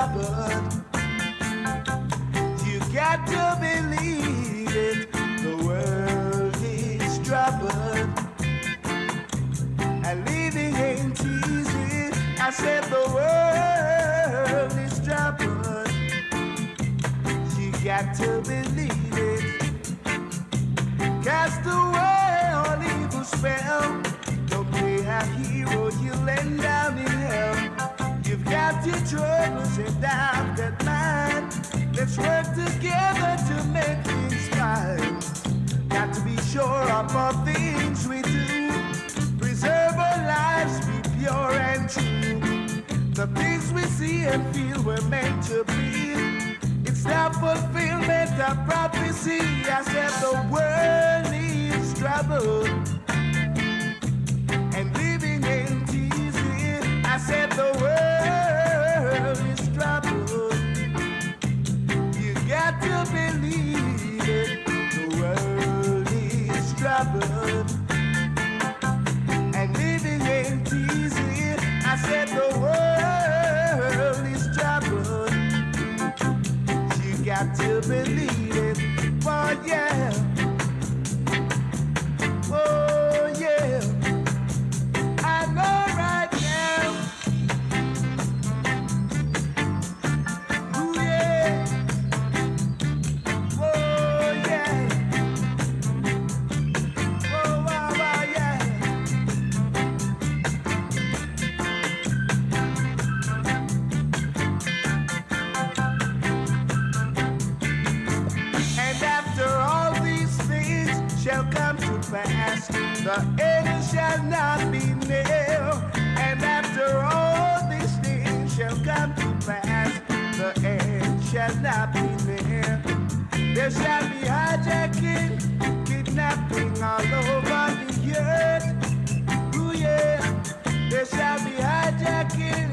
troubled. You got to believe it. The world is troubled. And living ain't easy. I said the world is troubled. You got to believe it. Cast away all evil spell. Don't play a hero, you'll end down in hell. You've got your troubles and doubt that mind. Let's work together to make things fine. Got to be sure of all things we do. Preserve our lives, be pure and true. The things we see and feel were meant to be. It's the fulfillment of prophecy. I said the world needs trouble. And living ain't easy. I said the world is trouble. You got to believe it. The world is trouble. And living ain't easy. I said the world is trouble. You got to believe it. Oh yeah. Oh yeah. I know right now. Ooh yeah. Oh yeah. Oh wow, wow, yeah. And after all these things shall come to pass, the end shall not be nil. And after all these things shall come to pass, the end shall not be near. There shall be hijacking, kidnapping all over the earth. Ooh yeah. There shall be hijacking,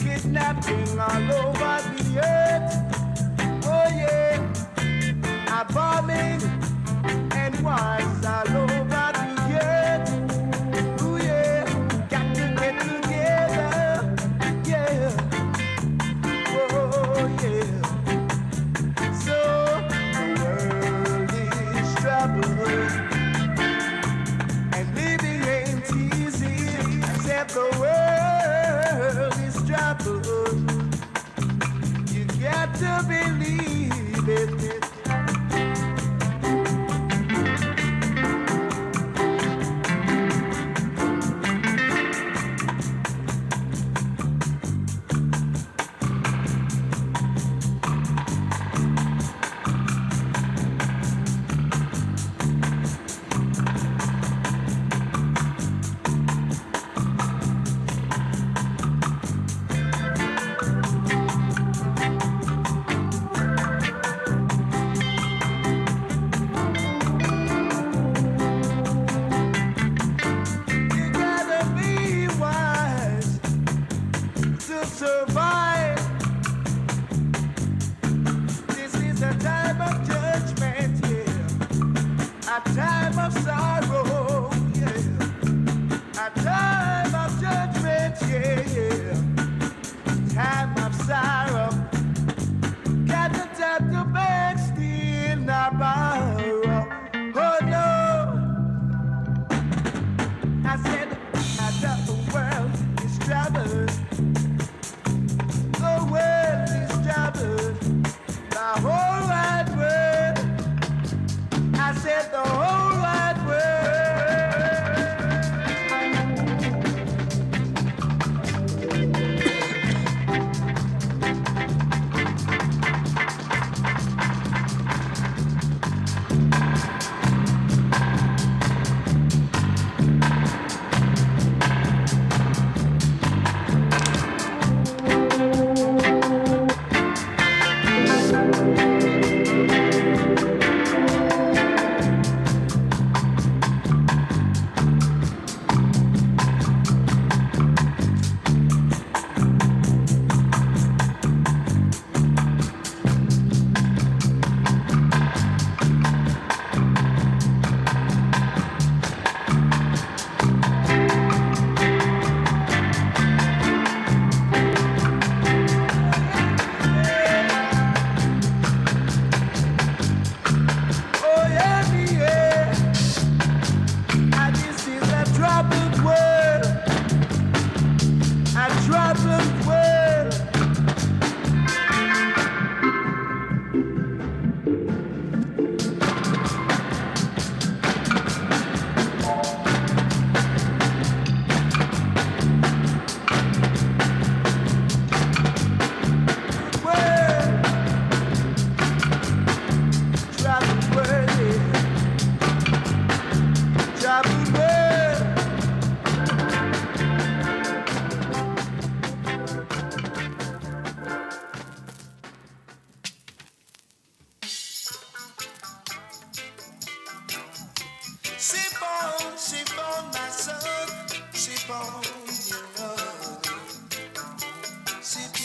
kidnapping all over the earth. Oh yeah. A bombing and wars all over the earth. Ooh yeah, got to get together, yeah. Oh yeah. So the world is troubled, and living ain't easy. Except the world is troubled. You got to believe it. Survive. This is a time of judgment, yeah. A time of sorrow, yeah. A time of judgment, yeah. Time of sorrow. Got the time to beg, steal, not borrow. Oh no. I said, I thought the world is troubled.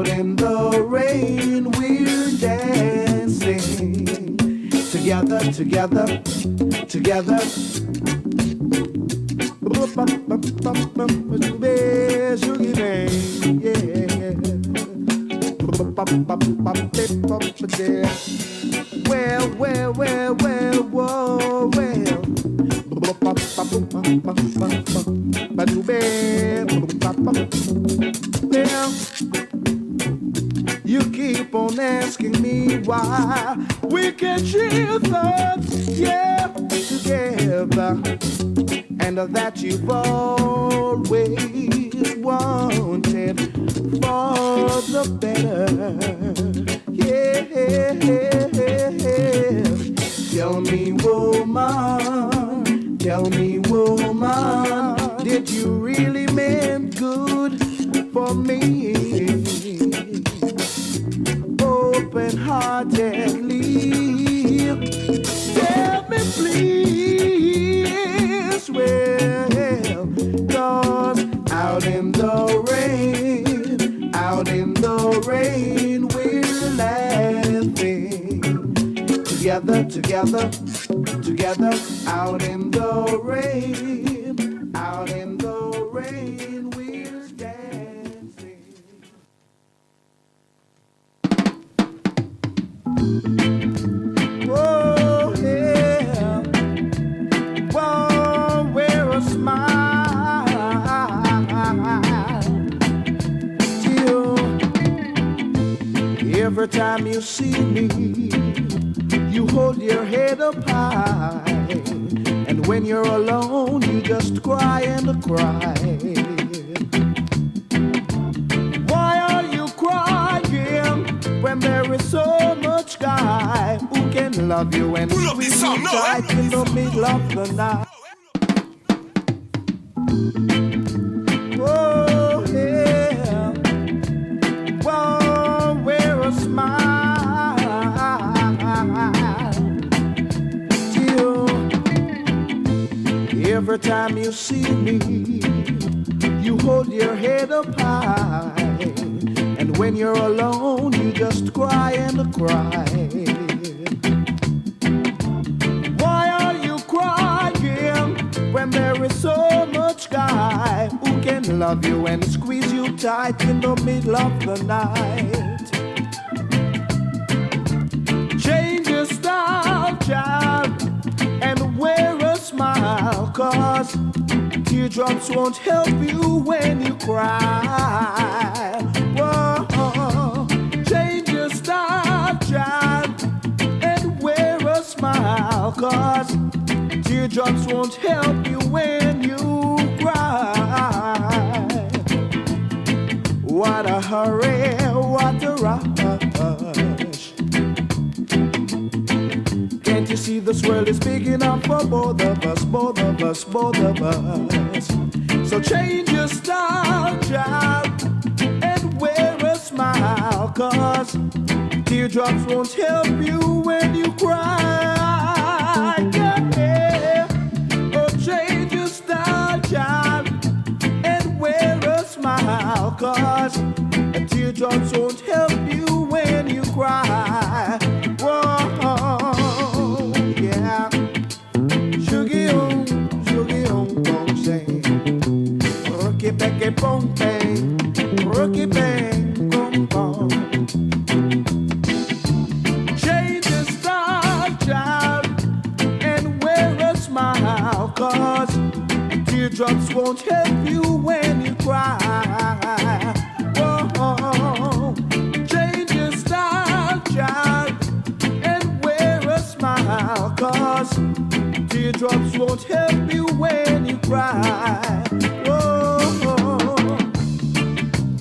Out in the rain, we're dancing. Together, together, together. Well, well, well, well, whoa, well. Well, you keep on asking me why we can share thoughts, yeah, together, and that you've always wanted for the better, yeah. Tell me, woman, did you really mean good for me? Open-heartedly, tell me please, well, 'cause out in the rain, we're laughing together, together, together, out in the rain, we're dancing. Oh, yeah. Whoa, wear a smile. Till every time you see me, you hold your head up high. And when you're alone, you just cry and cry. Why are you crying when there is so much guy who can love you and squeeze you tight in the middle of the night? Oh, yeah. Whoa, wear a smile. Till every time you see me, you hold your head up high. And when you're alone, you just cry and cry. Why are you crying when there is so much guy who can love you and squeeze you tight in the middle of the night? Change your style, child, and wear a smile, 'cause teardrops won't help you when you cry. Whoa, change your style, child, and wear a smile, 'cause teardrops won't help you when you cry. What a hurry, what a rush. Can't you see this world is big enough for both of us, both of us, both of us? So change your style, child, and wear a smile, 'cause teardrops won't help you when you cry. Yeah. Oh, change your style, child, and wear a smile, 'cause teardrops won't help you when you cry. Whoa, yeah. Sugar on, bong say. Rocky back, bong bang, rocky bang, bong bong. Change your style, child, and wear a smile, 'cause teardrops won't help you when you cry. Whoa, change your style, child, and wear a smile, 'cause teardrops won't help you when you cry. Whoa,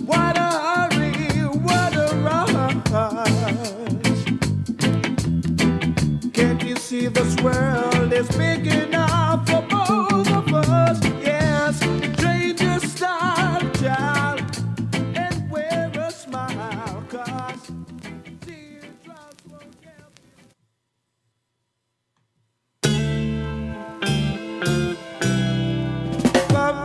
what a hurry, what a rush. Can't you see this world is big enough for both of us? Yes, change your style, child, and wear a smile, 'cause teardrops won't help you. But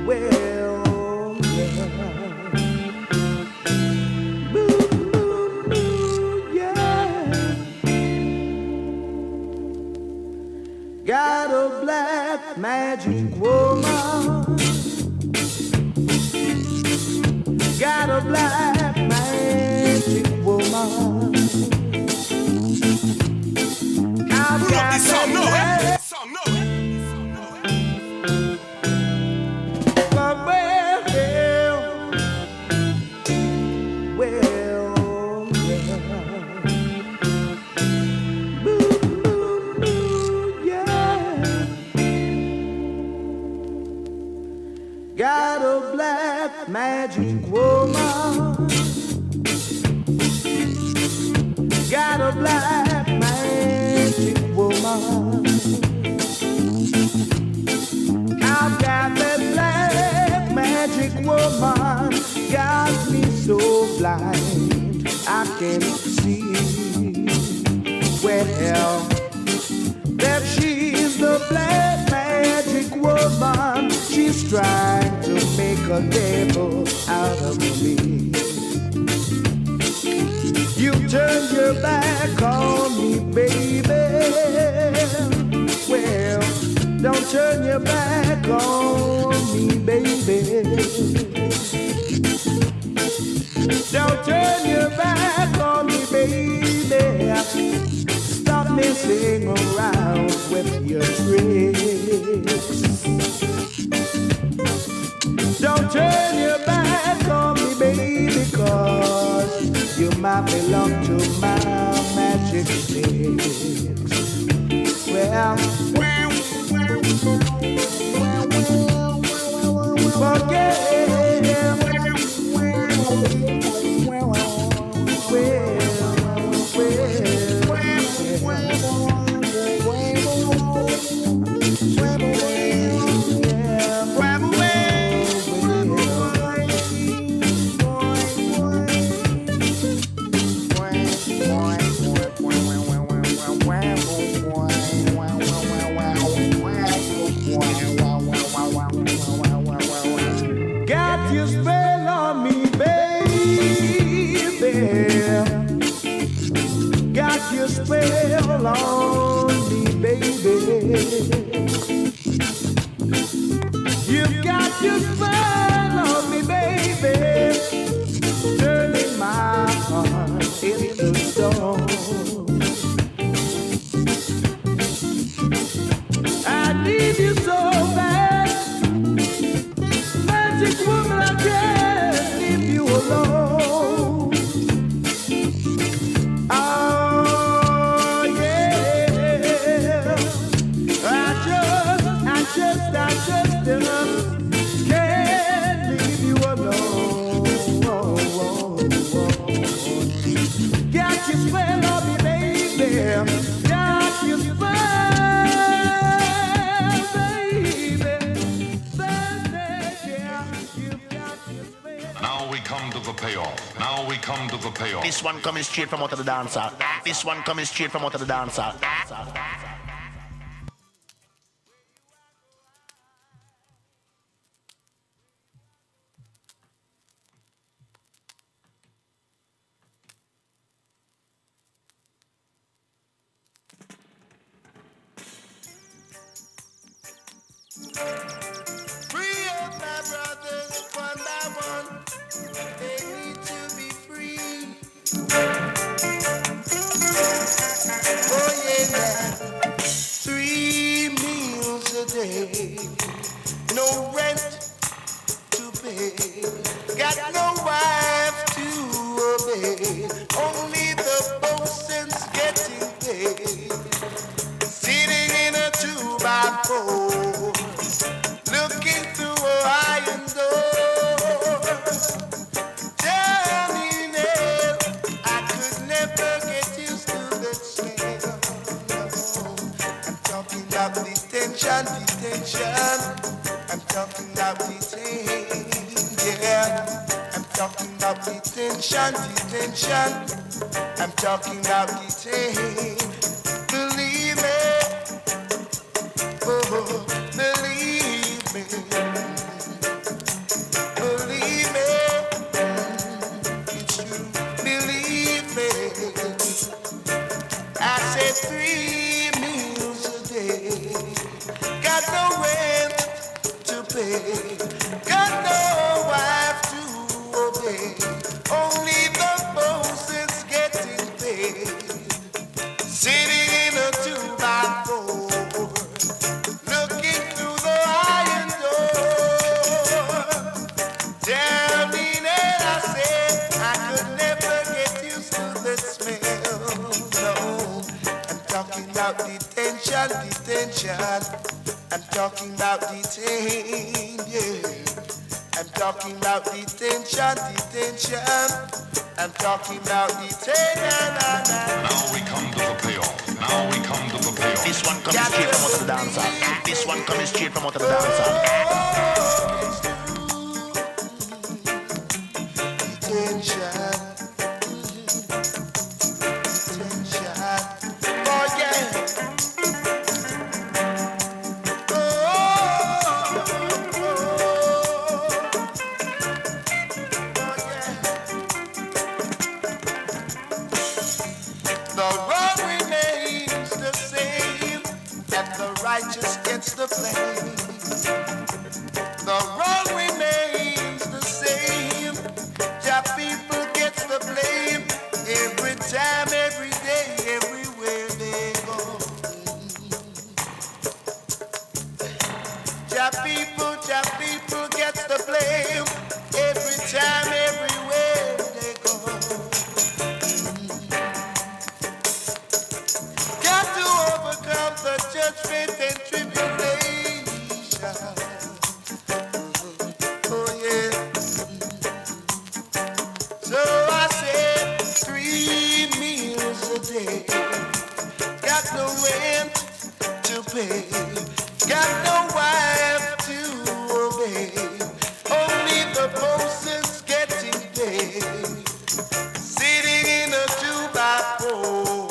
well, got a black magic woman, got a black magic woman. I've got that black magic woman, got me so blind I can't see. Well, that she's the black magic woman, she's trying to make a devil out of me. You turned your back on me, baby. Well, don't turn your back on me, baby. Don't turn your back on me, baby. Stop messing around with your tricks. Don't turn your back on me, baby, 'cause you might belong to my magic sticks. Well, forget. Got your spell on me, baby. Got your spell on me, baby. You've got your spell on me, baby. Turning my heart into stone. I need you so bad, magic woman, I can't leave you alone. Oh yeah, I just can't leave you alone. Got your spell on me, baby. Got your spell. Now we come to the payoff. Now we come to the payoff. This one coming straight from out of the dancer. This one coming straight from out of the dancer. Free up my brothers one by one. They need to be free. Oh yeah, 3 meals a day, no rent to pay, got no wife to obey. Only the bosun's getting paid. Sitting in a 2x4. Looking through a iron door, turning it, I could never get used to the smell. No. I'm talking about detention. I'm talking about detention. Yeah. I'm talking about detention. I'm talking about detention. Believe me, oh, believe me, it's true, believe me. I said 3 meals a day, got no rent to pay, got no wife to obey, only the boss is getting paid, sitting in a 2x4. Detention. I'm talking about detain, yeah. talking about detention, detention. I'm talking about detention. Now we come to the payoff. Now we come to the payoff. This one coming straight from out of the dancer. This one coming straight from out of the dancer. Detention. Oh yeah. The road remains the same, and the righteous gets the blame. The road remains the same, the people gets the blame. Every time, every day, everywhere they go. The people gets the blame. Every time, everywhere they go. Got to overcome the judgment and tribulation. Oh yeah. So I said 3 meals a day. Got no rent to pay. Got no wife to obey. Only the boss's getting paid. Sitting in a 2x4.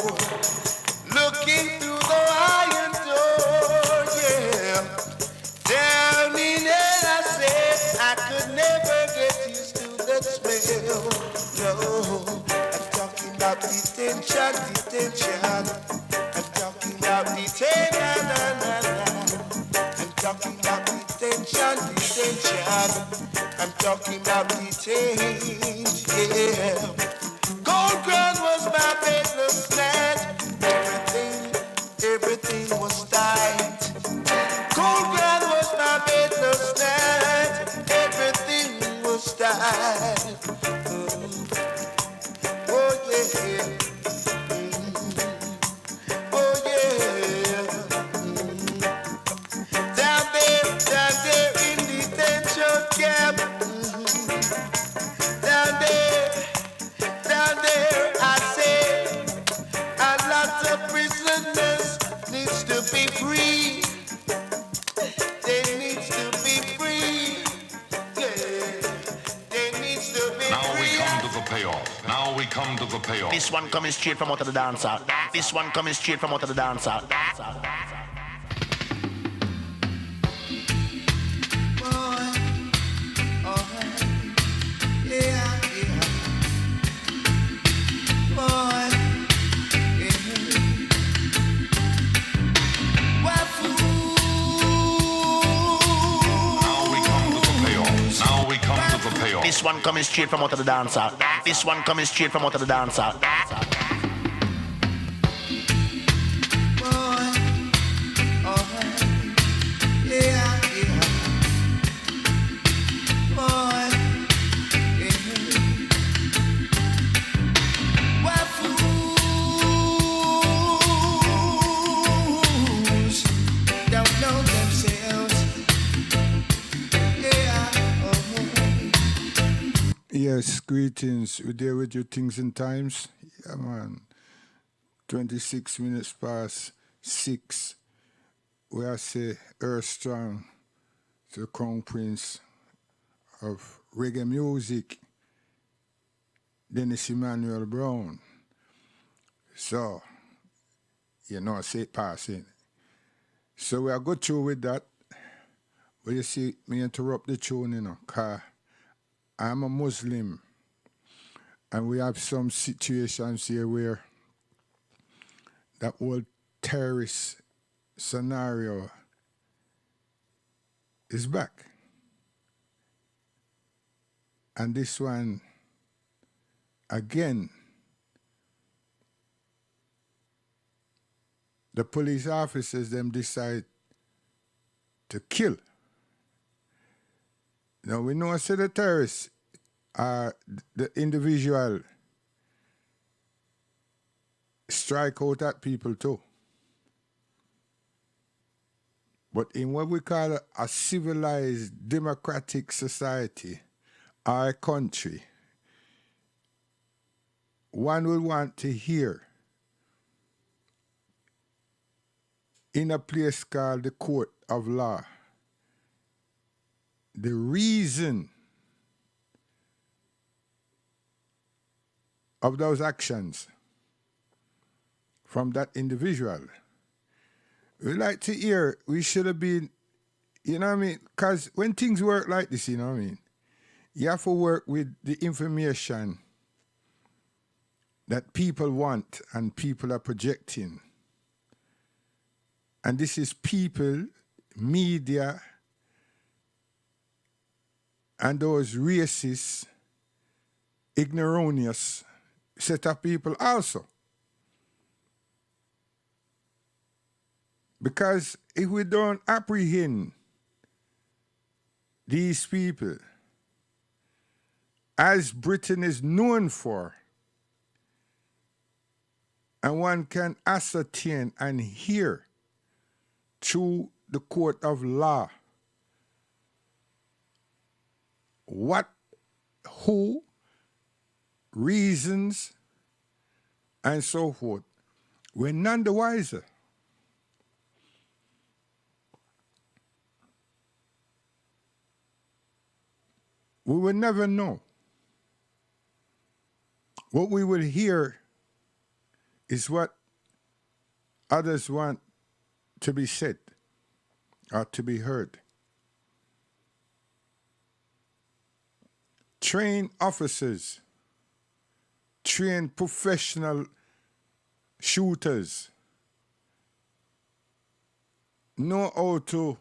Looking through the iron door, yeah. Down in it, I said I could never get used to the smell. No, I'm talking about detention, detention. I'm talking about detention, I'm talking about detention, detention. I'm talking about detention, yeah. Gold ground was my bedless night. Everything was tight. Cold ground was my bedless night. Everything was tight. Oh yeah. Oh yeah. Down there in detention camp. Down there, I say, a lot of prisoners needs to be free. They needs to be free. Yeah. They needs to be Now we free. come to the payoff. Now we come to the payoff. This one coming straight from out of the dancer. This one coming straight from out of the dancer. This one coming straight from out of the dancer. This one coming straight from out of the dancer. Yes, greetings. We're there with your things and times. Yeah, man. 26 minutes past 6. Where I say Earth Strong, the crown prince of reggae music, Dennis Emmanuel Brown. So, you know, I say it passing. So we'll go through with that. But you see, me interrupt the tune, you know, because I'm a Muslim, and we have some situations here where that whole terrorist scenario is back. And this one, again, the police officers, them decide to kill. Now, we know the terrorists are the individual strike out at people too. But in what we call a civilized democratic society, our country, one will want to hear in a place called the court of law the reason of those actions from that individual. We like to hear, we should have been, you know what I mean? Because when things work like this, you know what I mean? You have to work with the information that people want and people are projecting. And this is people, media, and those racist, ignoramus set of people also. Because if we don't apprehend these people, as Britain is known for, and one can ascertain and hear through the court of law what, who, reasons, and so forth, we're none the wiser. We will never know. What we will hear is what others want to be said or to be heard. Trained officers, trained professional shooters know how to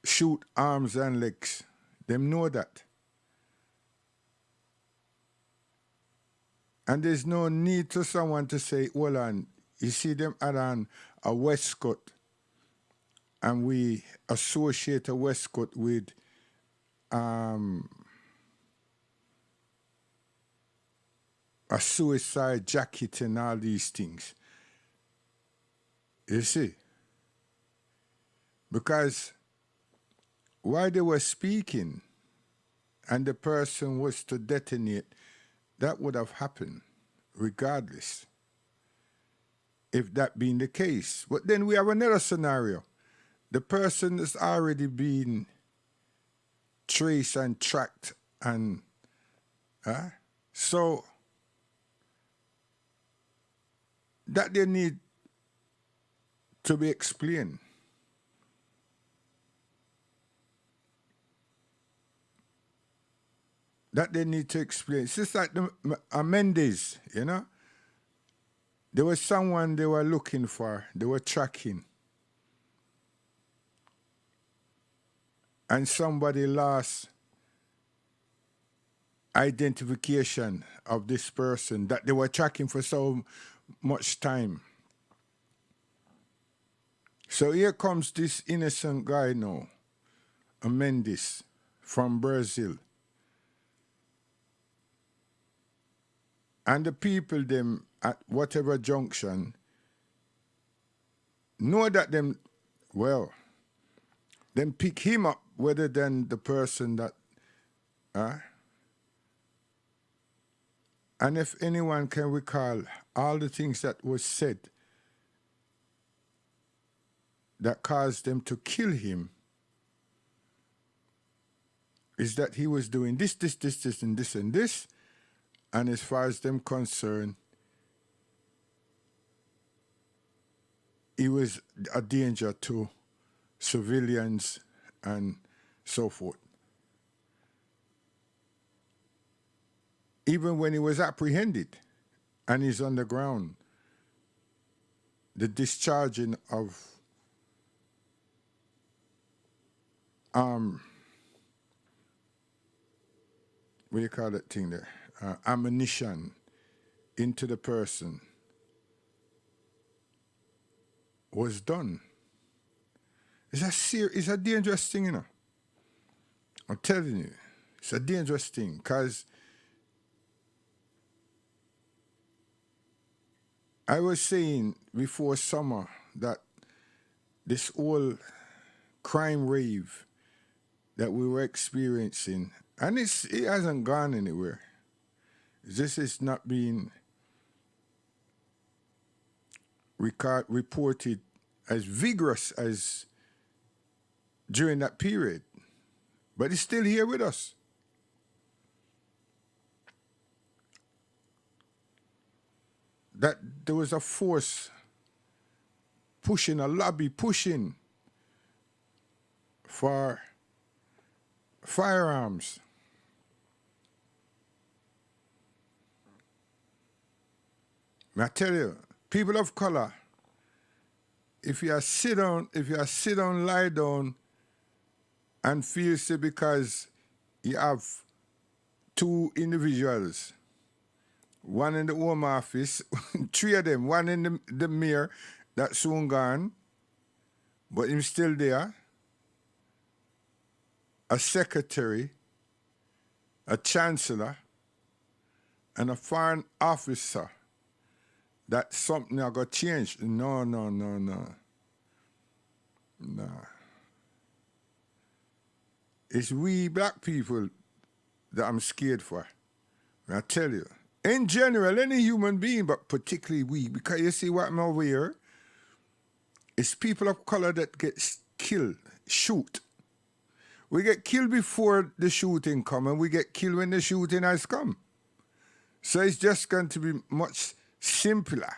shoot arms and legs. Them know that. And there's no need to someone to say, hold on, you see them add on a waistcoat, and we associate a waistcoat with a suicide jacket and all these things. You see? Because while they were speaking and the person was to detonate, that would have happened regardless, if that being the case. But then we have another scenario. The person has already been traced and tracked, and so that they need to be explained. That they need to explain. It's just like the Mendes, you know? There was someone they were looking for, they were tracking. And somebody lost identification of this person that they were tracking for so much time. So here comes this innocent guy now, a Mendes from Brazil. And the people them at whatever junction know that them, well, them pick him up rather than the person that, and if anyone can recall all the things that was said that caused them to kill him, is that he was doing this, and this, and this. And as far as them concerned, he was a danger to civilians and so forth. Even when he was apprehended and he's on the ground, the discharging of what do you call that thing there? Ammunition into the person was done. It's a dangerous thing, you know. I'm telling you, it's a dangerous thing, because I was saying before summer that this whole crime rave that we were experiencing, and it hasn't gone anywhere. This is not being reported as vigorous as during that period, but it's still here with us. That there was a force pushing, a lobby pushing for firearms. I tell you, people of color, if you sit down, lie down, and feel say because you have two individuals, one in the Home Office, three of them, one in the mayor that's soon gone, but he's still there, a secretary, a chancellor, and a foreign officer, that something I got changed. No. It's we black people that I'm scared for. I tell you. In general, any human being, but particularly we, because you see what I'm over here, it's people of color that get killed, shoot. We get killed before the shooting come, and we get killed when the shooting has come. So it's just going to be much simpler,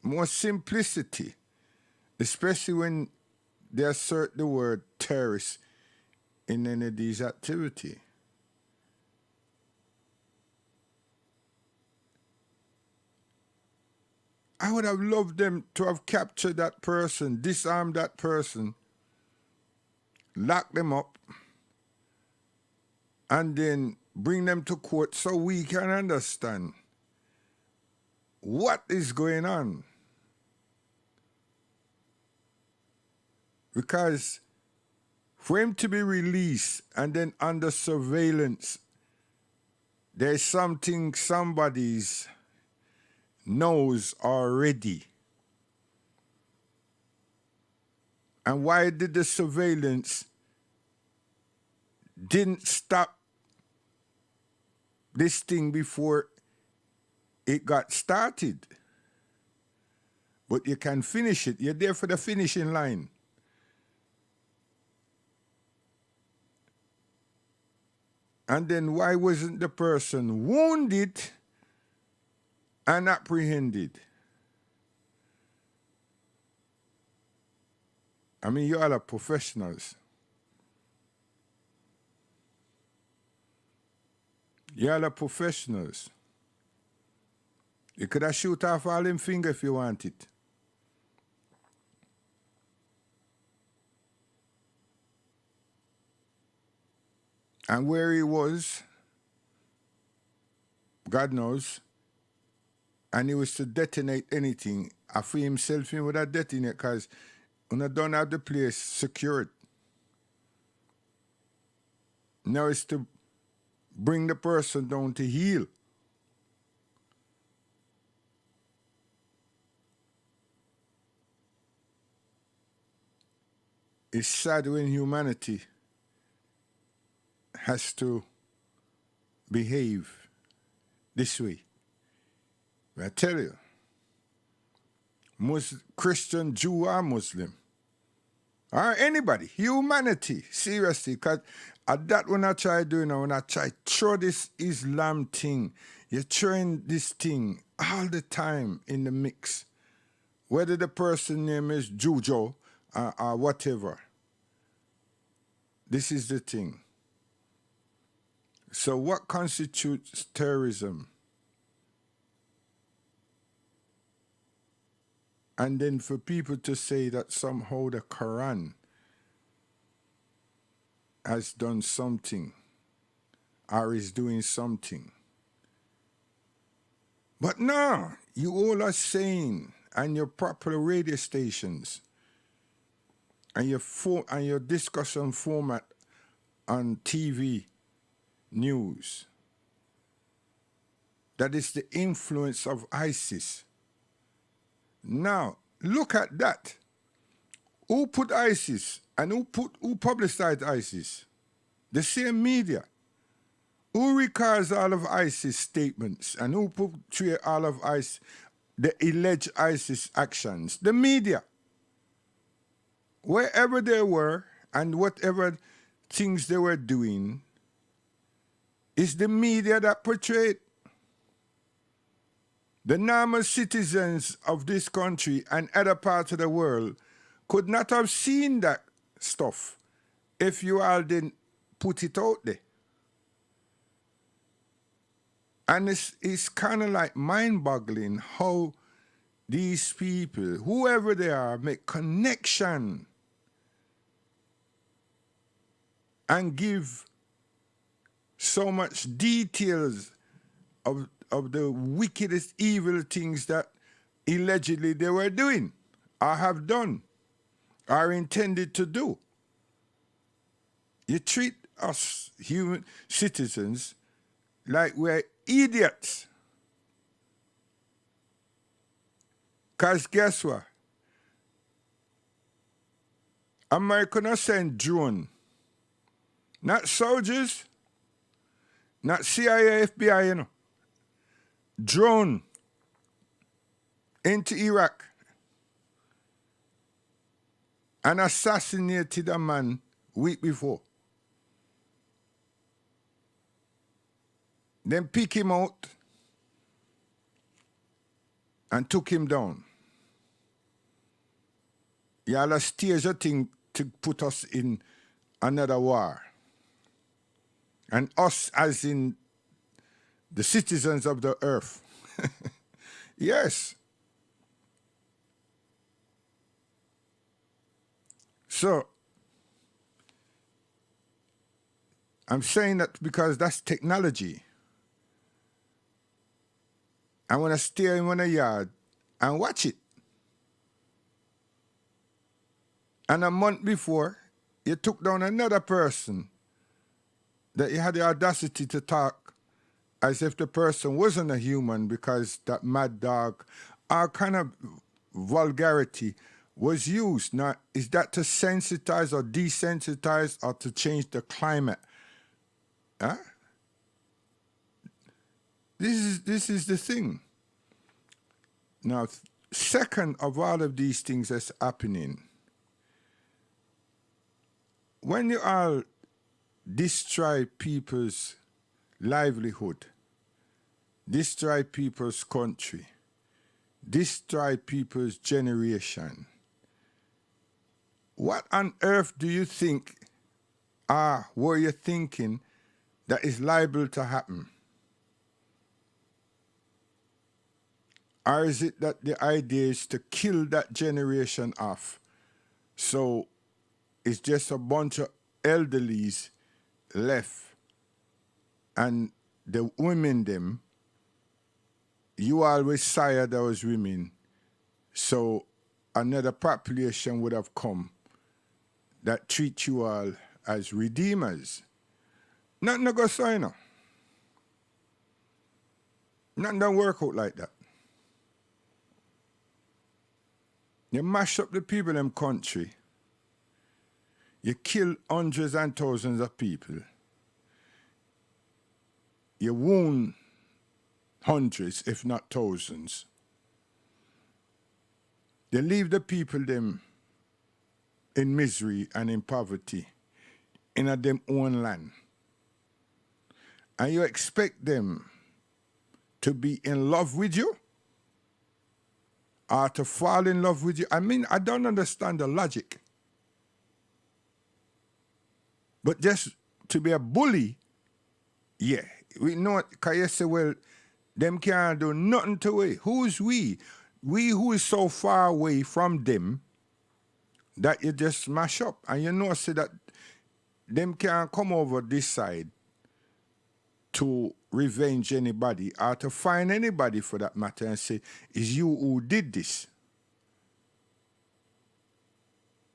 more simplicity, especially when they assert the word terrorist in any of these activities. I would have loved them to have captured that person, disarmed that person, lock them up, and then bring them to court so we can understand what is going on. Because for him to be released and then under surveillance, there's something somebody's knows already. And why did the surveillance didn't stop this thing before it got started? But you can finish it. You're there for the finishing line. And then why wasn't the person wounded and apprehended? I mean, you all are professionals. You all are professionals. You could have shoot off all them fingers if you wanted. And where he was, God knows, and he was to detonate anything. I for himself, he would have detonated because when I don't have the place secured. Now it's to bring the person down to heal. It's sad when humanity has to behave this way. I tell you, Christian, Jew, or Muslim, or anybody, humanity, seriously, because that when I try doing, when I try throw this Islam thing, you're throwing this thing all the time in the mix, whether the person name is Jujo or whatever. This is the thing. So what constitutes terrorism? And then for people to say that somehow the Quran has done something or is doing something. But no, you all are saying, and your popular radio stations and your discussion format on TV news, that is the influence of ISIS. Now, look at that. Who put ISIS and who publicized ISIS? The same media. Who records all of ISIS statements and who portray all of the alleged ISIS actions? The media. Wherever they were and whatever things they were doing, it's the media that portrayed. The normal citizens of this country and other parts of the world could not have seen that stuff if you all didn't put it out there. And it's kind of like mind-boggling how these people, whoever they are, make connection and give so much details of the wickedest, evil things that allegedly they were doing, or have done, or intended to do. You treat us human citizens like we're idiots. Because guess what? America not send drone, not soldiers, not CIA, FBI, you know. Drone into Iraq and assassinated a man week before. Then pick him out and took him down. Y'all a stage a thing to put us in another war. And us as in the citizens of the earth. Yes. So, I'm saying that because that's technology. I want to stay in one yard and watch it. And a month before, you took down another person that you had the audacity to talk as if the person wasn't a human because that mad dog, our kind of vulgarity was used. Now, is that to sensitize or desensitize or to change the climate? Huh? This is the thing. Now, second of all of these things that's happening, when you all destroy people's livelihood, destroy people's country, destroy people's generation, what on earth do you think were you thinking that is liable to happen? Or is it that the idea is to kill that generation off? So it's just a bunch of elderlies left and the women them, you always sire those women. So another population would have come that treat you all as redeemers. Nothing to go so, you know. Nothing don't work out like that. You mash up the people in them country. You kill hundreds and thousands of people. You wound hundreds, if not thousands. You leave the people them in misery and in poverty in a them own land. And you expect them to be in love with you or to fall in love with you. I mean, I don't understand the logic. But just to be a bully, yeah. We know, because you say, well, them can't do nothing to it. Who's we? We who is so far away from them that you just smash up. And you know, say that them can't come over this side to revenge anybody or to find anybody for that matter and say, it's you who did this.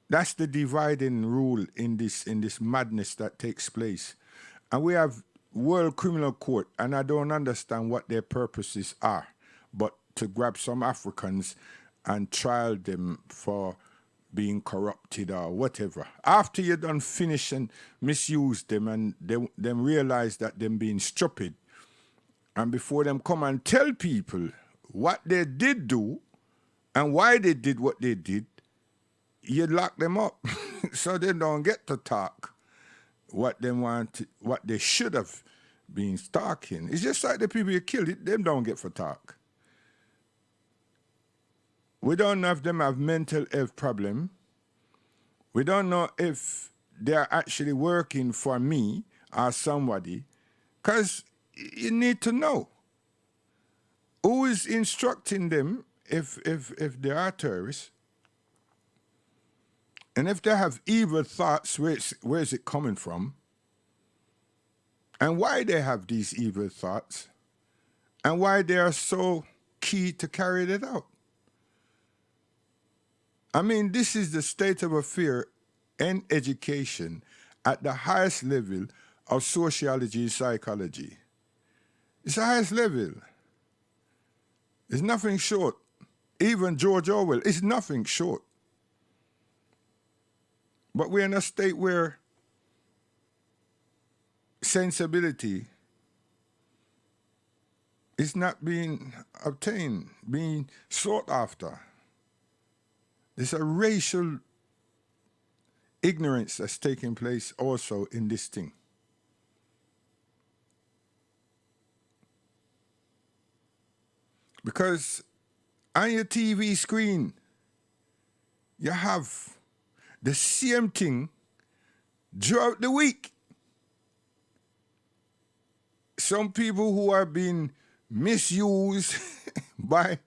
That's the dividing rule in this madness that takes place. And we have World Criminal Court, and I don't understand what their purposes are, but to grab some Africans and trial them for being corrupted or whatever. After you done finish and misuse them and them realize that them being stupid, and before them come and tell people what they did do and why they did what they did, you lock them up so they don't get to talk what they want, what they should have been talking. It's just like the people you killed, them don't get for talk. We don't know if them have mental health problem. We don't know if they're actually working for me or somebody, because you need to know who is instructing them if they are terrorists. And if they have evil thoughts, where is it coming from? And why they have these evil thoughts? And why they are so key to carry it out? I mean, this is the state of affairs in education at the highest level of sociology and psychology. It's the highest level. It's nothing short. Even George Orwell is nothing short. But we're in a state where sensibility is not being obtained, being sought after. There's a racial ignorance that's taking place also in this thing. Because on your TV screen, you have the same thing throughout the week. Some people who are being misused by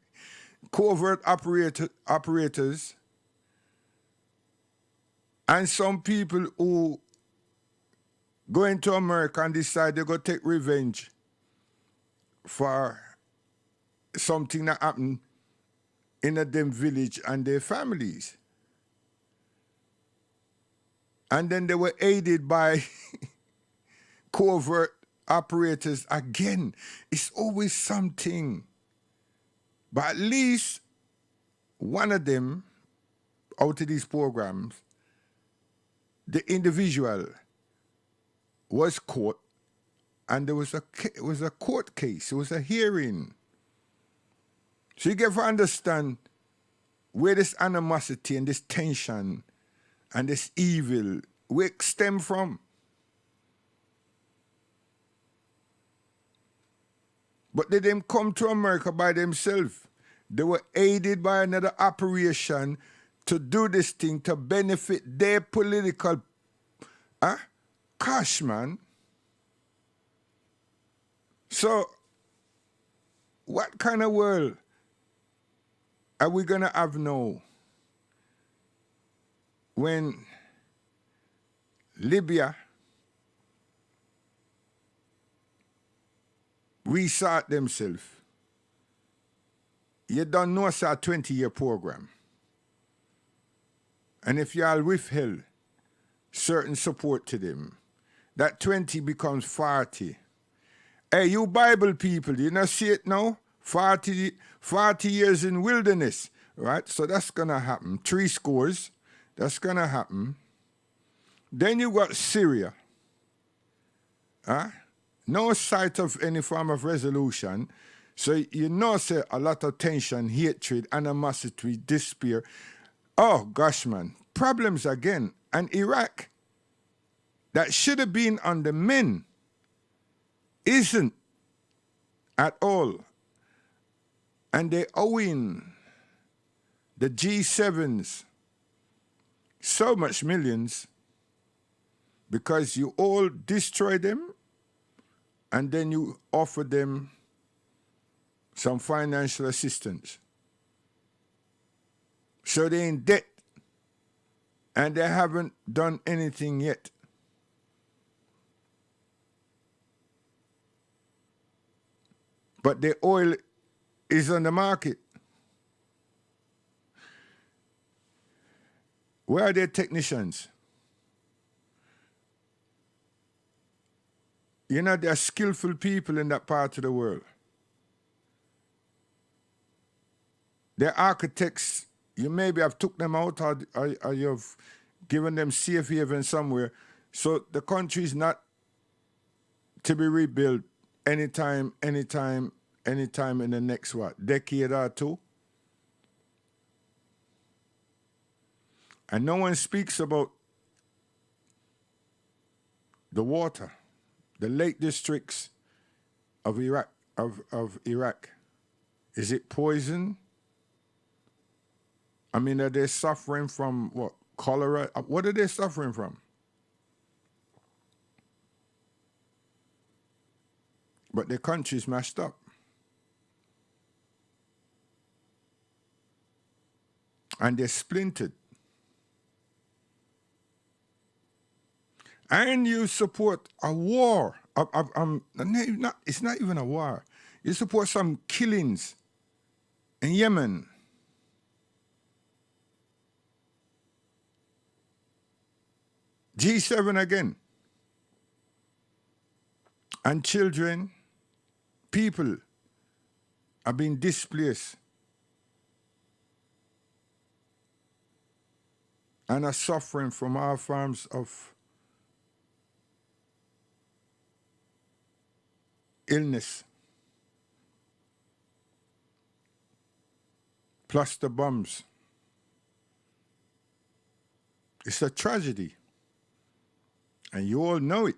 covert operators, and some people who go into America and decide they're going to take revenge for something that happened in a them village and their families. And then they were aided by covert operators again. It's always something. But at least one of them out of these programs, the individual was caught, and there was it was a court case. It was a hearing. So you get to understand where this animosity and this tension and this evil where it stem from. But they didn't come to America by themselves. They were aided by another operation to do this thing to benefit their political cash, man. So, what kind of world are we going to have now when Libya restart themselves? You don't know it's a 20-year program. And if y'all withheld certain support to them, that 20 becomes 40. Hey, you Bible people, you not see it now? 40 years in wilderness, right? So that's going to happen. 3 scores, that's going to happen. Then you got Syria. No sight of any form of resolution. So you know, say a lot of tension, hatred, animosity, despair. Oh, gosh, man. Problems again. And Iraq, that should have been on the men, isn't at all. And they owing the G7s so much millions because you all destroy them and then you offer them some financial assistance. So they're in debt and they haven't done anything yet. But the oil is on the market. Where are their technicians? You know, there are skillful people in that part of the world. They're architects You maybe have took them out or you've given them safe haven somewhere. So the country is not to be rebuilt anytime in the next decade or two. And no one speaks about the water, the lake districts of Iraq. Of Iraq. Is it poison? I mean, are they suffering from what? Cholera? What are they suffering from? But the country's mashed up. And they're splintered. And you support a war. It's not even a war. You support some killings in Yemen. G7 again. And children, people are being displaced and are suffering from all forms of illness, plus the bombs. It's a tragedy, and you all know it.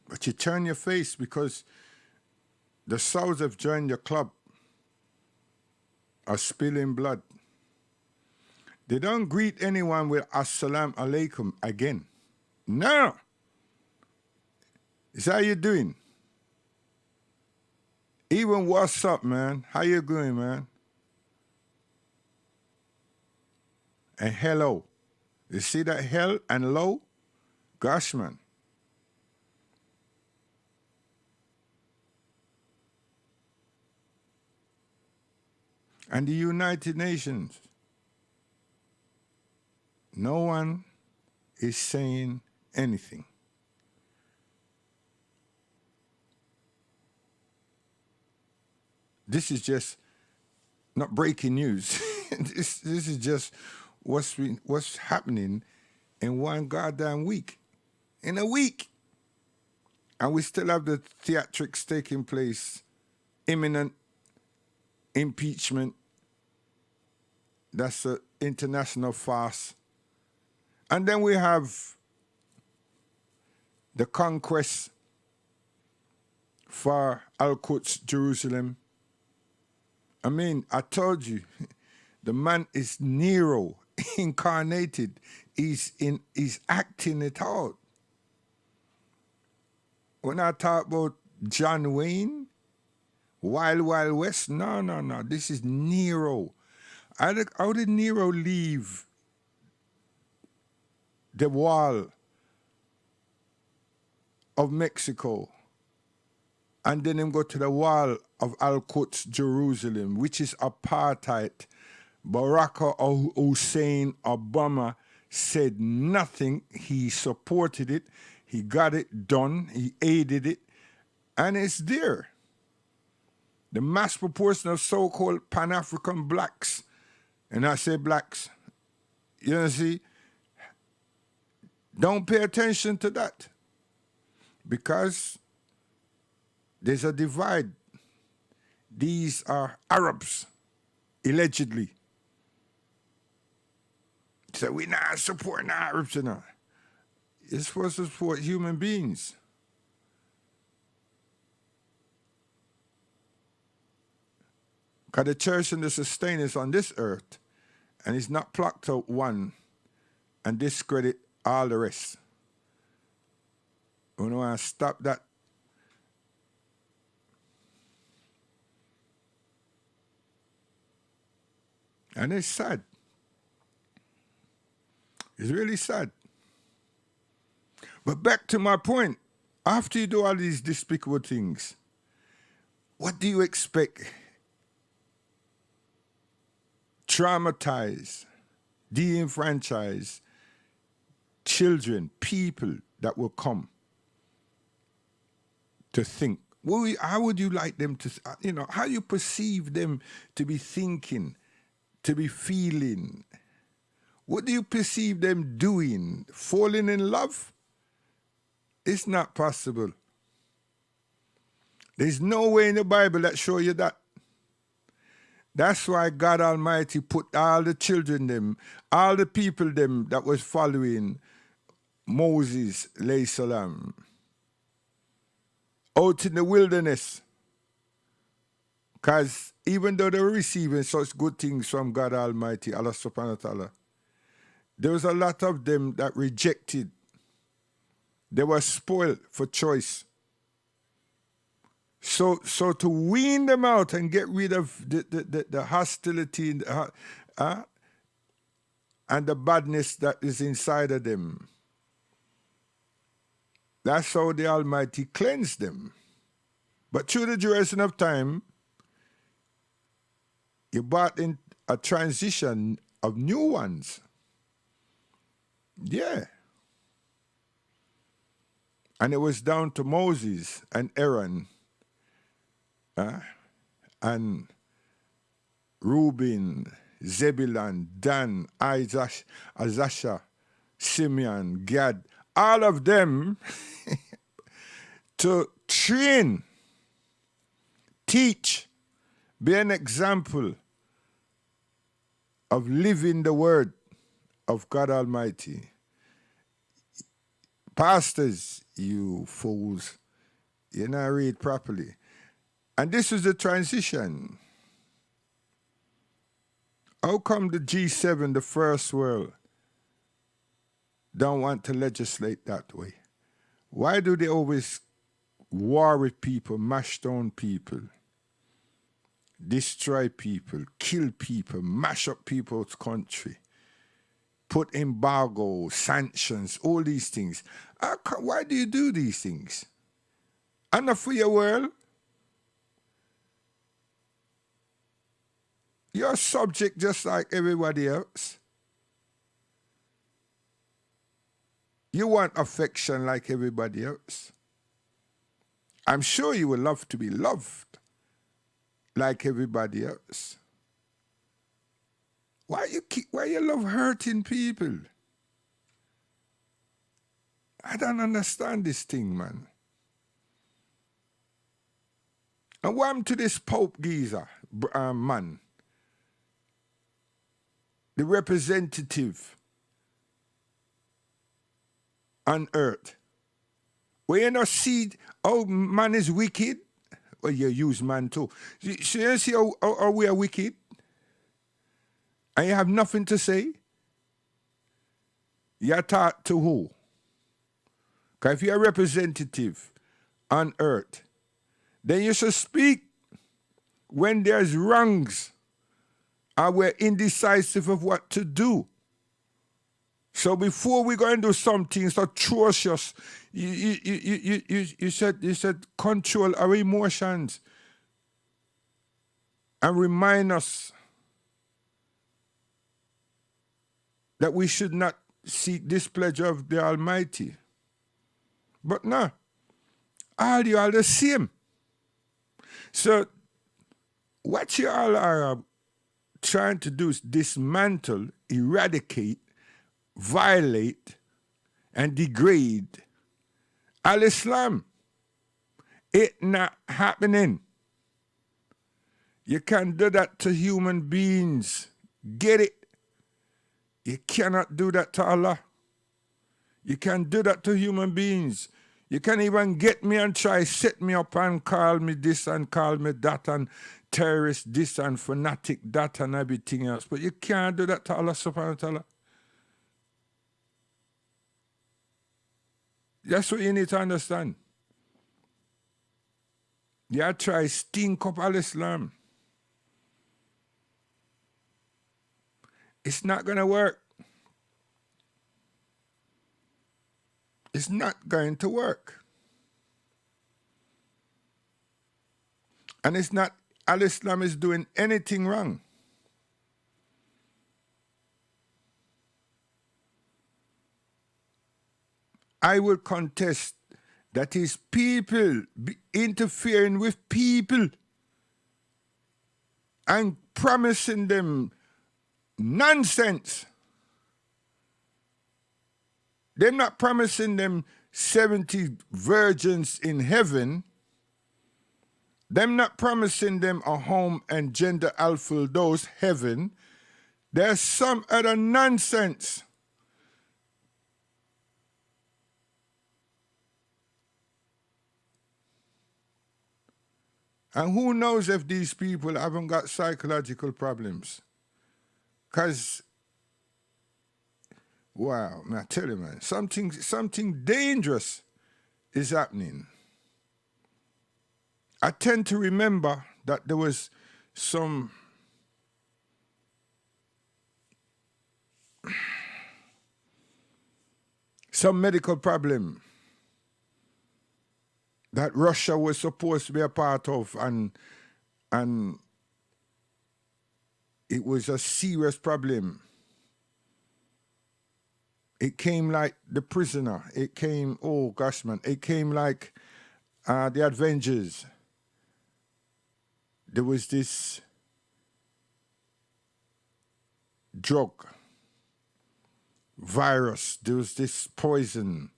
But you turn your face because the Souths have joined your club, are spilling blood. They don't greet anyone with Assalamu alaikum again. No. It's how you doing? Even what's up, man? How you doing, man? And hello. You see that hell and low? Gosh, man. And the United Nations. No one is saying anything. This is just not breaking news. this is just what's happening in one goddamn week. In a week. And we still have the theatrics taking place. Imminent impeachment. That's an international farce. And then we have the conquest for Al-Quds, Jerusalem. I mean, I told you, the man is Nero incarnated. He's acting it out. When I talk about John Wayne, Wild Wild West, no. This is Nero. How did Nero leave the wall of Mexico and then him go to the wall of Al-Quds, Jerusalem, which is apartheid? Barack Hussein Obama said nothing. He supported it. He got it done. He aided it. And it's there. The mass proportion of so-called Pan-African blacks, and I say blacks, you know, see, don't pay attention to that because there's a divide. These are Arabs, allegedly. So we're not supporting the Arabs enough. You're supposed to support human beings. Because the church and the sustainers on this earth, and it's not plucked out one and discredit all the rest. We want to stop that. And it's sad. It's really sad. But back to my point, after you do all these despicable things, what do you expect? Traumatize, de-enfranchise children, people that will come to think. How would you like them to, how you perceive them to be thinking to be feeling? What do you perceive them doing? Falling in love? It's not possible. There's no way in the Bible that show you that. That's why God Almighty put all the children them, all the people them that was following Moses, alayhi salam, out in the wilderness. Because even though they were receiving such good things from God Almighty, Allah subhanahu wa ta'ala, there was a lot of them that rejected. They were spoiled for choice. So to wean them out and get rid of the hostility and the badness that is inside of them, that's how the Almighty cleansed them. But through the duration of time, you brought in a transition of new ones. Yeah. And it was down to Moses and Aaron and Reuben, Zebulun, Dan, Azasha, Simeon, Gad, all of them to train, teach, be an example of living the word of God Almighty. Pastors, you fools, you not read properly. And this is the transition. How come the G7, the first world, don't want to legislate that way? Why do they always war with people, mash down people, destroy people, kill people, mash up people's country, put embargo, sanctions, all these things? Why do you do these things? And not for your world. You're subject just like everybody else. You want affection like everybody else. I'm sure you would love to be loved like everybody else. Why you love hurting people? I don't understand this thing, man. And what happened to this Pope geezer, man? The representative on earth. Where you not see, oh, man is wicked. Well, you use man too. So you see how we are wicked? And you have nothing to say? You're taught to who? Because if you're a representative on earth, then you should speak when there's wrongs or we're indecisive of what to do. So before we go and do something so atrocious, you said control our emotions and remind us that we should not seek displeasure of the Almighty. But no, all you are the same. So what you all are trying to do is dismantle, eradicate, violate, and degrade Al-Islam. It not happening. You can't do that to human beings. Get it? You cannot do that to Allah. You can't do that to human beings. You can't even get me and try set me up and call me this and call me that and terrorist this and fanatic that and everything else. But you can't do that to Allah subhanahu wa ta'ala. That's what you need to understand. You try stink up Al-Islam. It's not going to work. It's not going to work. And it's not Al-Islam is doing anything wrong. I will contest that is people interfering with people and promising them Nonsense. They're not promising them 70 virgins in heaven. Them not promising them a home and gender alpha dose heaven. There's some other nonsense. And who knows if these people haven't got psychological problems? Because, wow, man, I tell you, man, something dangerous is happening. I tend to remember that there was some medical problem that Russia was supposed to be a part of, and it was a serious problem. It came like the prisoner. It came, oh gosh, man, it came like the Avengers. There was this drug, virus, there was this poison.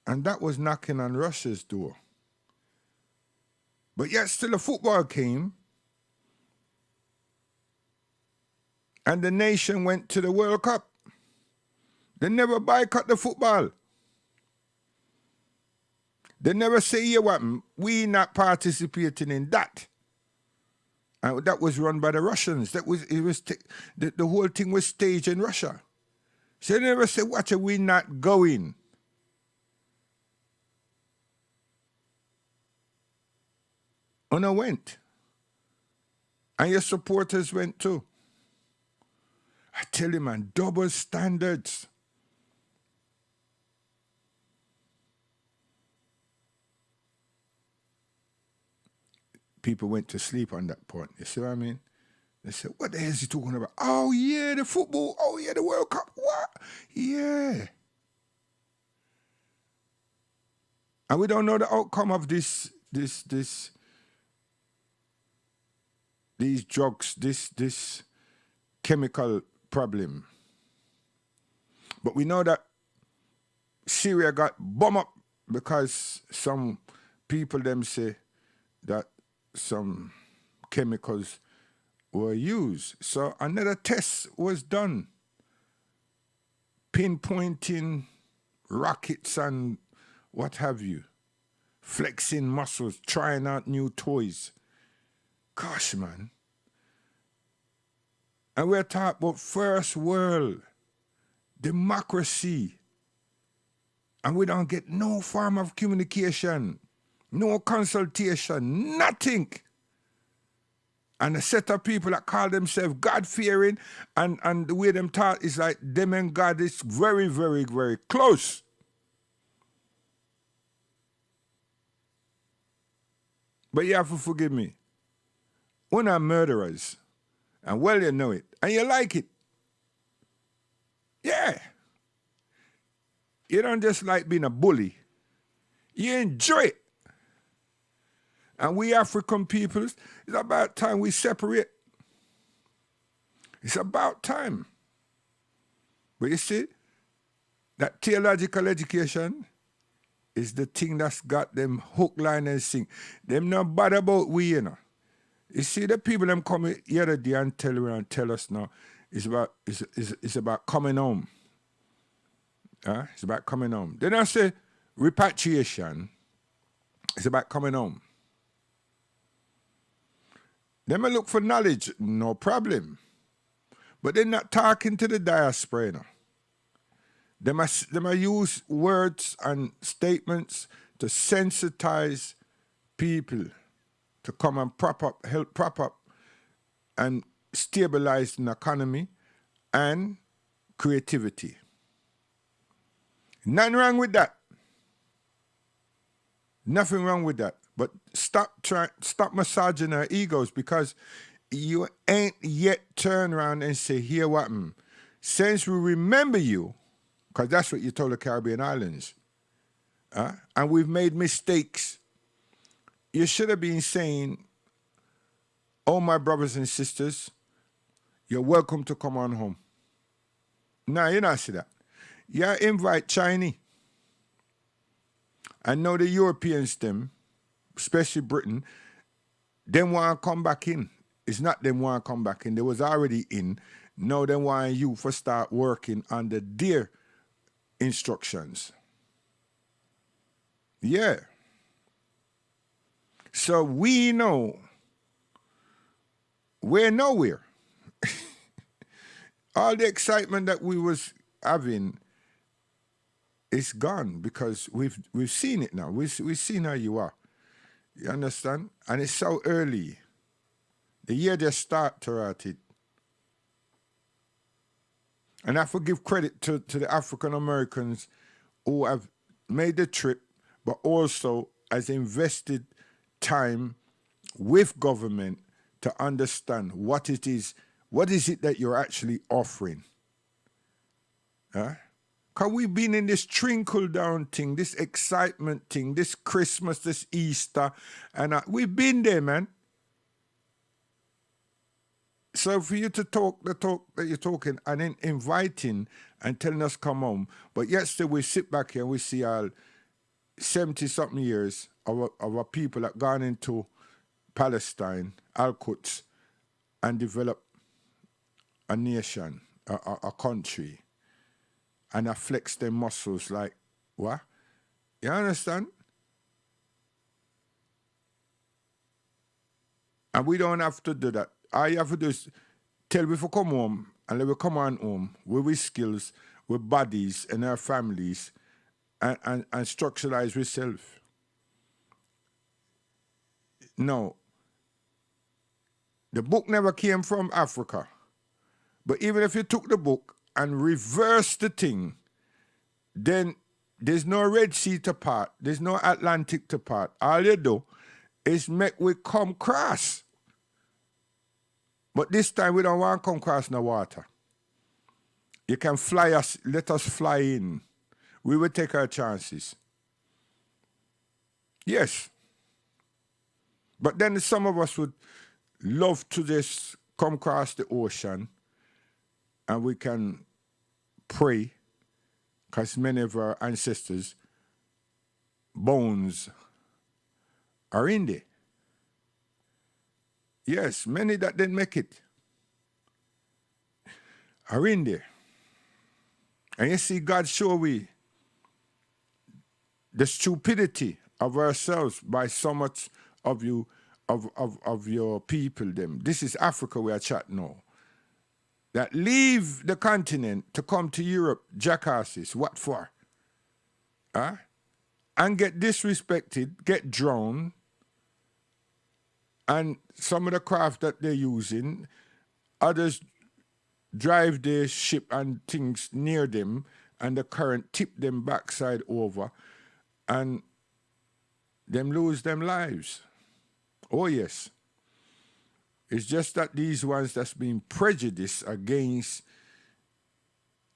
And that was knocking on Russia's door. But yet still a football came, and the nation went to the World Cup. They never boycott the football. They never say, yeah, what, we not participating in that. And that was run by the Russians. The whole thing was staged in Russia. So they never say, watch, we not going. And I went. And your supporters went too. I tell you, man, double standards. People went to sleep on that point. You see what I mean? They said, what the hell is he talking about? Oh, yeah, the football. Oh, yeah, the World Cup. What? Yeah. And we don't know the outcome of these drugs, this chemical problem. But we know that Syria got bombed up because some people them say that some chemicals were used. So another test was done, pinpointing rockets and what have you, flexing muscles, trying out new toys. Gosh, man. And we're talking about first world democracy. And we don't get no form of communication, no consultation, nothing. And a set of people that call themselves God-fearing, and the way them talk is like them and God is very, very, very close. But you have to forgive me. We're not murderers. And well, you know it. And you like it. Yeah. You don't just like being a bully. You enjoy it. And we African peoples, it's about time we separate. It's about time. But you see, that theological education is the thing that's got them hook, line, and sink. Them not bad about we, you know. You see, the people them come the other day and tell us now, it's about coming home. It's about coming home. They don't say repatriation. It's about coming home. They may look for knowledge, no problem. But they're not talking to the diaspora, you know. They must use words and statements to sensitize people to come and help prop up and stabilize the economy and creativity. Nothing wrong with that. Nothing wrong with that. But stop massaging our egos, because you ain't yet turned around and say, here what? Since we remember you, because that's what you told the Caribbean islands, and we've made mistakes, you should have been saying, Oh, my brothers and sisters, you're welcome to come on home. Now, you not see that. You invite Chinese. I know the Europeans, them, especially Britain, them want to come back in. It's not them want to come back in. They was already in. Now they want you to start working under their instructions. Yeah. So we know we're nowhere. All the excitement that we was having is gone because we've seen it now. We've seen how you are. You understand? And it's so early. The year just start to write it. And I have to give credit to the African Americans who have made the trip, but also has invested time with government to understand what it is that you're actually offering. Huh? Because we've been in this trickle down thing, this excitement thing, this Christmas, this Easter, and we've been there, man. So for you to talk the talk that you're talking and then inviting and telling us come home, but yet still we sit back here and we see our 70-something years of our people that gone into Palestine, Al-Quds, and develop a nation, a country, and I flex their muscles like, what? You understand? And we don't have to do that. All you have to do is tell we to come home and let we come on home with skills, with bodies and our families and structuralize ourselves. No. The book never came from Africa. But even if you took the book and reversed the thing, then there's no Red Sea to part. There's no Atlantic to part. All you do is make we come cross. But this time we don't want to come across no water. You can fly us, let us fly in. We will take our chances. Yes. But then some of us would love to just come across the ocean and we can pray because many of our ancestors' bones are in there. Yes, many that didn't make it are in there. And you see, God show we the stupidity of ourselves by so much of you, of your people them. This is Africa we are chatting now. That leave the continent to come to Europe, jackasses. What for? Huh? And get disrespected, get drowned, and some of the craft that they're using, others drive their ship and things near them, and the current tip them backside over, and them lose them lives. Oh yes. It's just that these ones that's being prejudiced against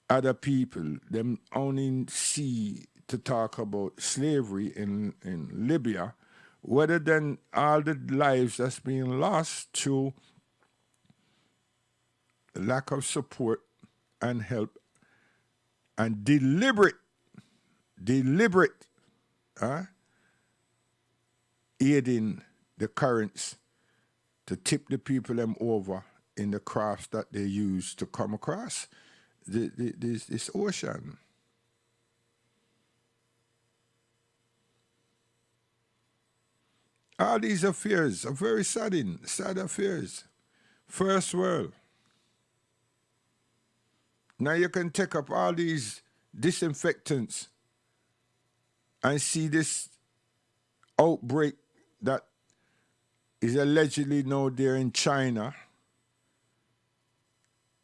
other people, them only see to talk about slavery in Libya, rather than all the lives that's being lost through lack of support and help and deliberate aiding the currents to tip the people them over in the crafts that they use to come across this ocean. All these affairs are very sad affairs. First world. Now you can take up all these disinfectants and see this outbreak that is allegedly now there in China.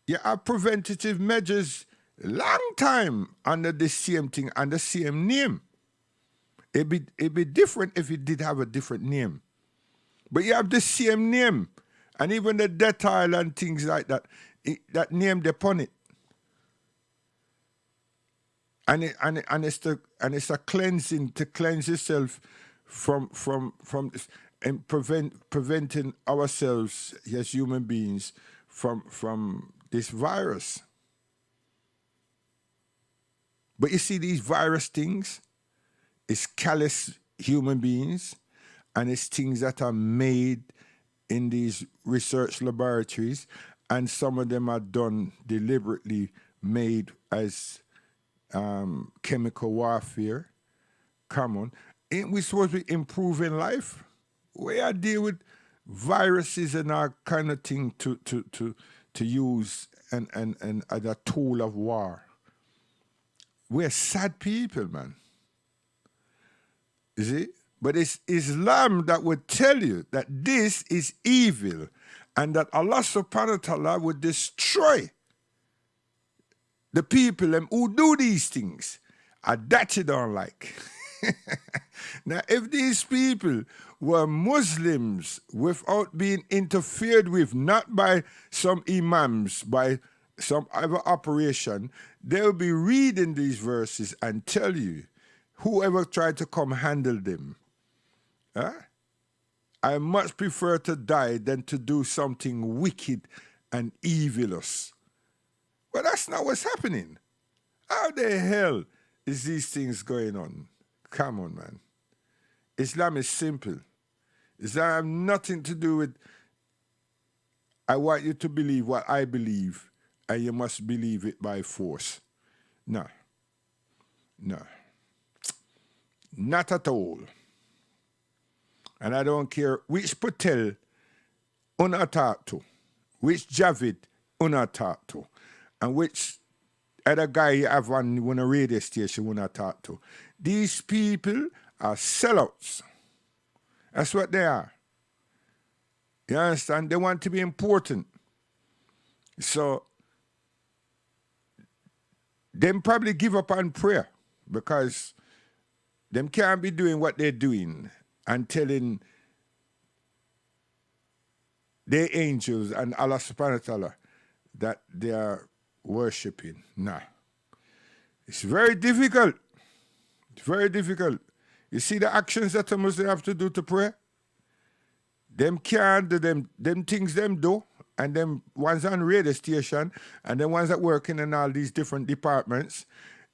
You have preventative measures long time under the same thing and the same name. It'd be different if it did have a different name. But you have the same name. And even the Dettol and things like that, that name they upon it. And it's a cleansing to cleanse yourself from this. and preventing ourselves as human beings from this virus. But you see, these virus things, it's callous human beings, and it's things that are made in these research laboratories, and some of them are done deliberately, made as chemical warfare. Come on. Ain't we supposed to be improving life? We are deal with viruses and all kind of thing to use and as a tool of war. We're sad people, man. You see? But it's Islam that would tell you that this is evil and that Allah subhanahu wa ta'ala would destroy the people who do these things. And that you don't like. Now, if these people were Muslims without being interfered with, not by some imams, by some other operation, they'll be reading these verses and tell you, whoever tried to come handle them, I much prefer to die than to do something wicked and evilous. Well, that's not what's happening. How the hell is these things going on? Come on, man. Islam is simple. Islam has nothing to do with, I want you to believe what I believe, and you must believe it by force. No. No. Not at all. And I don't care which Patel una talk to, which Javid una talk to, and which other guy you have on a radio station una talk to. These people are sellouts. That's what they are. You understand? They want to be important. So, them probably give up on prayer because them can't be doing what they're doing and telling their angels and Allah subhanahu wa ta'ala that they are worshipping. Nah. It's very difficult. It's very difficult. You see the actions that a Muslim have to do to pray? Them can't do them things them do, and them ones on radio station, and them ones that working in all these different departments,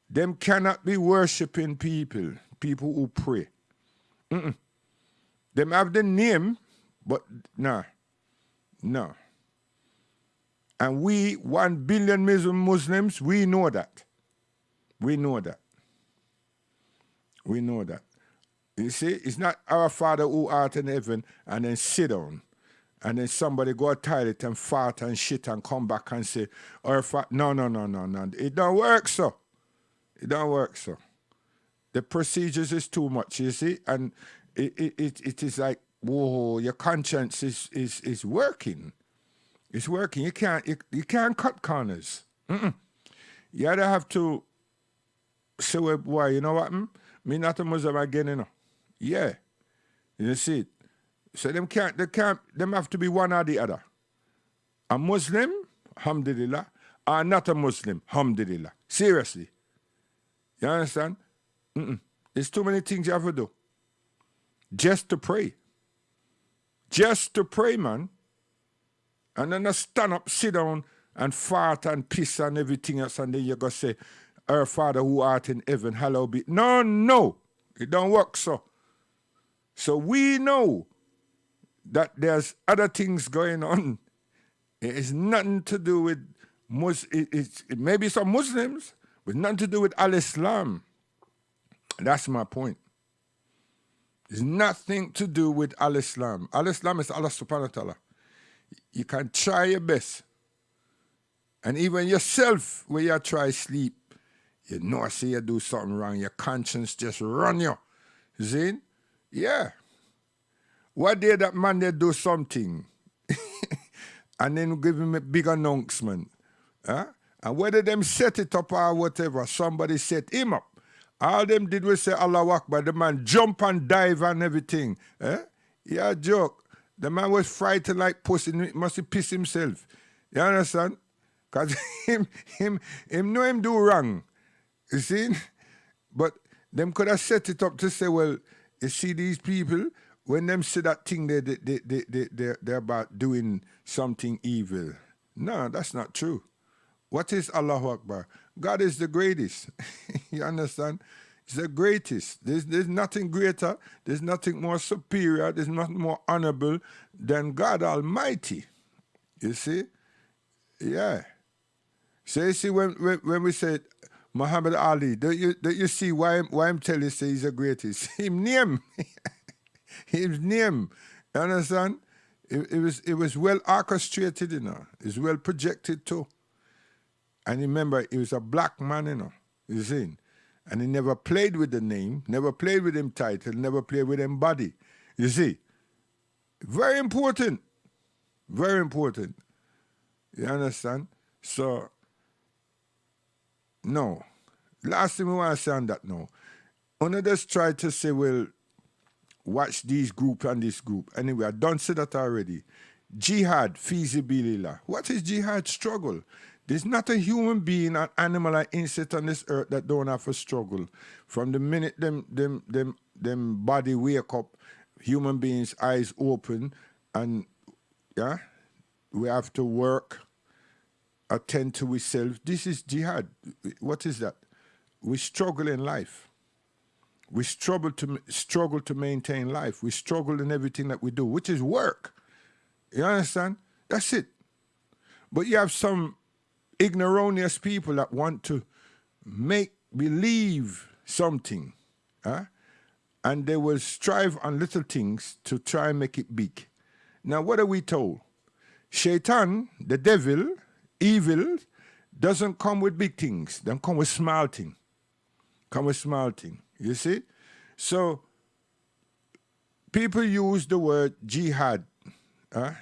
them cannot be worshipping people who pray. Them have the name, but no. And we, 1 billion Muslims, we know that. We know that. You see, it's not our Father who art in heaven and then sit down and then somebody go to toilet and fart and shit and come back and say, our no. It don't work so. The procedures is too much, you see, and it is like, whoa, your conscience is working. It's working. You can't cut corners. You either have to say, well, boy, you know what? Me not a Muslim again, you know. Yeah. You see it. So them have to be one or the other. A Muslim, alhamdulillah, or not a Muslim, alhamdulillah. Seriously. You understand? There's too many things you have to do. Just to pray. Just to pray, man. And then stand up, sit down, and fart and piss and everything else, and then you go say, our Father who art in heaven, hallowed be. No. It don't work so. So we know that there's other things going on. It is nothing to do with it may be some Muslims, but nothing to do with Al-Islam. That's my point. It's nothing to do with Al-Islam. Al-Islam is Allah subhanahu wa ta'ala. You can try your best. And even yourself, when you try sleep, you know, I see you do something wrong, your conscience just run you. You see? Yeah. What day that man they do something and then give him a big announcement. And whether them set it up or whatever, somebody set him up. All them did was say Allahu Akbar, the man jump and dive and everything. Yeah, joke. The man was frightened like pussy, must have pissed himself. You understand? Because him know him do wrong. You see? But them could have set it up to say, well, you see these people when them say that thing, they're about doing something evil. No, that's not true. What is Allahu Akbar? God is the greatest. You understand? He's the greatest. There's nothing greater. There's nothing more superior. There's nothing more honorable than God Almighty. You see? Yeah. So you see, when we said Muhammad Ali, don't you see why I'm telling you say he's the greatest? Him name. His name. You understand? It was well orchestrated, you know. It's well projected too. And remember, he was a black man, you know. You see? And he never played with the name, never played with him title, never played with him body. You see? Very important. Very important. You understand? So, no. Last thing we want to say on that now. One just try to say, well, watch these group and this group. Anyway, I don't say that already. Jihad, feasibilillah. What is jihad? Struggle. There's not a human being, an animal, or insect on this earth that don't have a struggle. From the minute them body wake up, human beings' eyes open, and yeah, we have to work, attend to ourselves. This is jihad. What is that? We struggle in life. We struggle to maintain life. We struggle in everything that we do, which is work. You understand? That's it. But you have some ignoronious people that want to make believe something, and they will strive on little things to try and make it big. Now, what are we told? Shaitan, the devil, evil, doesn't come with big things. They come with small things. Come with small things. You see? So, people use the word jihad,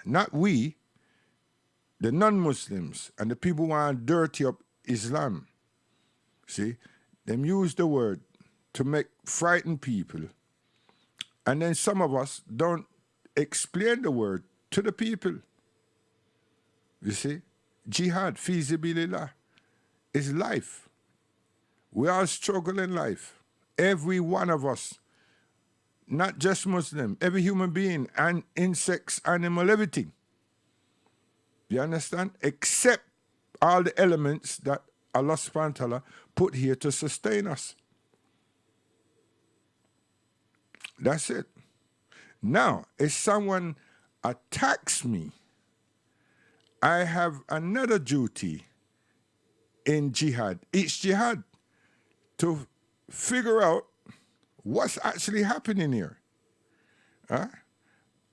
not we, the non-Muslims, and the people who want to dirty up Islam. See? Them use the word to make frighten people. And then some of us don't explain the word to the people. You see? Jihad, feasibilillah, is life. We all struggle in life. Every one of us. Not just Muslim. Every human being, and insects, animal, everything. You understand? Except all the elements that Allah subhanahu wa ta'ala put here to sustain us. That's it. Now, if someone attacks me, I have another duty in jihad. It's jihad to figure out what's actually happening here.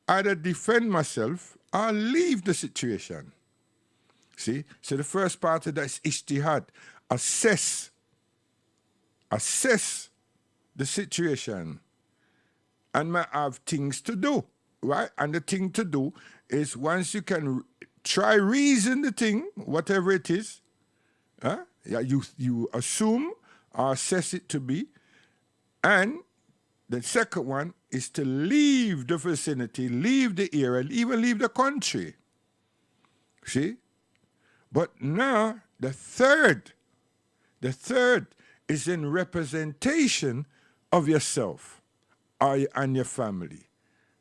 Either defend myself or leave the situation. See? So the first part of that is ijtihad. Assess the situation and might have things to do, right? And the thing to do is once you can try reason the thing, whatever it is, you assume or assess it to be, and the second one is to leave the vicinity, leave the area, even leave the country. See? But now the third is in representation of yourself and your family.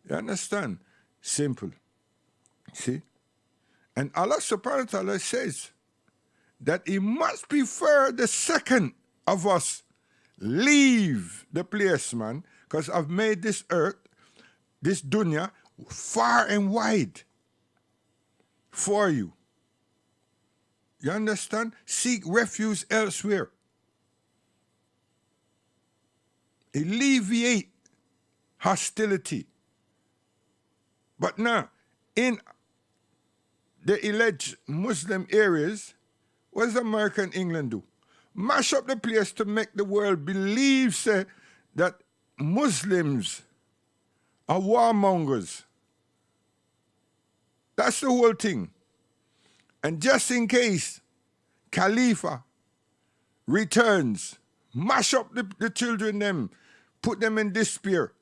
You understand? Simple. See? And Allah subhanahu wa ta'ala says that He must prefer the second of us leave the place, man, because I've made this earth, this dunya, far and wide for you. You understand? Seek refuge elsewhere. Alleviate hostility. But now, in the alleged Muslim areas, what does America and England do? Mash up the place to make the world believe, say, that Muslims are warmongers. That's the whole thing. And just in case Khalifa returns, mash up the children them, put them in despair.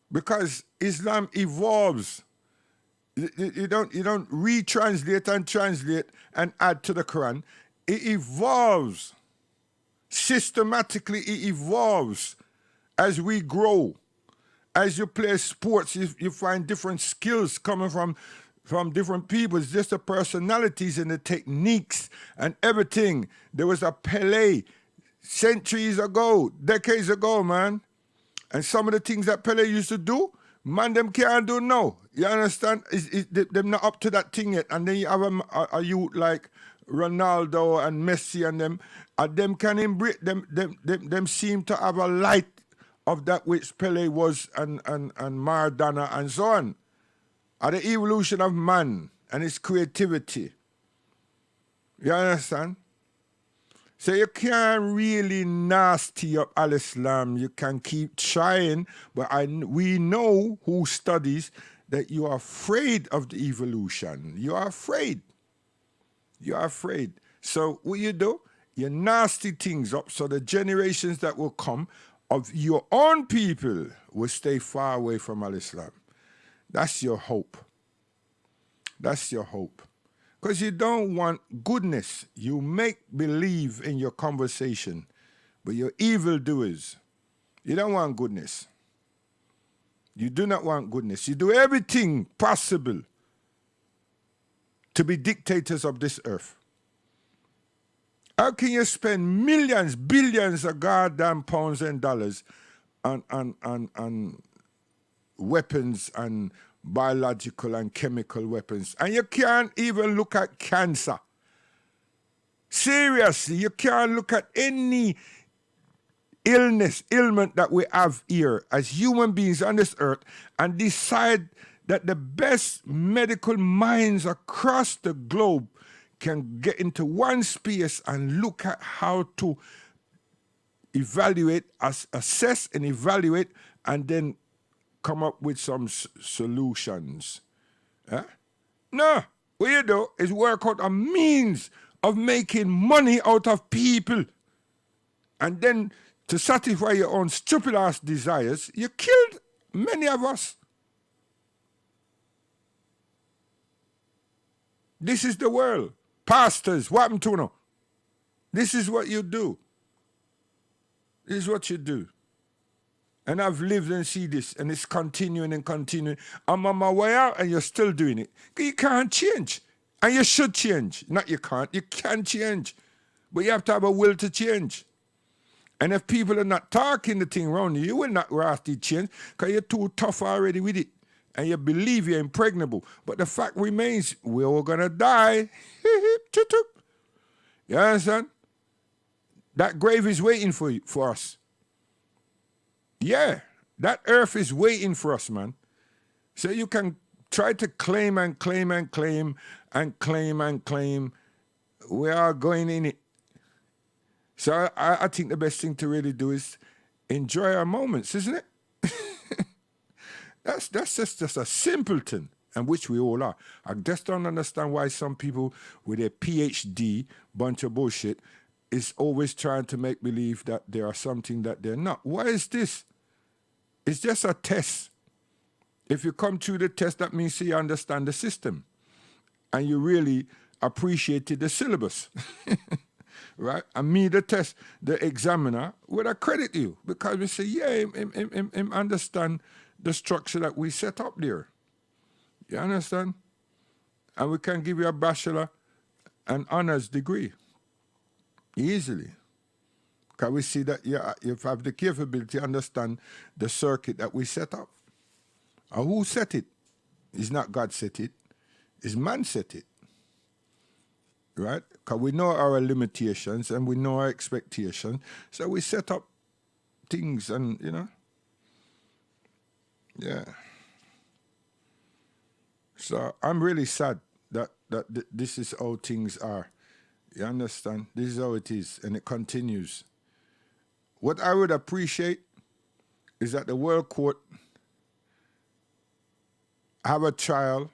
Because Islam evolves. You don't retranslate and translate and add to the Quran. It evolves. Systematically, it evolves as we grow. As you play sports, you find different skills coming from different people. It's just the personalities and the techniques and everything. There was a Pele centuries ago, decades ago, man. And some of the things that Pele used to do, man, them can't do now. You understand? They're not up to that thing yet. And then you have a youth like Ronaldo and Messi and them can embrace them seem to have a light of that which Pele was and Maradona and so on. Are the evolution of man and his creativity. You understand? So you can't really nasty up Al-Islam. You can keep trying, but we know who studies that you are afraid of the evolution. You are afraid. You are afraid. So what you do? You nasty things up so the generations that will come of your own people will stay far away from Al-Islam. That's your hope. That's your hope. Because you don't want goodness. You make believe in your conversation, but you're evildoers. You don't want goodness. You do not want goodness. You do everything possible to be dictators of this earth. How can you spend millions, billions of goddamn pounds and dollars on weapons and biological and chemical weapons, and you can't even look at cancer? Seriously, you can't look at any ailment that we have here as human beings on this earth and decide that the best medical minds across the globe can get into one space and look at how to evaluate, assess and evaluate, and then come up with some solutions. No, what you do is work out a means of making money out of people. And then to satisfy your own stupid ass desires, you killed many of us. This is the world. Pastors, what happened to now? This is what you do. This is what you do. And I've lived and see this, and it's continuing and continuing. I'm on my way out, and you're still doing it. You can't change. And you should change. Not you can't. You can change. But you have to have a will to change. And if people are not talking the thing around you, you will not rasty change because you're too tough already with it. And you believe you're impregnable. But the fact remains, we're all going to die. You understand? That grave is waiting for us. Yeah, that earth is waiting for us, man. So you can try to claim and claim and claim and claim and claim. We are going in it. So I think the best thing to really do is enjoy our moments, isn't it? That's just a simpleton, and which we all are. I just don't understand why some people with a PhD, bunch of bullshit, is always trying to make believe that they are something that they're not. Why is this? It's just a test. If you come through the test, that means you understand the system and you really appreciated the syllabus, right? And me, the test, the examiner, would accredit you because we say, yeah, him understand the structure that we set up there. You understand? And we can give you a bachelor and honors degree easily. Because we see that you have the capability to understand the circuit that we set up. And who set it? It's not God set it. It's man set it. Right? Because we know our limitations and we know our expectations. So we set up things and, yeah. So I'm really sad that this is how things are. You understand? This is how it is, and it continues. What I would appreciate is that the World Court have a trial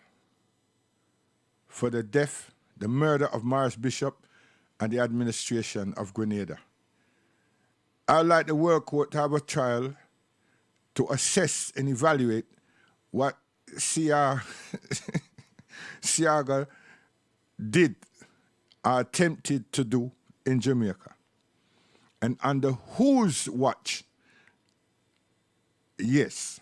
for the death, the murder of Morris Bishop and the administration of Grenada. I'd like the World Court to have a trial to assess and evaluate what Seaga did or attempted to do in Jamaica. And under whose watch, Yes.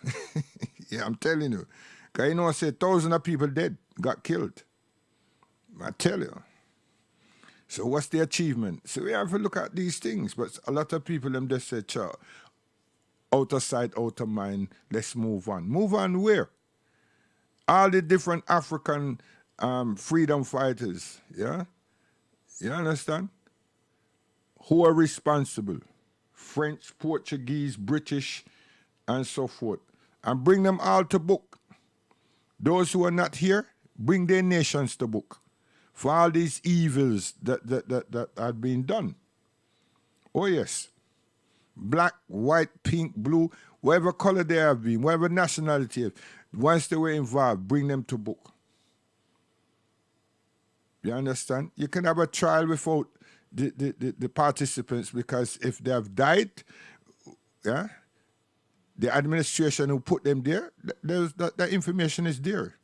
Yeah, I'm telling you. Because you know, I said thousands of people dead, got killed. I tell you. So what's the achievement? So we have to look at these things. But a lot of people, them just say, out of sight, out of mind, let's move on. Move on where? All the different African freedom fighters, yeah? You understand? Who are responsible? French, Portuguese, British, and so forth. And bring them all to book. Those who are not here, bring their nations to book for all these evils that had been done. Oh, yes. Black, white, pink, blue, whatever color they have been, whatever nationality, once they were involved, bring them to book. You understand? You can have a trial without the participants, because if they have died, yeah, the administration who put them there, that information is there.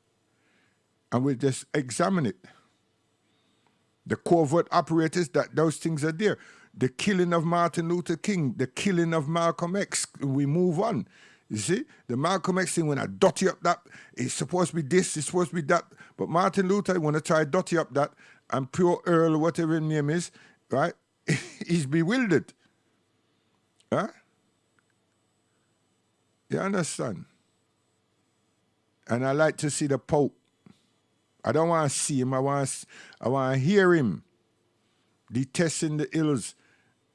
And we just examine it. The covert operators, those things are there. The killing of Martin Luther King, the killing of Malcolm X, we move on. You see, the Malcolm X thing, when I dotty up that, it's supposed to be this, it's supposed to be that. But Martin Luther, when I try dotty up that, and Pure Earl, whatever his name is, right, he's bewildered. Huh? You understand? And I like to see the Pope. I don't want to see him. I want to hear him detesting the ills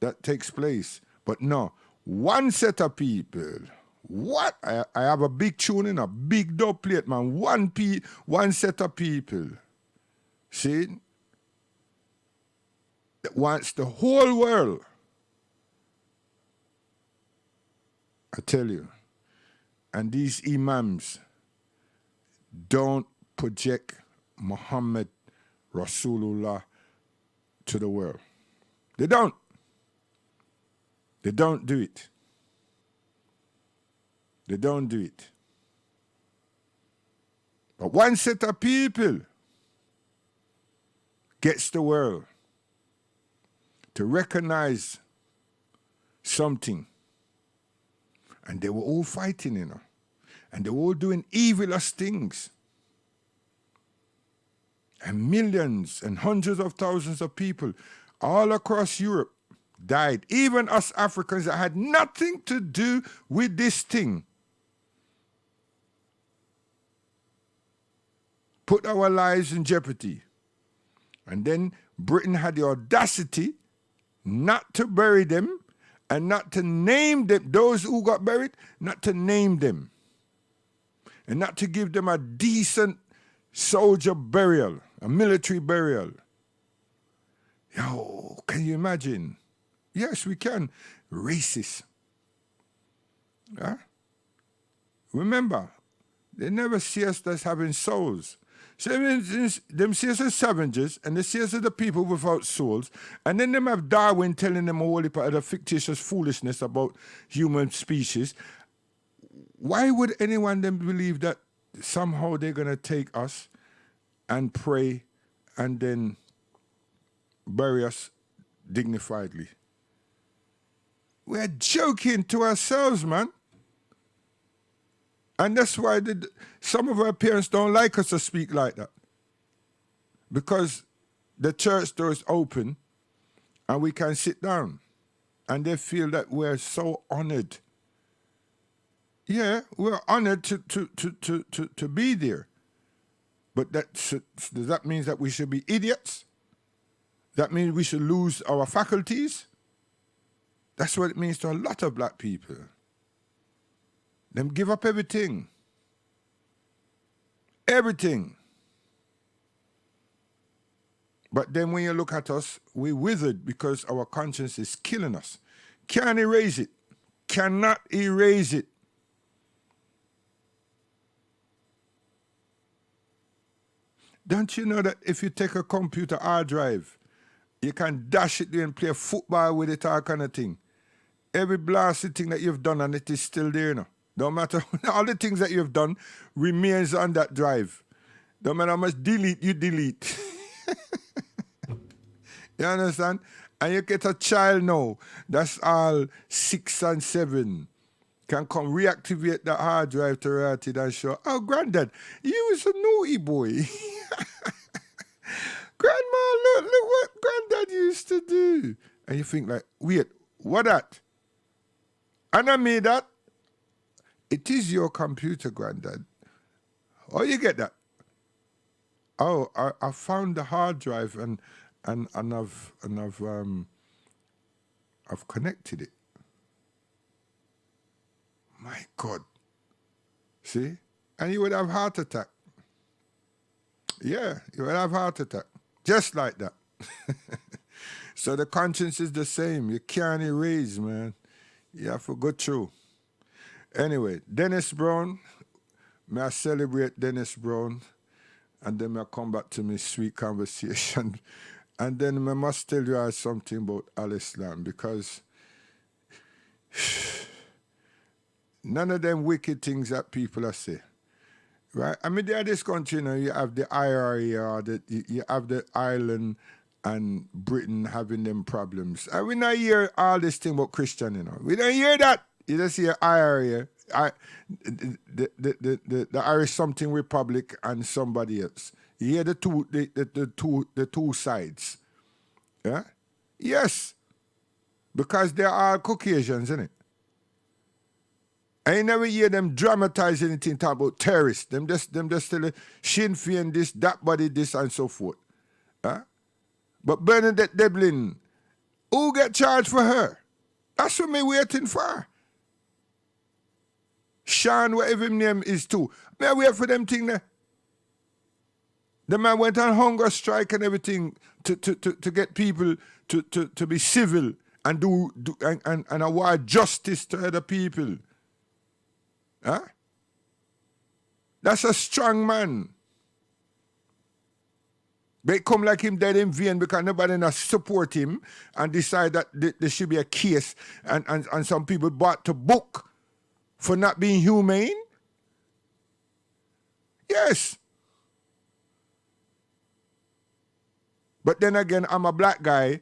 that takes place. But no, one set of people. What? I have a big tune in a big dub plate, man. One set of people. See? That wants the whole world. I tell you. And these imams don't project Muhammad Rasulullah to the world. They don't. They don't do it. They don't do it. But one set of people gets the world to recognize something. And they were all fighting, you know. And they were all doing evilous things. And millions and hundreds of thousands of people all across Europe died. Even us Africans that had nothing to do with this thing put our lives in jeopardy. And then Britain had the audacity not to bury them and not to name them, those who got buried, not to name them. And not to give them a decent soldier burial, a military burial. Yo, can you imagine? Yes, we can. Racist. Huh? Remember, they never see us as having souls. So them see us as savages, and they see us as the people without souls, and then them have Darwin telling them a whole heap of fictitious foolishness about human species. Why would anyone then believe that somehow they're going to take us and pray and then bury us dignifiedly? We're joking to ourselves, man. And that's why some of our parents don't like us to speak like that. Because the church door is open and we can sit down. And they feel that we're so honored. Yeah, we're honored to be there. But does that mean that we should be idiots? That means we should lose our faculties? That's what it means to a lot of black people. Them give up everything. Everything. But then when you look at us, we withered because our conscience is killing us. Can't erase it. Cannot erase it. Don't you know that if you take a computer hard drive, you can dash it there and play football with it, all kind of thing. Every blasted thing that you've done and it is still there, you know. Don't matter, all the things that you've done remains on that drive. Don't matter how much delete you delete. You understand? And you get a child now, that's all 6 and 7. can come reactivate that hard drive to write it and show, oh, granddad, you was a naughty boy. Grandma, look what granddad used to do. And you think like, wait, what that? And I made that. It is your computer, granddad. Oh, you get that? Oh, I found the hard drive and I've connected it. My God. See? And you would have heart attack. Yeah, you would have heart attack. Just like that. So the conscience is the same. You can't erase, man. You have to go through. Anyway, Dennis Brown. May I celebrate Dennis Brown? And then I come back to my sweet conversation. And then I must tell you something about Alice Lam, because none of them wicked things that people are saying. Right? I mean, in this country, you know, you have the IRA, or you have the Ireland and Britain having them problems. And we don't hear all this thing about Christian, you know. We don't hear that. You just hear IRA, the Irish Something Republic and somebody else. You hear the two sides. Yeah? Yes. Because they're all Caucasians, isn't it? I ain't never hear them dramatize anything talk about terrorists. Them just tell Sinn Féin this, that body this, and so forth. Huh? But Bernadette Devlin, who get charged for her? That's what me waiting for. Sean, whatever his name is too. May I wait for them thing there? The man went on hunger strike and everything to get people to be civil and and award justice to other people. Huh? That's a strong man. They come like him dead in vain because nobody not support him and decide that there should be a case and some people bought to book for not being humane. Yes. But then again, I'm a black guy.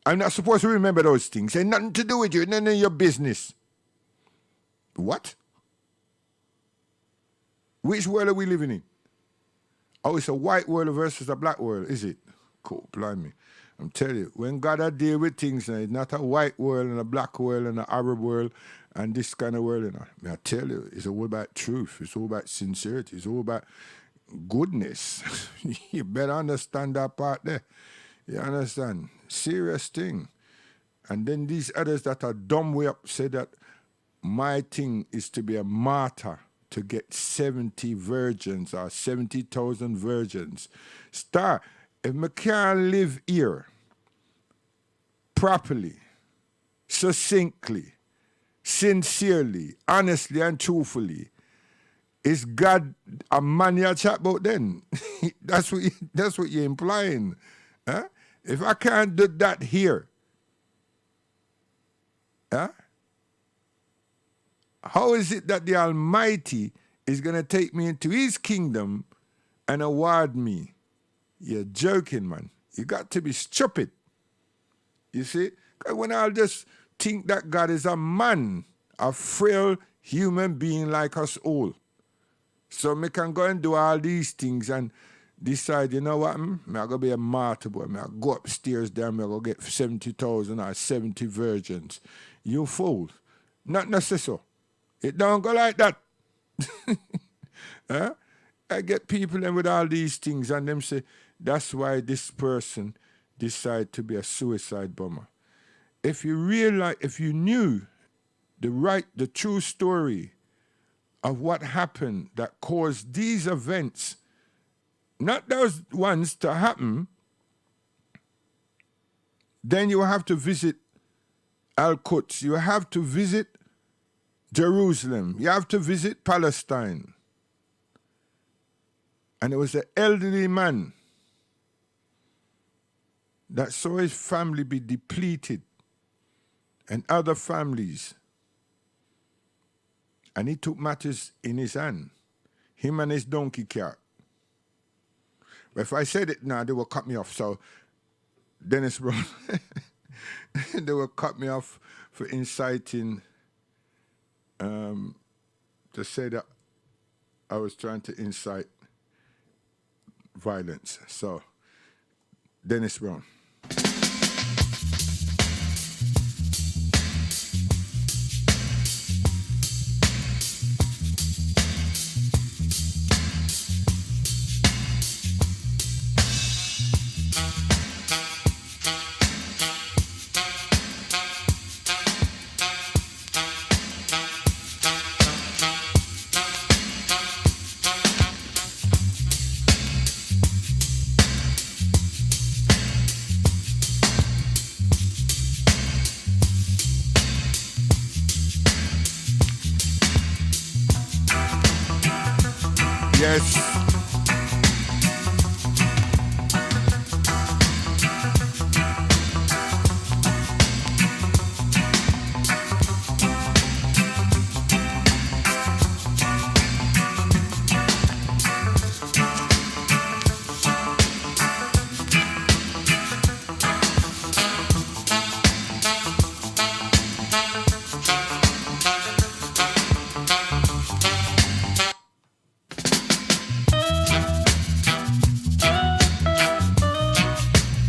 I'm not supposed to remember those things. Ain't nothing to do with you. None of your business. What? Which world are we living in? Oh, it's a white world versus a black world, is it? Cool, blimey. I'm telling you, when God a deal with things, it's not a white world and a black world and an Arab world and this kind of world. I tell you, it's all about truth. It's all about sincerity. It's all about goodness. You better understand that part there. You understand? Serious thing. And then these others that are dumb way up say that my thing is to be a martyr to get 70 virgins or 70,000 virgins. Star, if I can't live here properly, succinctly, sincerely, honestly, and truthfully, is God a man you chat about then? That's what you're implying. Huh? If I can't do that here, huh? How is it that the Almighty is going to take me into his kingdom and award me? You're joking, man. You got to be stupid. You see? When I just think that God is a man, a frail human being like us all. So me can go and do all these things and decide, you know what, I'm going to be a martyr, boy. I go upstairs there, I'm going to get 70,000 or 70 virgins. You fool. Not necessary. It don't go like that. Huh? I get people in with all these things and them say, that's why this person decide to be a suicide bomber. If you realize, if you knew the true story of what happened that caused these events, not those ones to happen, then you have to visit Al-Quds. You have to visit Jerusalem. You have to visit Palestine. And it was an elderly man that saw his family be depleted and other families. And he took matters in his hand, him and his donkey cart. But if I said it now, they will cut me off. So Dennis Brown, they will cut me off for inciting to say that I was trying to incite violence. So, Dennis Brown. Yes.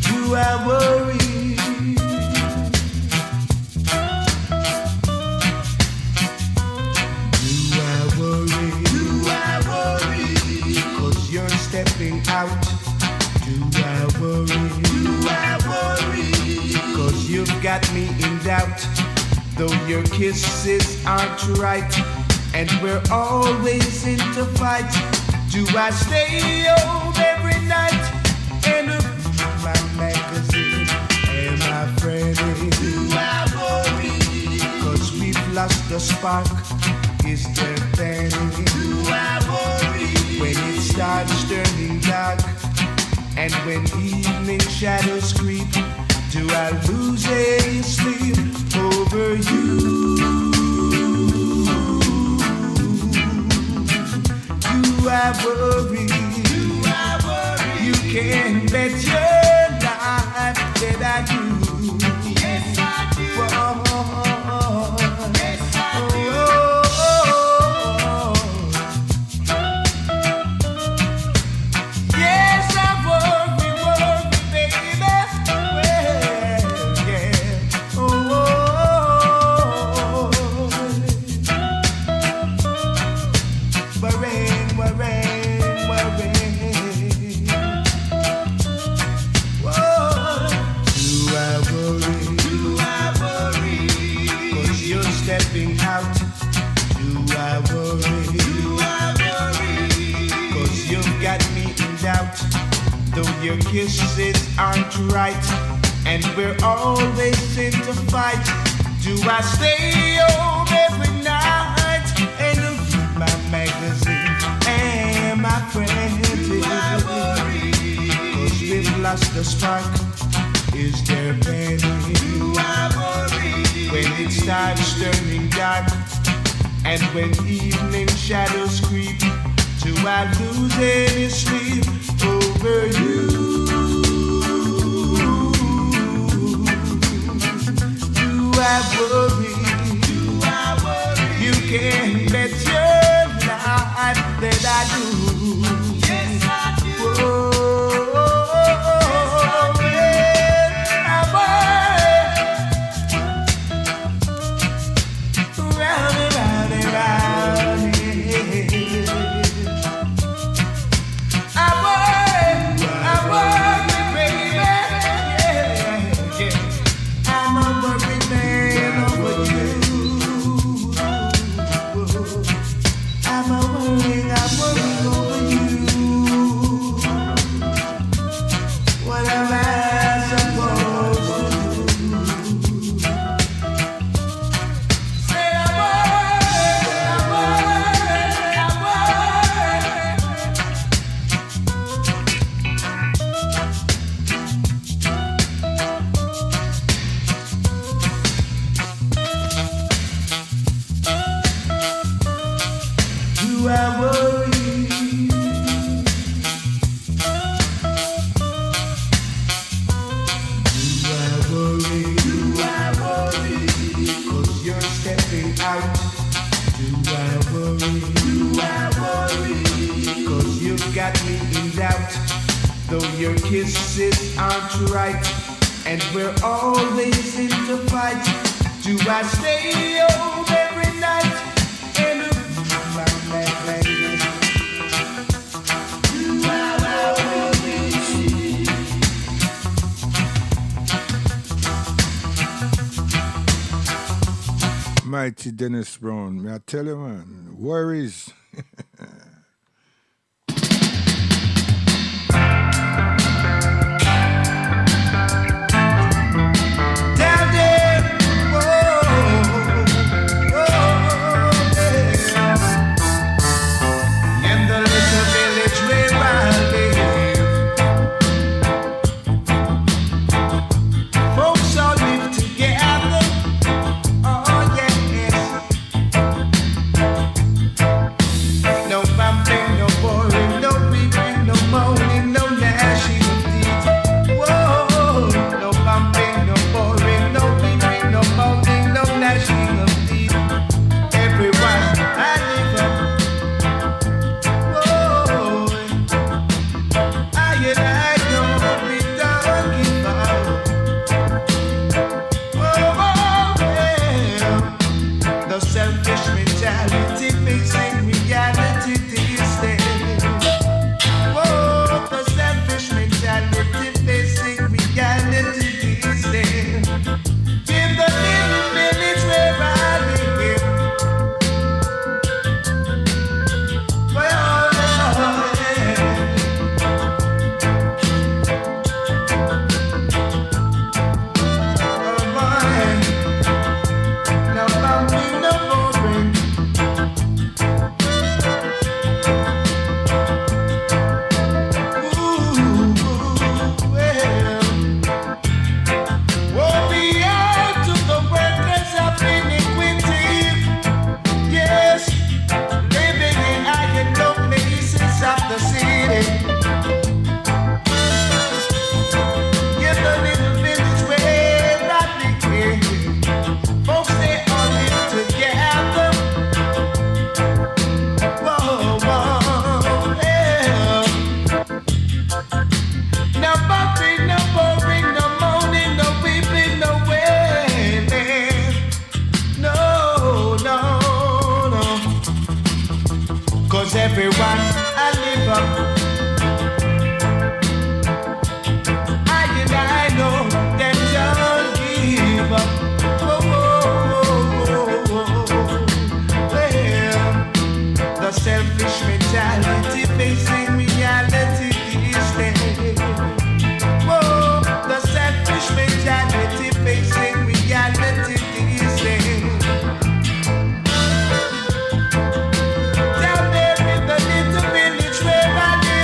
Do I worry? Do I worry? Do I worry? 'Cause you're stepping out. Do I worry? Do I worry? 'Cause you've got me in doubt. Though your kisses aren't right, and we're always into fight. Do I stay home every night and my magazine and my friend? Do I worry? 'Cause we've lost the spark. Is there panic? Do I worry? When it starts turning dark and when evening shadows creep, do I lose any sleep over you? Do I worry? Do I worry? You can bet your life that I do. Yes, I do. Whoa. Yes, I do. Yes, I worry, baby. Well, yeah. Worrying. Whoa. Do I worry? 'Cause you're stepping out. Do I worry? 'Cause you've got me in doubt. Though your kisses aren't right, and we're always into fight. Do I stay home every night and look at my magazine and my friends? Do I worry? 'Cause we've lost the spark. Is there panic? Do I worry? When it starts turning dark and when evening shadows creep, do I lose any sleep over you? Do I worry? You can bet your life that I do. Yes, I do. I worry. Round and round and round. I worry, baby. Yeah. I'm a worried man over you. I'm worrying over you. What am I supposed to do? Say I'm worried. Do I worry? Do I worry? 'Cause you're stepping out. Do I worry? Do I worry? 'Cause you got me in doubt. Though your kisses aren't right, and we're always in the fight. Do I stay home every night? And do I worry? Mighty Dennis Brown, may I tell you, man, worries. Down there, whoa, yeah. In the little village where I live, folks all live together. Oh yes. No bumping, no boring, no weeping, no moaning, no gnashing of teeth. Whoa, no bumping, no boring, no weeping, no moaning, no gnashing of teeth. Everyone I live up. Whoa, I and I know we don't give up. Oh, yeah. The selfish mentality facing reality these days. Whoa, the selfish mentality facing reality these days. In the little village where I live, well, yeah. Oh, boy. No bumping, no boring. Ooh, well. Woe be unto the workers of iniquity. Yes, living in high and low places of the city. In the little village where I live, folks they all live together. Whoa, whoa, yeah. No bumping, no boring, no moaning, no weeping, no wailing. No, no, no. 'Cause everyone I live up, I and I know them don't give up. Whoa, whoa, whoa, whoa. Well, the selfish mentality facing reality these days. Whoa, the selfish mentality facing reality these days. Down there in the little village where I live.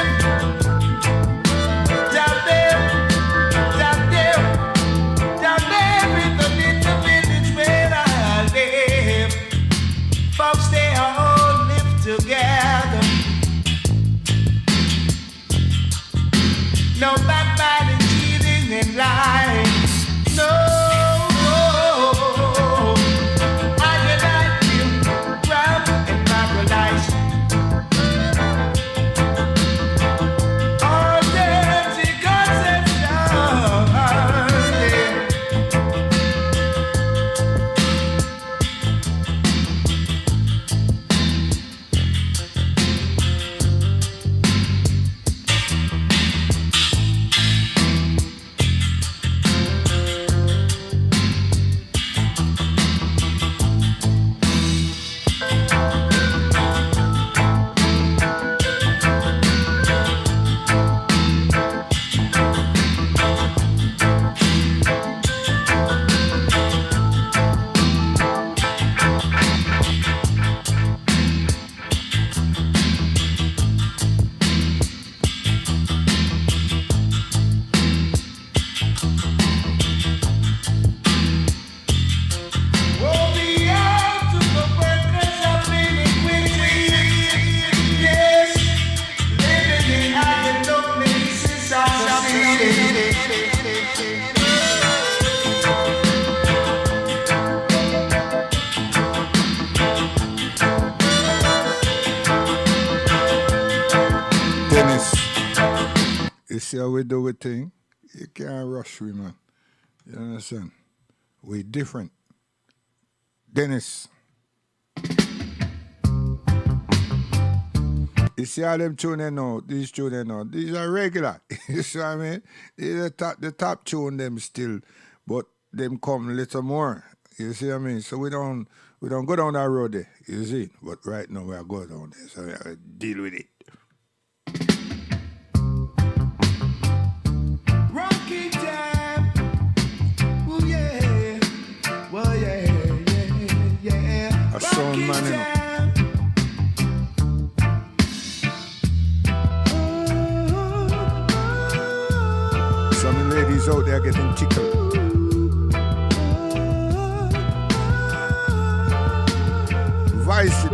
see how we do a thing. You can't rush we, man. You understand? We different. Dennis. You see how them tune they know, these tune they know, these are regular. You see what I mean? These are the top tune them still, but them come a little more. You see what I mean? So we don't go down that road there, you see? But right now we are going down there, so we have to deal with it. Rocky time. Oh yeah. Well yeah. A sound man, you know. Some ladies out there getting tickled. Vice it.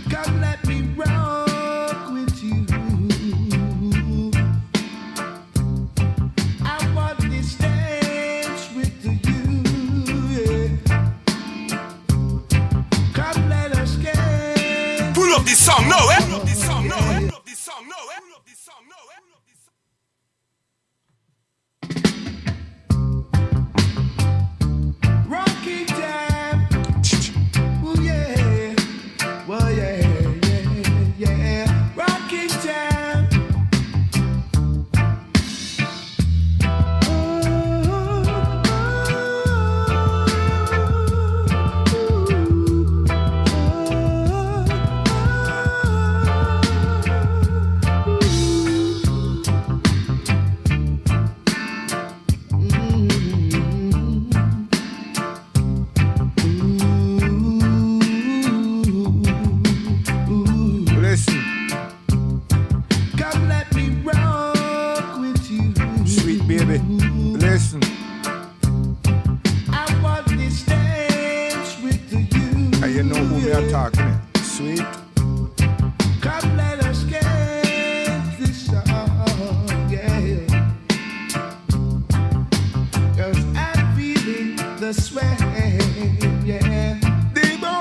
Come let me rock with you. I want this dance with you. Yeah. Come let us get. Pull up this song now, eh? Rocky time. Oh yeah. Well yeah. Rocky time. Listen, Come let me rock with you. sweet baby. Listen, I want this dance with you. and you know who we are talking to. Sweet. Come let us get this song, yeah. 'Cause I'm feeling the sweat, yeah. Debo.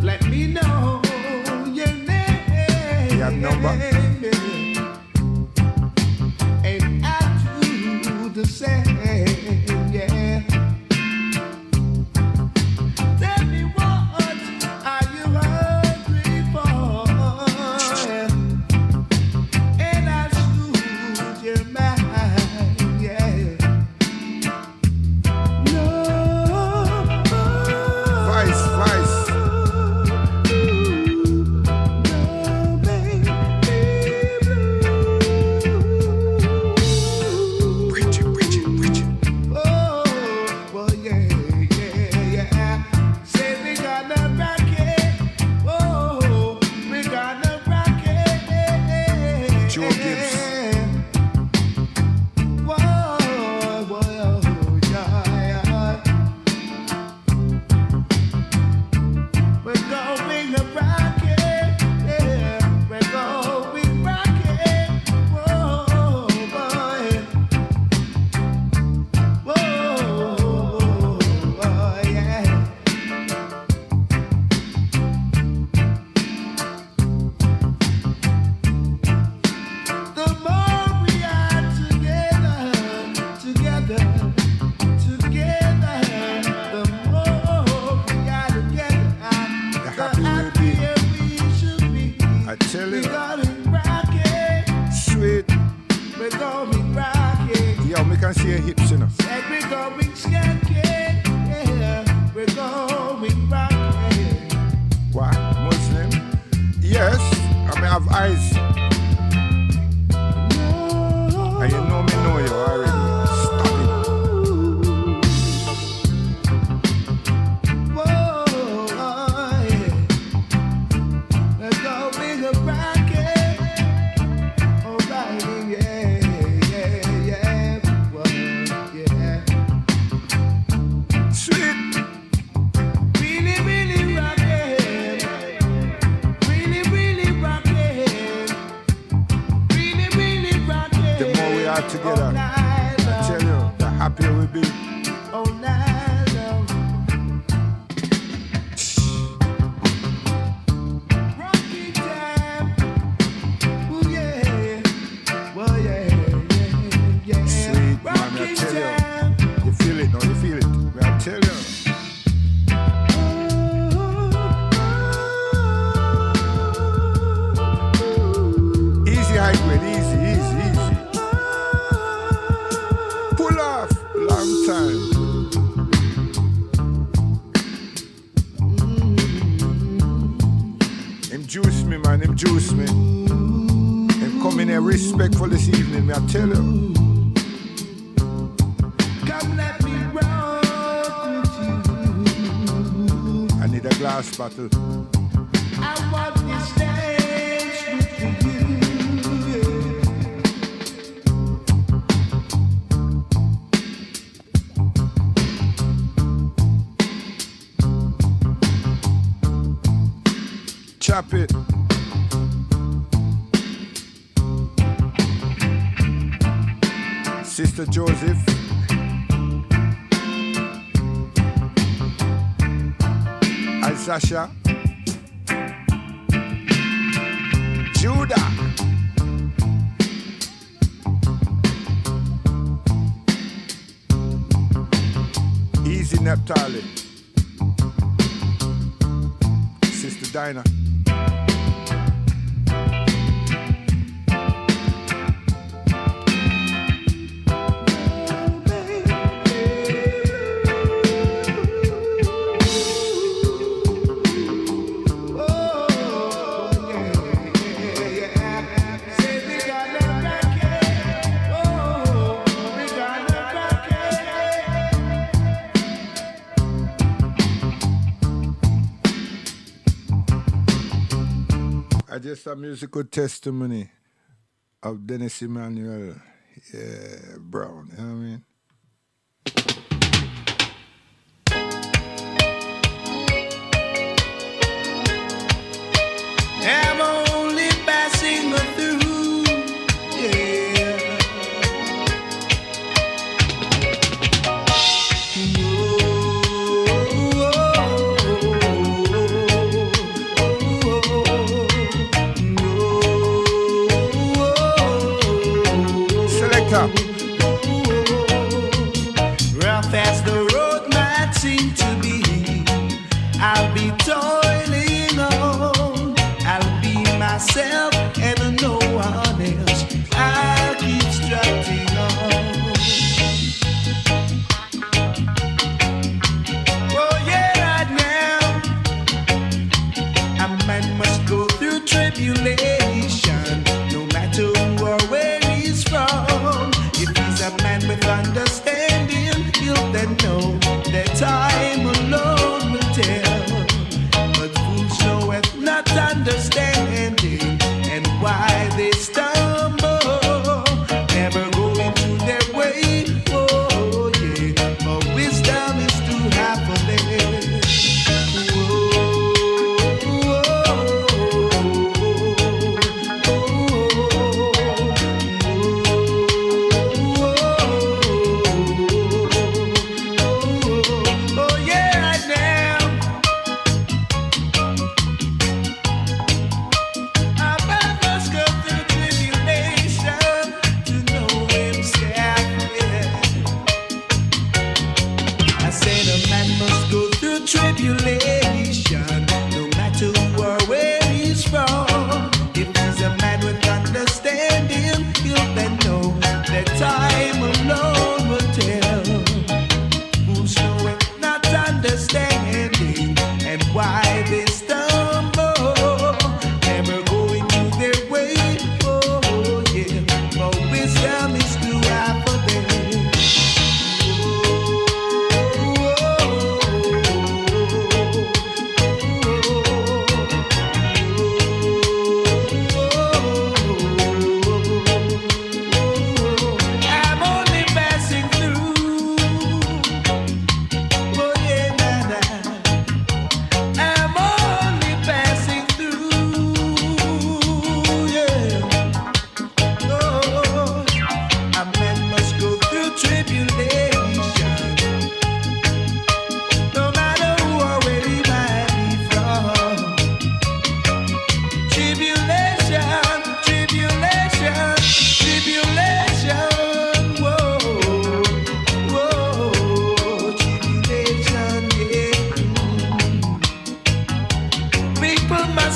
Let me know your name. You have number? And I'll do the same, yeah. Tell me what are you hungry for? And I'll soothe your mind, yeah. No. Vice. Joe Gibbs. We're going to rock it, yeah. We're going rock it, whoa, boy. Whoa, yeah. The more we are together, the more we are together, the happier we should be. I tell We're you, going rock it, sweet. we're going rock it. Yo, me can see your hips, you know. Said we're going skank it, yeah. We're going rock it. What? Muslim? Yes, I may have eyes. And you know me know you already. Stop it. Whoa, yeah. We're going to rock it. All right, yeah. Whoa, yeah. Sweet. Really, really rock it. Really, really rock it. together. I tell you, the happier we be. all night long. Rocky time. Ooh, yeah. Well, yeah. Sweet, man, I Rocky tell you. time. You feel it, no, you feel it. I tell you. Easy high grade, easy. Pull off, long time. Him juice me, man, him juice me. Him come in here respectful this evening, me I tell you. Come let me rock with you. I need a glass bottle. I want this dance with you. Chop it. Sister Joseph. Sasha. Judah. Easy Neptali. Sister Dinah. Just a musical testimony of Dennis Emmanuel Brown, you know what I mean? I'm only passing through, yeah. Selector. Rough as the road might seem to be, I'll be toiling on. I'll be myself and no one else. I'll keep strutting on. Oh yeah, right now a man must go through tribulation, no matter who or where he's from. If he's a man with understanding, he'll then know that time alone will tell. But fools knoweth not understanding, and why they stumble, never going to their way. Oh yeah, for wisdom is too high for them. Oh yeah, right now a man must go through tribulation to know himself. Yeah. I said a man must go through tribulation, no matter who or where he's from. If he's a man with understanding, he'll then know that time alone will tell. Who's knowing not understanding, and why they stumble, never going to their way. Oh yeah, for wisdom is too high for them. Oh,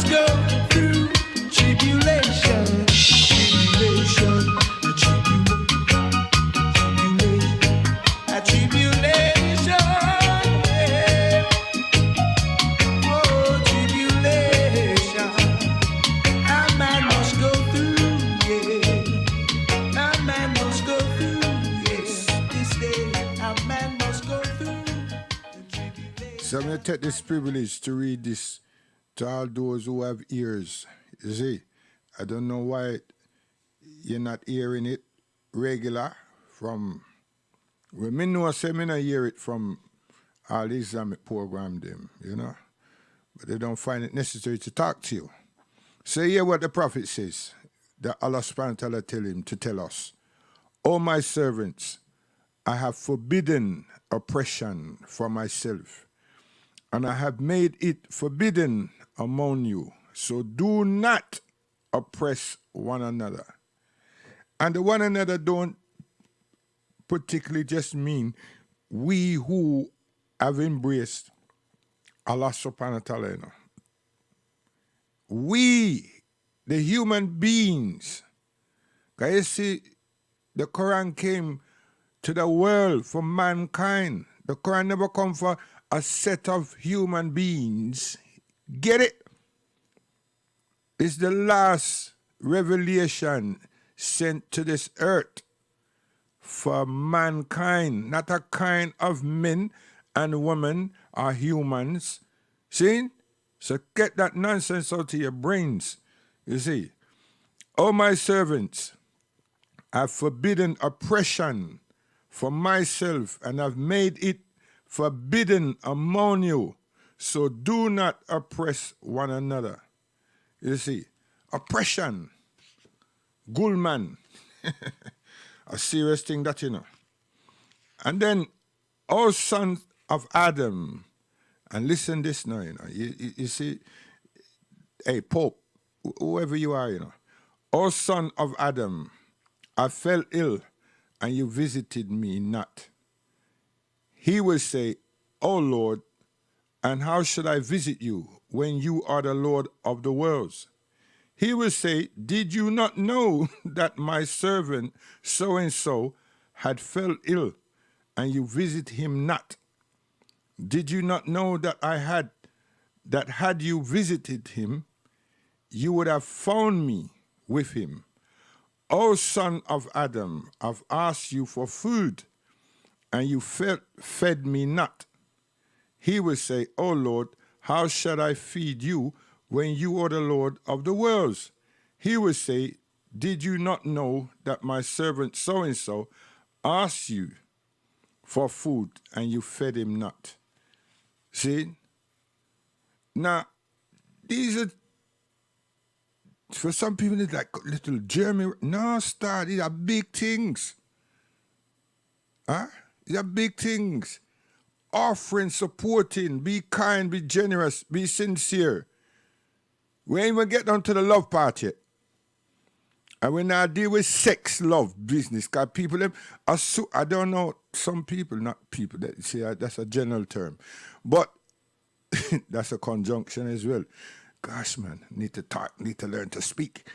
must go through tribulation, tribulation, tribulation, yeah. Oh, tribulation. A man must go through, yeah. A man must go through, yes. This day, a man must go through the tribulation. So I'm going to take this privilege to read this to all those who have ears. You see, I don't know why you're not hearing it regular from, well, me know I say me not hear it from all the Islamic program them, you know, but they don't find it necessary to talk to you. So hear what the Prophet says, that Allah subhanahu wa ta'ala tell him to tell us. O my servants, I have forbidden oppression for myself, and I have made it forbidden among you. So do not oppress one another. And the one another don't particularly just mean we who have embraced Allah subhanahu wa ta'ala. You know. We, the human beings. Because you see, the Quran came to the world for mankind. The Quran never come for a set of human beings. Get it? It's the last revelation sent to this earth for mankind, not a kind of men and women or humans. See? So get that nonsense out of your brains. You see? O my servants, I've forbidden oppression for myself, and I've made it forbidden among you. So do not oppress one another. You see, oppression, gulman, a serious thing that you know. And then, O sons of Adam, and listen this now, you know, you see, hey, Pope, whoever you are, you know, O son of Adam, I fell ill, and you visited me not. He will say, O Lord, and how should I visit you when you are the Lord of the worlds? He will say, did you not know that my servant so-and-so had fell ill, and you visit him not? Did you not know that had you visited him, you would have found me with him? O son of Adam, I've asked you for food, and you fed me not. He will say, O Lord, how shall I feed you when you are the Lord of the worlds? He will say, did you not know that my servant so-and-so asked you for food, and you fed him not? See? Now, these are, for some people, it's like little Jeremy. No, star, these are big things. Huh? These are big things. Offering, supporting, be kind, be generous, be sincere. We ain't even get down to the love part yet. And we now deal with sex, love, business. Because people, them are I don't know, some people, not people, that see, that's a general term. But that's a conjunction as well. Gosh, man, need to talk, need to learn to speak.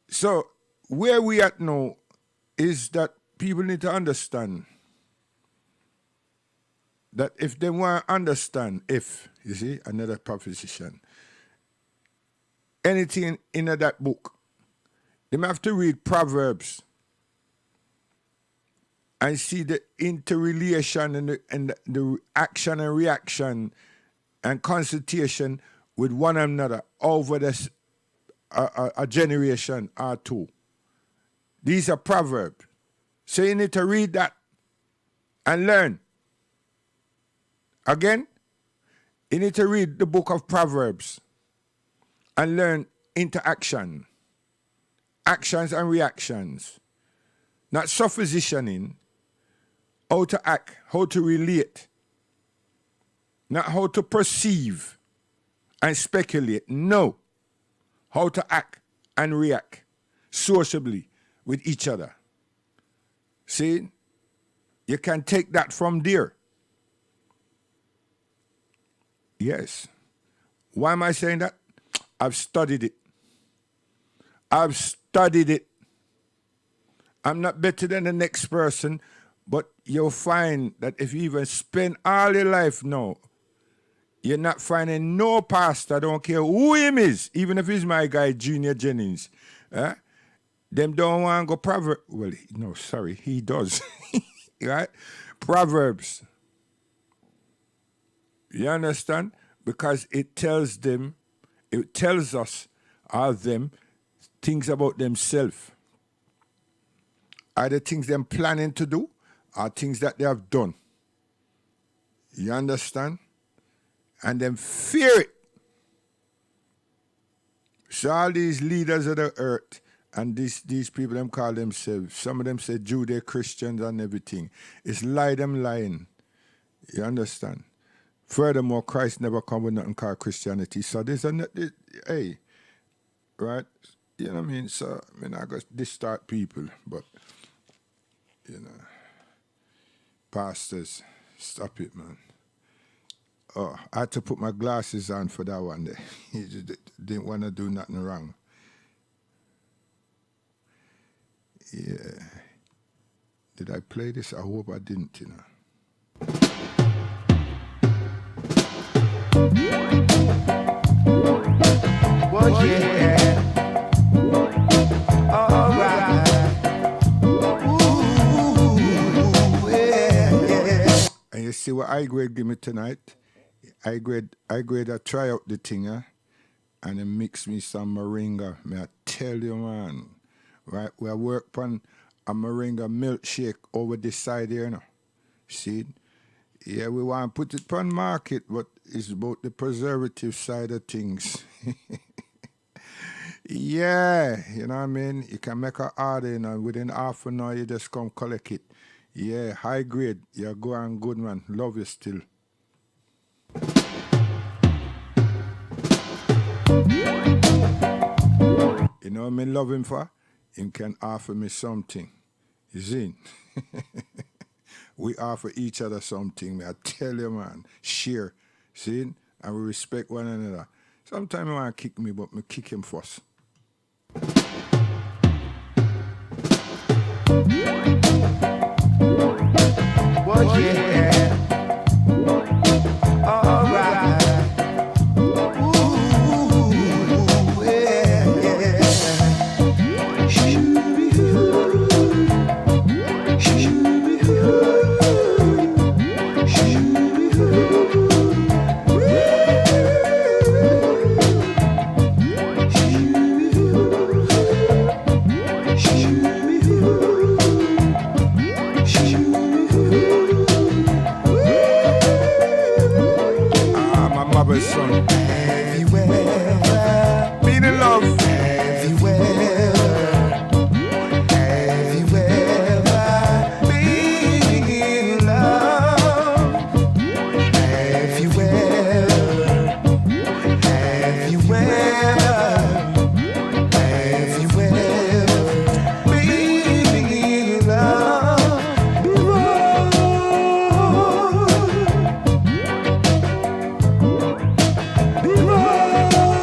So where we at now is that people need to understand that if they want to understand, you see, another proposition, anything in that book, they have to read Proverbs and see the interrelation and the action and reaction and consultation with one another over this a generation or two. These are Proverbs. So you need to read that and learn. Again, you need to read the book of Proverbs and learn interaction, actions and reactions, not suppositioning, how to act, how to relate, not how to perceive and speculate. No, how to act and react sociably with each other. See, you can take that from there. Yes. Why am I saying that? I've studied it. I've studied it. I'm not better than the next person, but you'll find that if you even spend all your life now, you're not finding no pastor, I don't care who him is, even if he's my guy, Junior Jennings. Them don't want to go Proverbs. Well, no, sorry, he does. Right? Proverbs. You understand? Because it tells us, all them, things about themselves. Either things they're planning to do or things that they have done. You understand? And then fear it. So all these leaders of the earth and these people, them call themselves, some of them say Jew, they're Christians and everything. It's them lying. You understand? Furthermore, Christ never come with nothing called Christianity. So this and that, hey, right? You know what I mean? So, I mean, I got distort people, but, you know, pastors, stop it, man. Oh, I had to put my glasses on for that one day. He just didn't want to do nothing wrong. Yeah. Did I play this? I hope I didn't, you know. Well, yeah. All right. Ooh, yeah. And you see what I grade give me tonight? I grade I try out the thing, and then mix me some moringa. May I tell you, man. Right? We work on a moringa milkshake over this side here, you know. See? Yeah, we want to put it on market, but it's about the preservative side of things. Yeah, you know what I mean? You can make an order, you know, within half an hour you just come collect it. Yeah, high grade. You're going good, man. Love you still. You know what I love him for? Him can offer me something. You see? We offer each other something, man. I tell you, man. Share. See? And we respect one another. Sometimes he want to kick me, but me kick him first. Well, yeah. All right. Ooh, yeah. My mother's son. Everywhere. Being in love. Everywhere. Everywhere. Being in love. Everywhere. Everywhere. Everywhere. Being in love. Be wrong.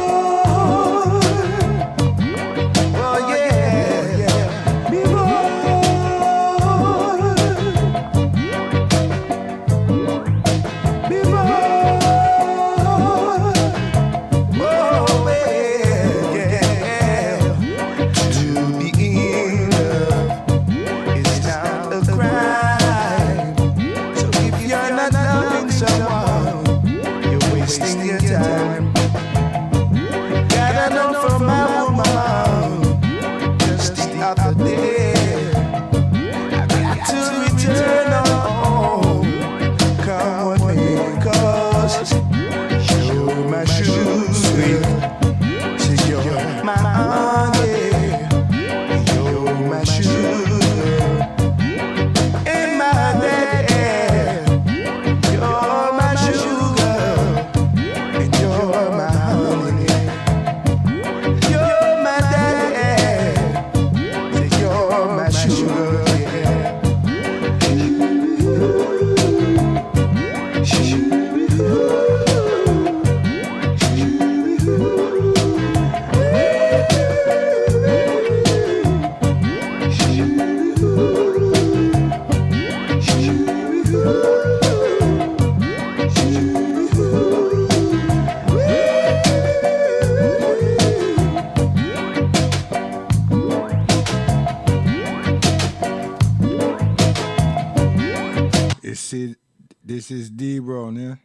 This is D Brown, yeah?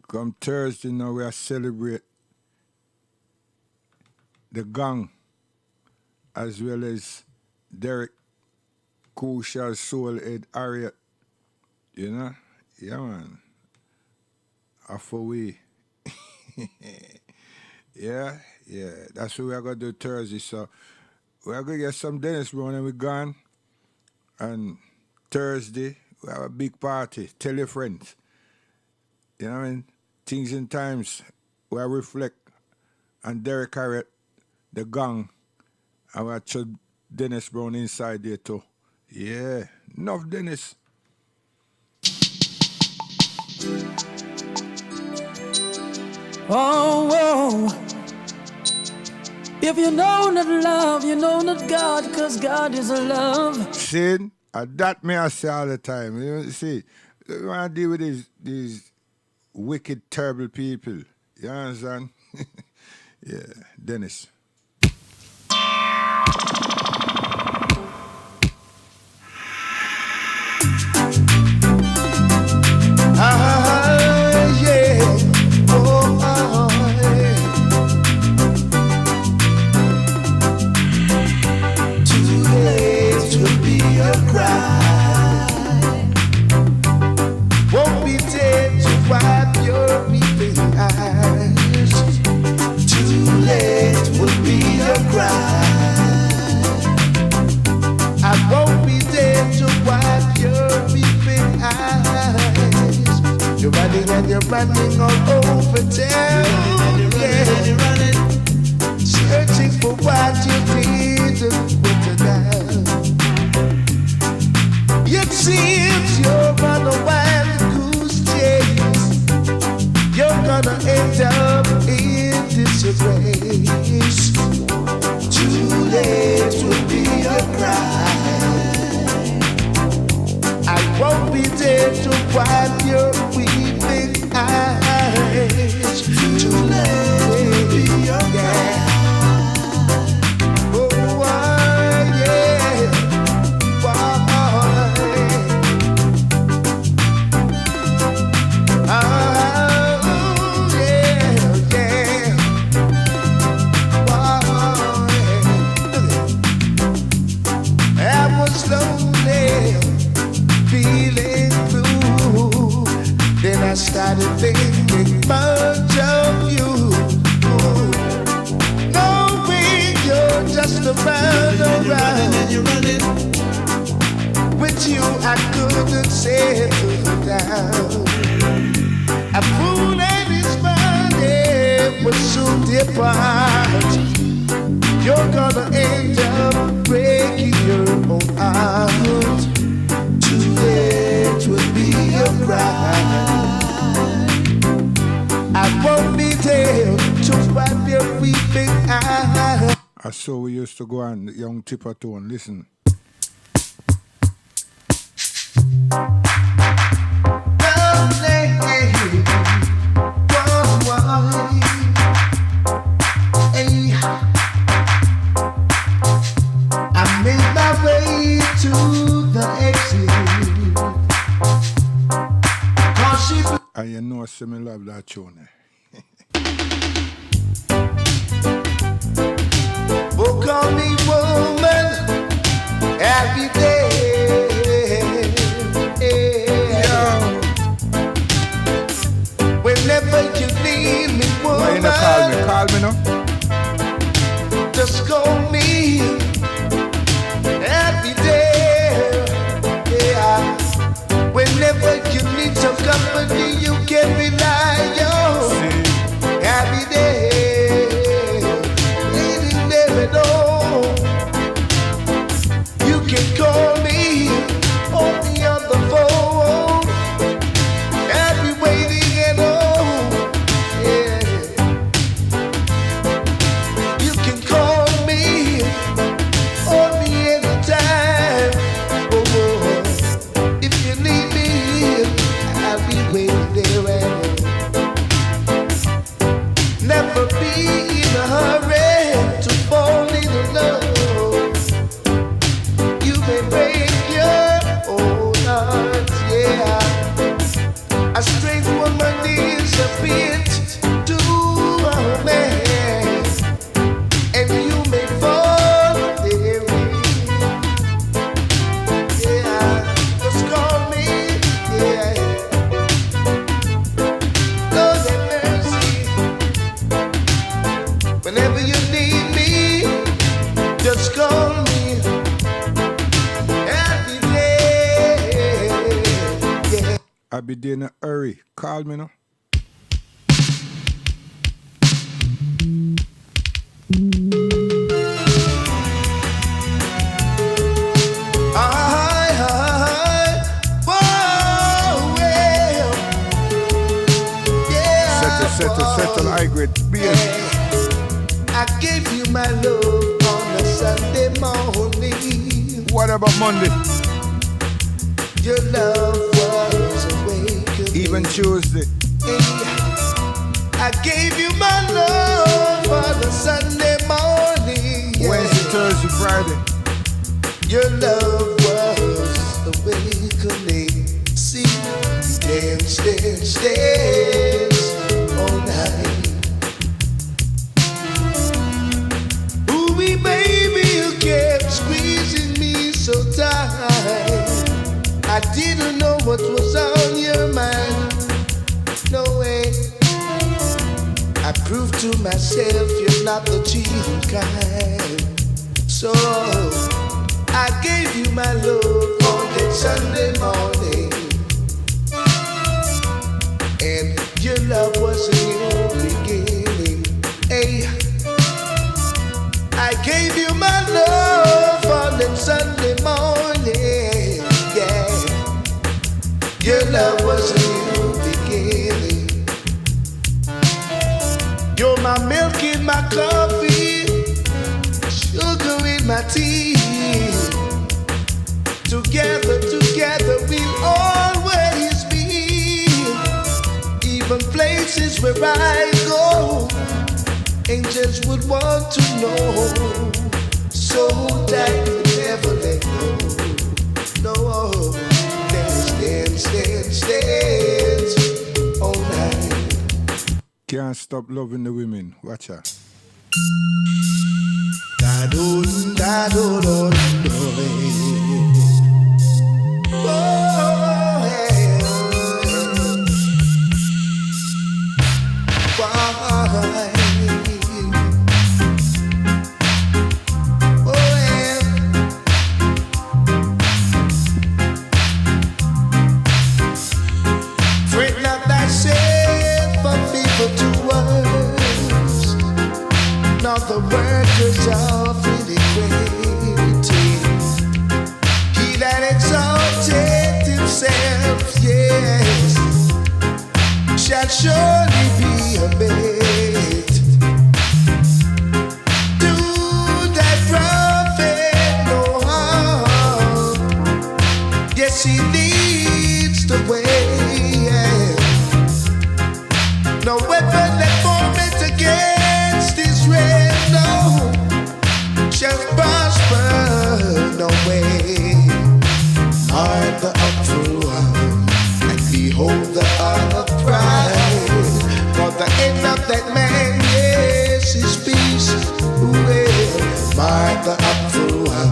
Come Thursday now we are celebrate the gang as well as Derek Crucial Soul Ed Harriet. You know? Yeah man. After we. yeah. That's what we are gonna do Thursday. So we are gonna get some Dennis Brown and we gone. And Thursday we have a big party. Tell your friends. You know what I mean? Things and times where I reflect on Derek Harriet, the gang, and we have Dennis Brown inside there too. Yeah, enough Dennis. Oh, if you know not love, you know not God, because God is a love. Sin, that me I say all the time. You know, see, you want to deal with these wicked, terrible people. You understand? Yeah, Dennis. Yeah. Oh, yeah. Too late to be a cry. Won't be dead to wipe your weeping eyes. Too late will be a cry. I won't be there to wipe your weeping eyes. You're running and you're running all over town. You're running, searching for what you didn't put down. It seems you're on a wild goose chase. You're gonna end up in disgrace. Too late will be a cry. I won't be there to wipe your weeping eyes. Too late will be a cry. Oh, yeah. I started thinking much of you, knowing you're just around. With you I couldn't settle down. A fool and his money will soon depart. You're gonna end up breaking your own heart. Too late will be a cry. I won't be there to wipe your weeping eyes. I saw we used to go on Young Tipper Tone. Listen. I made my way to the exit. And you know, I love that tune. Oh, call me woman every day. Yeah. Whenever you need me, woman. Why you not call me? Call me now. Just call me every day. Yeah. Whenever you need some company, you can rely on. Every day. You can call me on the other phone. I'll be waiting at home. Yeah. You can call me on me anytime. Oh, if you need me, I'll be waiting there. Never be in a hurry to fall in love. You may break your own heart, yeah. bit too man, and you may fall therein. Yeah, just call me. Yeah, Lord have mercy. Whenever you need me, just call me. Every day. Yeah. I be there in a hurry. Call me now. Settle, high grade. I gave you my love on a Sunday morning. What about Monday? Your love was awakening. Even Tuesday. I gave you my love on a Sunday morning. Yeah. Wednesday, Thursday, Friday. Your love was awakening. See, dance all night. Ooh, baby, you kept squeezing me so tight. I didn't know what was on your mind. No way. I proved to myself you're not the cheating kind. So I gave you my love on that Sunday morning, and your love was a new beginning. Hey, I gave you my love on that Sunday morning. Yeah, your love was a new beginning. You're my milk in my coffee, sugar in my tea. Together we'll always be. Even places where I go, angels would want to know. So tight we never let go. No, dance all night. Can't stop loving the women. Watch out. Fret not thyself for people to worse, not the workers of iniquity. He that exalteth himself, yes, shall surely be abased. Do thy prophet no harm, yes, he leads the way. No weapon that formed against Israel, no, shall prosper, no way. Art the uproar, and behold the upright. For the end of that man, yes, is peace. Well, mark the uproar,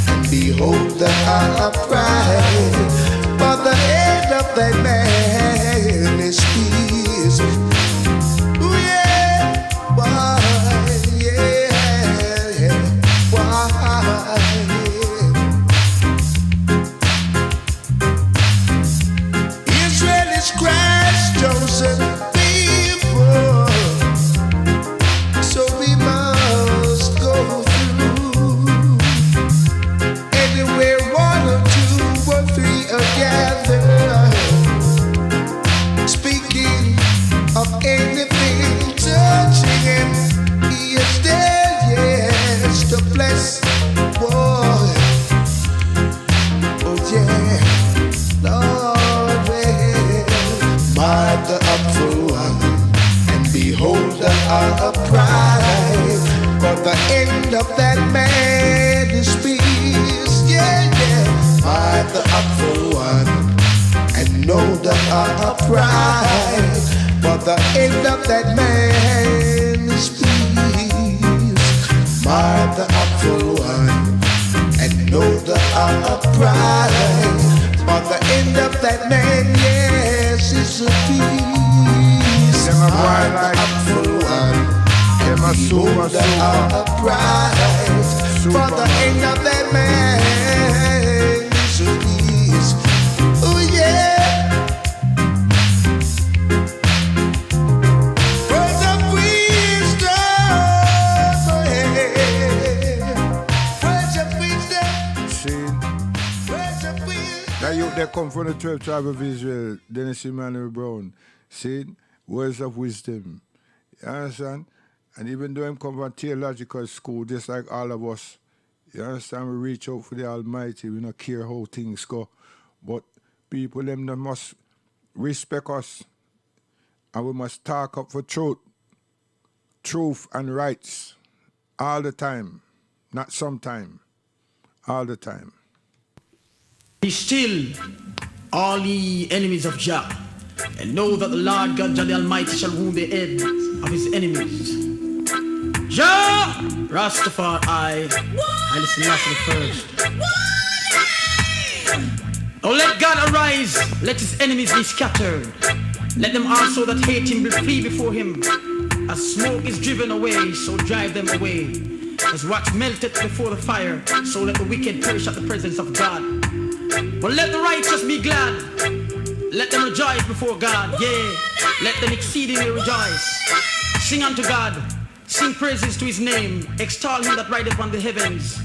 and behold the upright. For the end of that man is peace. Ooh, yeah, why, yeah, why, yeah. Israel is Christ's chosen people, so we must go through. Anywhere 1 or 2 or 3 are gathered, speaking of anything touching him, he is there, yes, to bless. Boy, oh yeah, Lord, well, mark the uproar, and behold the upright. For the end of that man is peace, yeah, yeah. Mark the uproar, and know the upright. but the end of that man is peace. Mark the upful one and know the upright, but the end of that man, yes, is a peace. Mark the upful one and know the upright, but the end of that man is a peace. Oh yeah. That youth that come from the 12 tribe of Israel, Dennis Emmanuel Brown, see, words of wisdom. You understand? And even though him come from theological school, just like all of us, you understand, we reach out for the Almighty, we don't care how things go. But people, them must respect us, and we must talk up for truth and rights, all the time, not sometime, all the time. Be still, all ye enemies of Jah, and know that the Lord God Jah the Almighty shall wound the heads of his enemies. Jah, Rastafari, I listen last to the first. Oh, let God arise, let his enemies be scattered. Let them also that hate him flee before him. As smoke is driven away, so drive them away. As wax melteth before the fire, so let the wicked perish at the presence of God. But let the righteous be glad. Let them rejoice before God. Yea, let them exceedingly rejoice. Sing unto God. Sing praises to his name. Extol him that rideth upon the heavens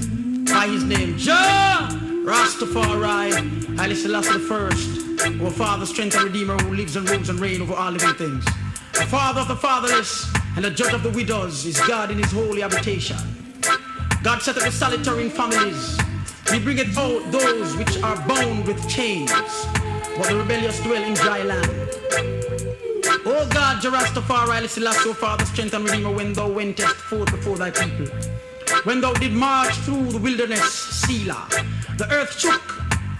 by his name. Jah, Rastafari, Haile Selassie the first. Our Father, strength and Redeemer, who lives and rules and reigns over all living things. The Father of the fatherless and the judge of the widows is God in his holy habitation. God set up the solitary in families. He bringeth out those which are bound with chains, but the rebellious dwell in dry land. O God, Jah Rastafari, Haile Selassie, O Father, strength and Redeemer, when thou wentest forth before thy people, when thou did march through the wilderness, Selah, the earth shook,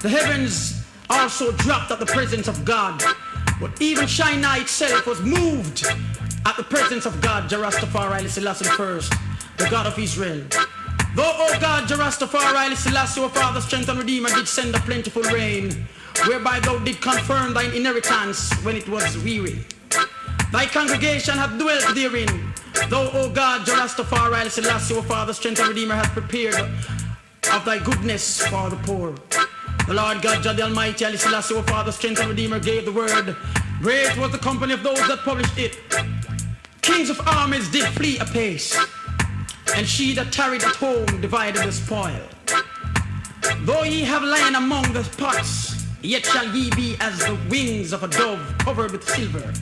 the heavens also dropped at the presence of God, but even Shinar itself was moved at the presence of God, Jah Rastafari, Haile Selassie first, the God of Israel. Though, O God, Jah Rastafari, Haile Selassie, O Father, strength and Redeemer, did send a plentiful rain, whereby thou did confirm thine inheritance when it was weary. Thy congregation hath dwelt therein. Thou, O God, Jah Rastafari, Haile Selassie, O Father, strength and Redeemer, hath prepared of thy goodness for the poor. The Lord God, Jah the Almighty, Haile Selassie, O Father, strength and Redeemer, gave the word. Great was the company of those that published it. Kings of armies did flee apace, and she that tarried at home divided the spoil. Though ye have lain among the pots, yet shall ye be as the wings of a dove covered with silver,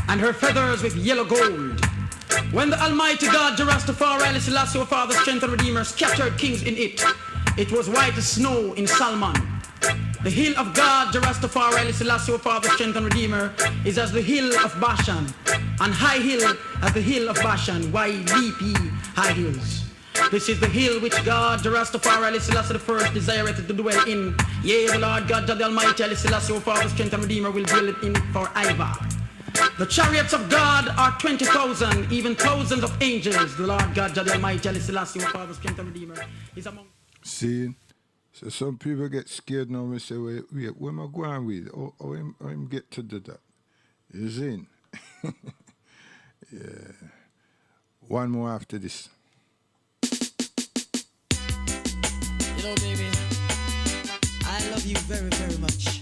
and her feathers with yellow gold. When the Almighty God, Jah Rastafari, Haile Selassie, O Father, strength and Redeemer, scattered kings in it, it was white as snow in Salmon. The hill of God, Jah Rastafari, Haile Selassie, O Father, strength and Redeemer, is as the hill of Bashan, and high hill as the hill of Bashan. Why leap ye high hills? This is the hill which God, Jah Rastafari, Haile Selassie the first, desireth to dwell in. Yea, the Lord God, Jah the Almighty, Haile Selassie, O Father, strength and Redeemer, will dwell in it forever. The chariots of God are 20,000, even thousands of angels. The Lord God, Jah the Almighty, Haile Selassie, O Father, strength and Redeemer, is among. See? So some people get scared now and say, wait, where am I going with? How him get to do that? You see? Yeah. One more after this. You know, baby, I love you very, very much.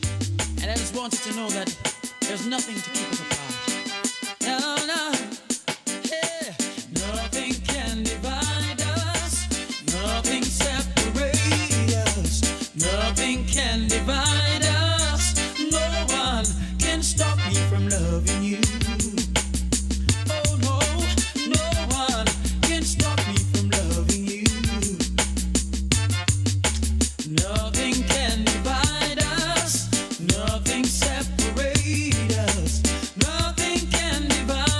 And I just wanted to know that there's nothing to keep us apart. No, no, yeah. Nothing can divide us. Nothing separate us. Nothing can divide us. No one can stop me from loving you. Oh no, no one can stop me from loving you. Nothing can divide us. Nothing separate us. Nothing can divide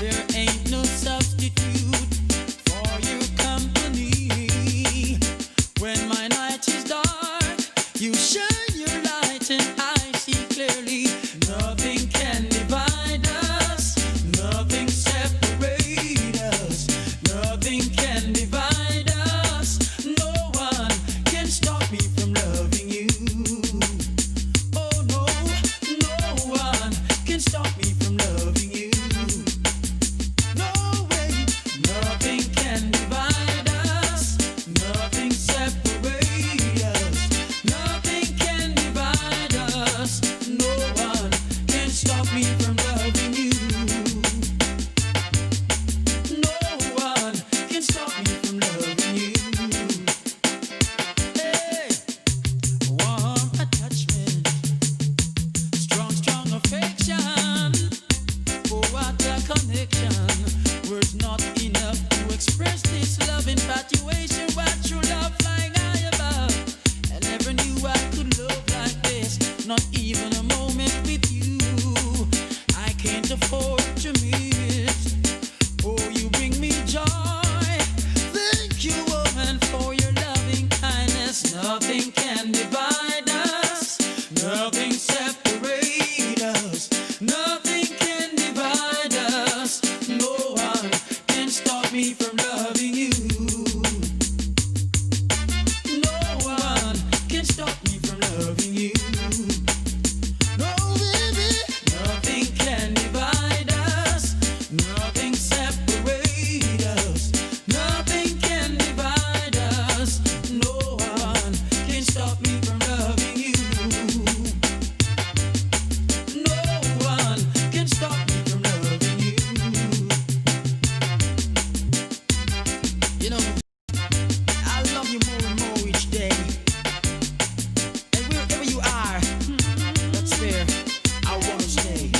There ain't no substitute for your company. When my night is dark, you shine your light and I see clearly. Nothing can divide us, nothing separate us, nothing can divide us. No one can stop me from loving you. Oh no, no one can stop me from loving you. No way, nothing can divide us, nothing separate us, nothing can divide us. No one can stop me from loving you. No one can stop me from loving you. Hey, warm attachment, strong, strong affection. Oh, what a connection. Words not enough to express this love infatuation. What true love flying high above. I never knew I could love like this. Not even a moment with you. I can't afford to miss. Oh, you bring me joy. Thank you, woman, for your loving kindness. Nothing can divide us. Nothing separate us. Nothing can divide us. No one can stop me from loving you. No one can stop me from loving you. No, baby. Nothing can divide us. Nothing separate us. Nothing can divide us. No one can stop me from loving you. No one can stop me from loving you. You know, I love you more and more each day. And wherever you are, that's where I want to stay.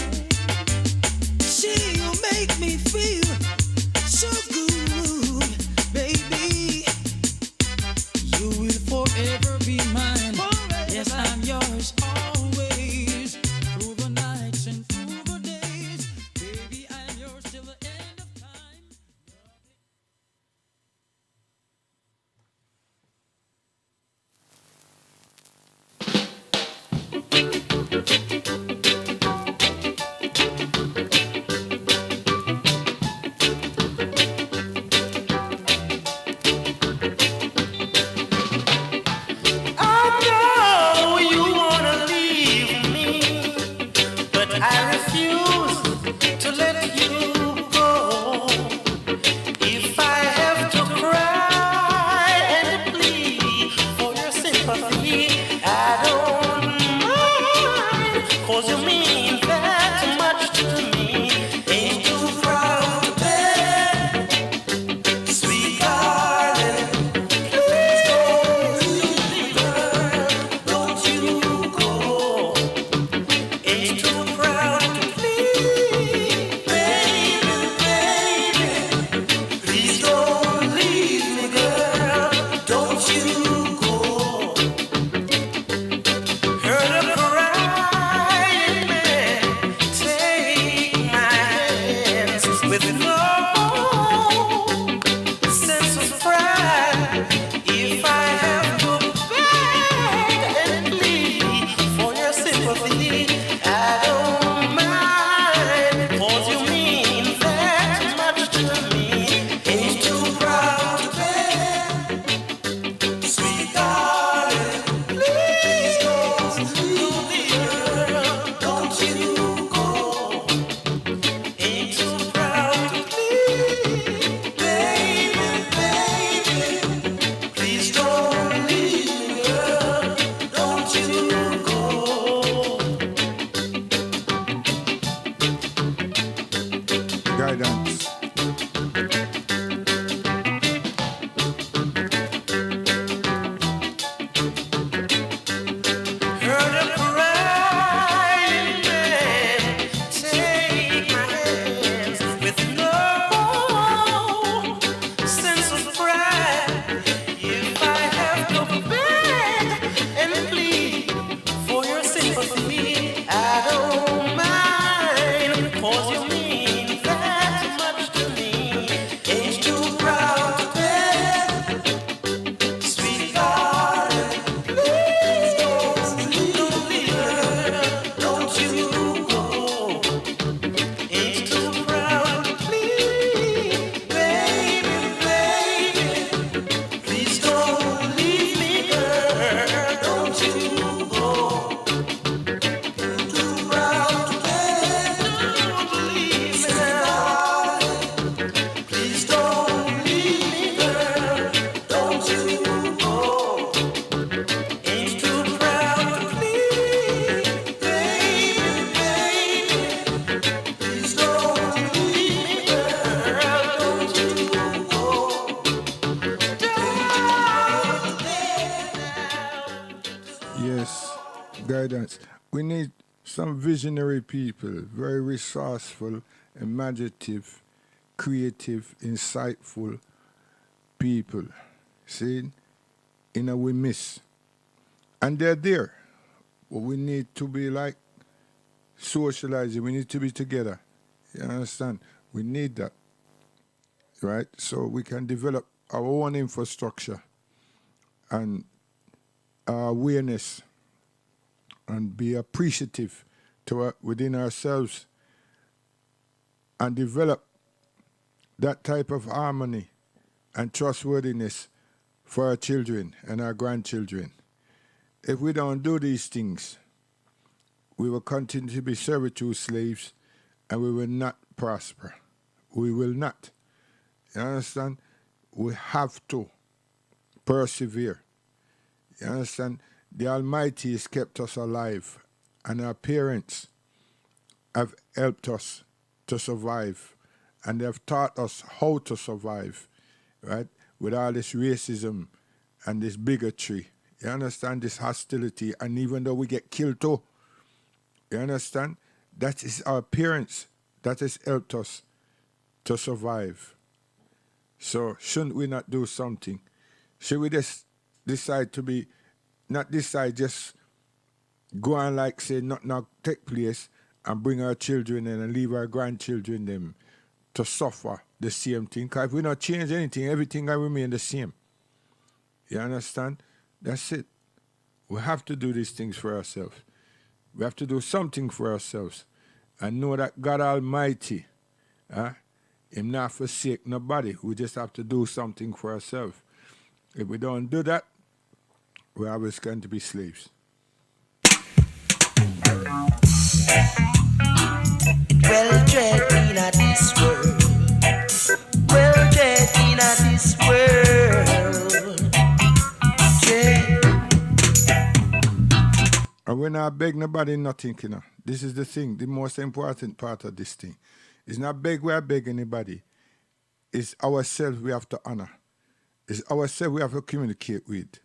See, you make me feel so good, baby. You will forever be mine. Yes, I'm yours always. Through the nights and through the days. Baby, I'm yours till the end of time. I know you wanna leave me, but I refuse to let you go. If I have to cry and plead for your sympathy, I don't mind, 'cause you mean that much to me. Ain't you proud to beg, sweet darling? Please don't leave me, girl. Don't you go. Ain't you proud to plead, baby, baby? Please don't leave me, girl. Don't you go. Heard a crying man, take my hands with no sense of pride. If I have to beg and plead for your sympathy, I don't mind, 'cause you mean that much to me. Ain't you proud to beg, sweet darling? Please don't leave me, girl. Don't you go. Ain't you proud to plead, baby, baby? Please don't leave me, girl. Don't you go. Guidance. Heard a crying man, take my hands with no sense of pride. If I have to beg and plead for your sympathy, I don't mind, 'cause you mean that guidance. We need some visionary people, very resourceful, imaginative, creative, insightful people. See, we miss. And they're there. But we need to be like socializing. We need to be together. You understand? We need that. Right? So we can develop our own infrastructure and our awareness and be appreciative within ourselves and develop that type of harmony and trustworthiness for our children and our grandchildren. If we don't do these things, we will continue to be servitude slaves and we will not prosper. We will not. You understand? We have to persevere. You understand? The Almighty has kept us alive, and our parents have helped us to survive, and they have taught us how to survive, right? With all this racism and this bigotry. You understand? This hostility, and even though we get killed too, you understand? That is our parents that has helped us to survive. So shouldn't we not do something? Should we just decide to be, not decide, just go on like say nothing now take place and bring our children in and leave our grandchildren them to suffer the same thing? Because if we not change anything, everything will remain the same. You understand? That's it. We have to do these things for ourselves. We have to do something for ourselves and know that God Almighty, Him not forsake nobody. We just have to do something for ourselves. If we don't do that, we're always going to be slaves. Well, dread in this world. Well, dread in this world. Dread. And we're not beg nobody nothing, This is the thing, the most important part of this thing. It's not beg we are beg anybody. It's ourselves we have to honor. It's ourselves we have to communicate with.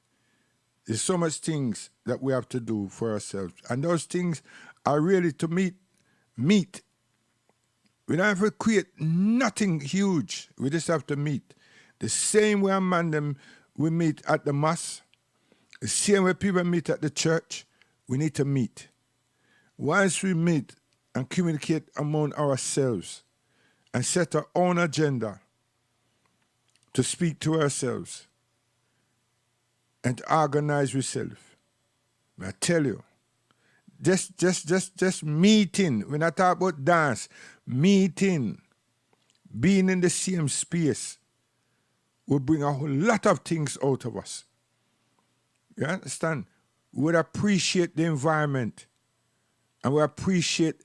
There's so much things that we have to do for ourselves. And those things are really to meet. We don't have to create nothing huge. We just have to meet. The same way man them we meet at the mass, the same way people meet at the church, we need to meet. Once we meet and communicate among ourselves and set our own agenda to speak to ourselves and to organize ourselves, I tell you, just meeting. When I talk about dance, meeting, being in the same space will bring a whole lot of things out of us. You understand? We would appreciate the environment, and we appreciate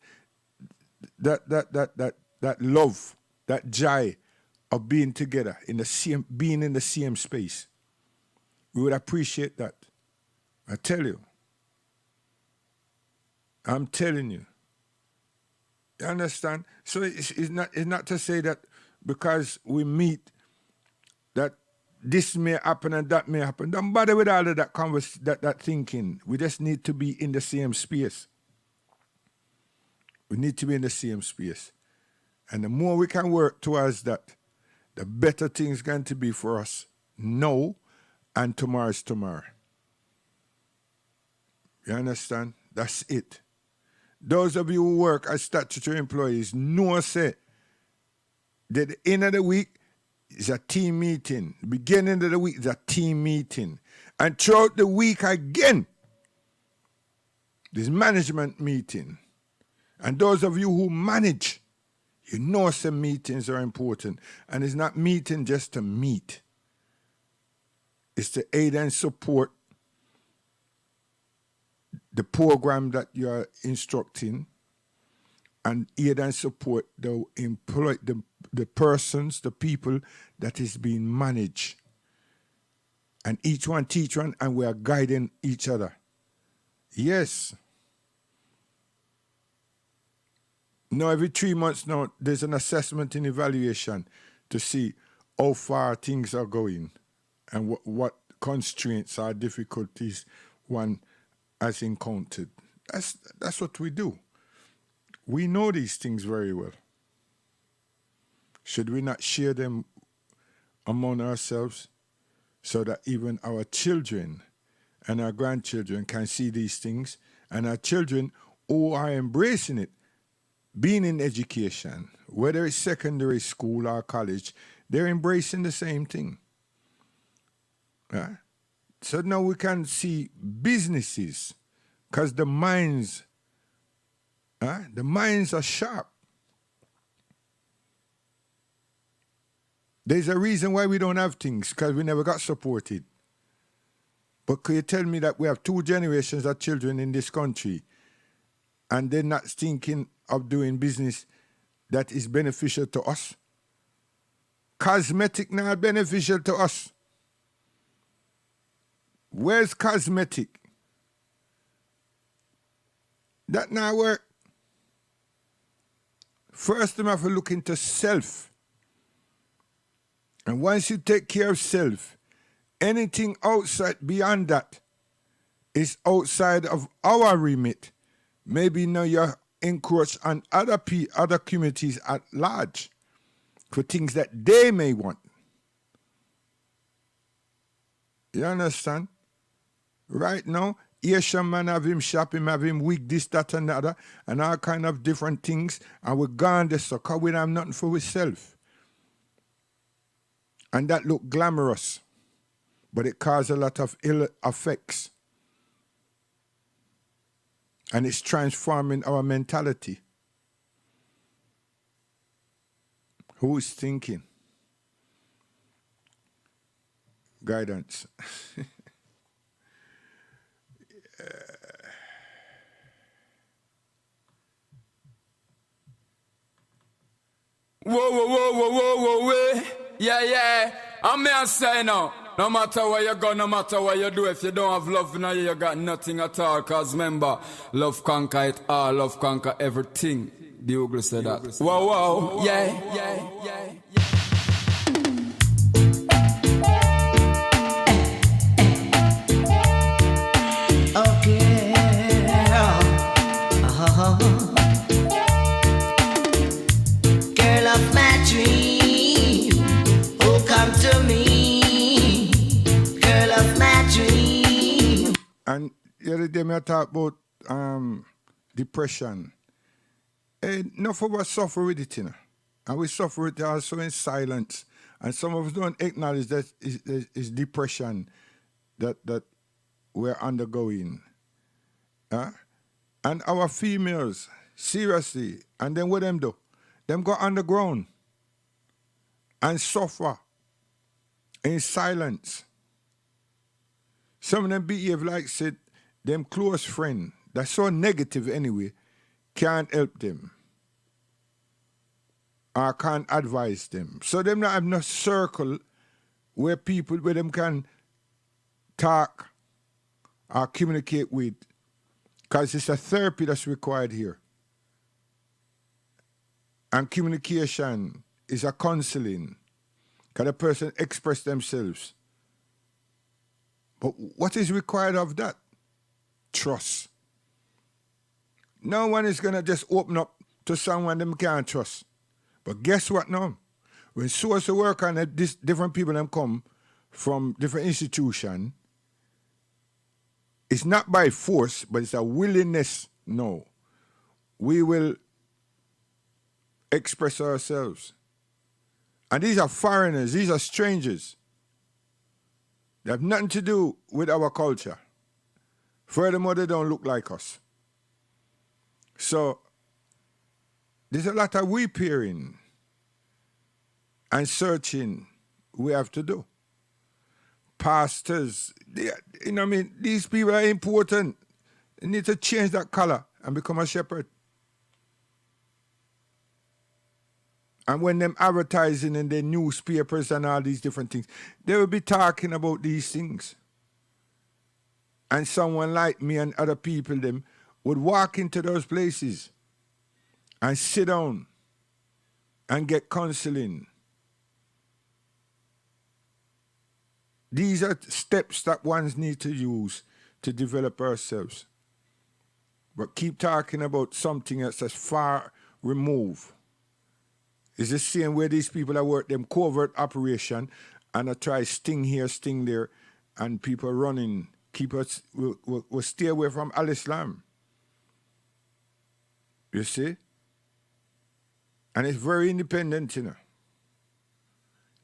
that love, that joy of being together in the same, being in the same space. We would appreciate that. I tell you. I'm telling you. You understand? So it's not to say that because we meet that this may happen and that may happen. Don't bother with all of that thinking. We just need to be in the same space. We need to be in the same space. And the more we can work towards that, the better things going to be for us now and tomorrow's tomorrow. You understand? That's it. Those of you who work as statutory employees know say that the end of the week is a team meeting. The beginning of the week is a team meeting. And throughout the week again, there's management meeting. And those of you who manage, you know some meetings are important. And it's not meeting just to meet. It's to aid and support the program that you are instructing and aid and support the persons, the people that is being managed. And each one teach one, and we are guiding each other. Yes. Now, every 3 months now, there's an assessment and evaluation to see how far things are going and what constraints or difficulties one has encountered. That's what we do. We know these things very well. Should we not share them among ourselves so that even our children and our grandchildren can see these things, and our children who are embracing it, being in education, whether it's secondary school or college, they're embracing the same thing. So now we can see businesses, because the minds are sharp. There's a reason why we don't have things, because we never got supported. But could you tell me that we have 2 generations of children in this country and they're not thinking of doing business that is beneficial to us? Cosmetic not beneficial to us. Where's cosmetic? That not work. First, you have to look into self. And once you take care of self, anything outside, beyond that, is outside of our remit. Maybe now you're encroached on other communities at large for things that they may want. You understand? Right now, Asian man have him shop, him have him wig, this, that, and the other, and all kind of different things, and we're gone this, so because we don't have nothing for ourselves. And that look glamorous, but it causes a lot of ill effects. And it's transforming our mentality. Who is thinking? Guidance. Whoa. Yeah. I'm me and say now, no matter where you go, no matter what you do, if you don't have love in you, you got nothing at all. Cause remember, love conquer it all, love conquer everything. The Ogle said that. Whoa, yeah. Okay. Girl of my dream, oh come to me. Girl of my dream. And the other day I talk about depression. Enough of us suffer with it, you know. And we suffer with it also in silence. And some of us don't acknowledge that it's depression that we're undergoing. And our females, seriously, and then what them do? Them go underground and suffer in silence. Some of them behave like said them close friend that's so negative anyway can't help them or can't advise them. So them not have no circle where people where them can talk or communicate with, because it's a therapy that's required here. And communication is a counseling. Can a person express themselves? But what is required of that? Trust. No one is going to just open up to someone them can't trust. But guess what now? When social worker and these different people them come from different institutions, it's not by force, but it's a willingness. No. We will express ourselves. And these are foreigners, these are strangers. They have nothing to do with our culture. Furthermore, they don't look like us. So, there's a lot of weeping and searching we have to do. Pastors, these people are important. They need to change that color and become a shepherd. And when them advertising in their newspapers and all these different things, they will be talking about these things. And someone like me and other people them would walk into those places and sit down and get counseling. These are steps that ones need to use to develop ourselves. but keep talking about something else that's far removed. It's the same way these people that work them covert operation and I try sting here, sting there, and people running, keep us, will stay away from Al-Islam. You see? And it's very independent, you know.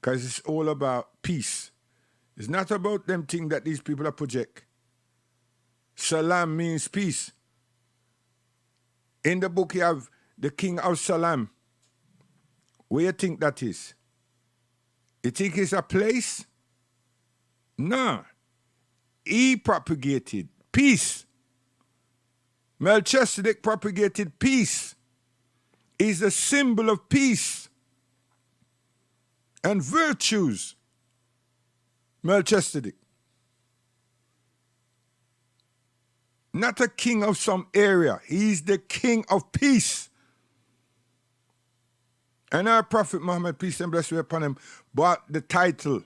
Because it's all about peace. It's not about them things that these people are project. Salam means peace. In the book you have the king of Salam. Where you think that is? You think it's a place? No. He propagated peace. Melchizedek propagated peace. He's a symbol of peace and virtues. Melchizedek. Not a king of some area. He's the king of peace. And our Prophet Muhammad, peace and blessings be upon him, bought the title,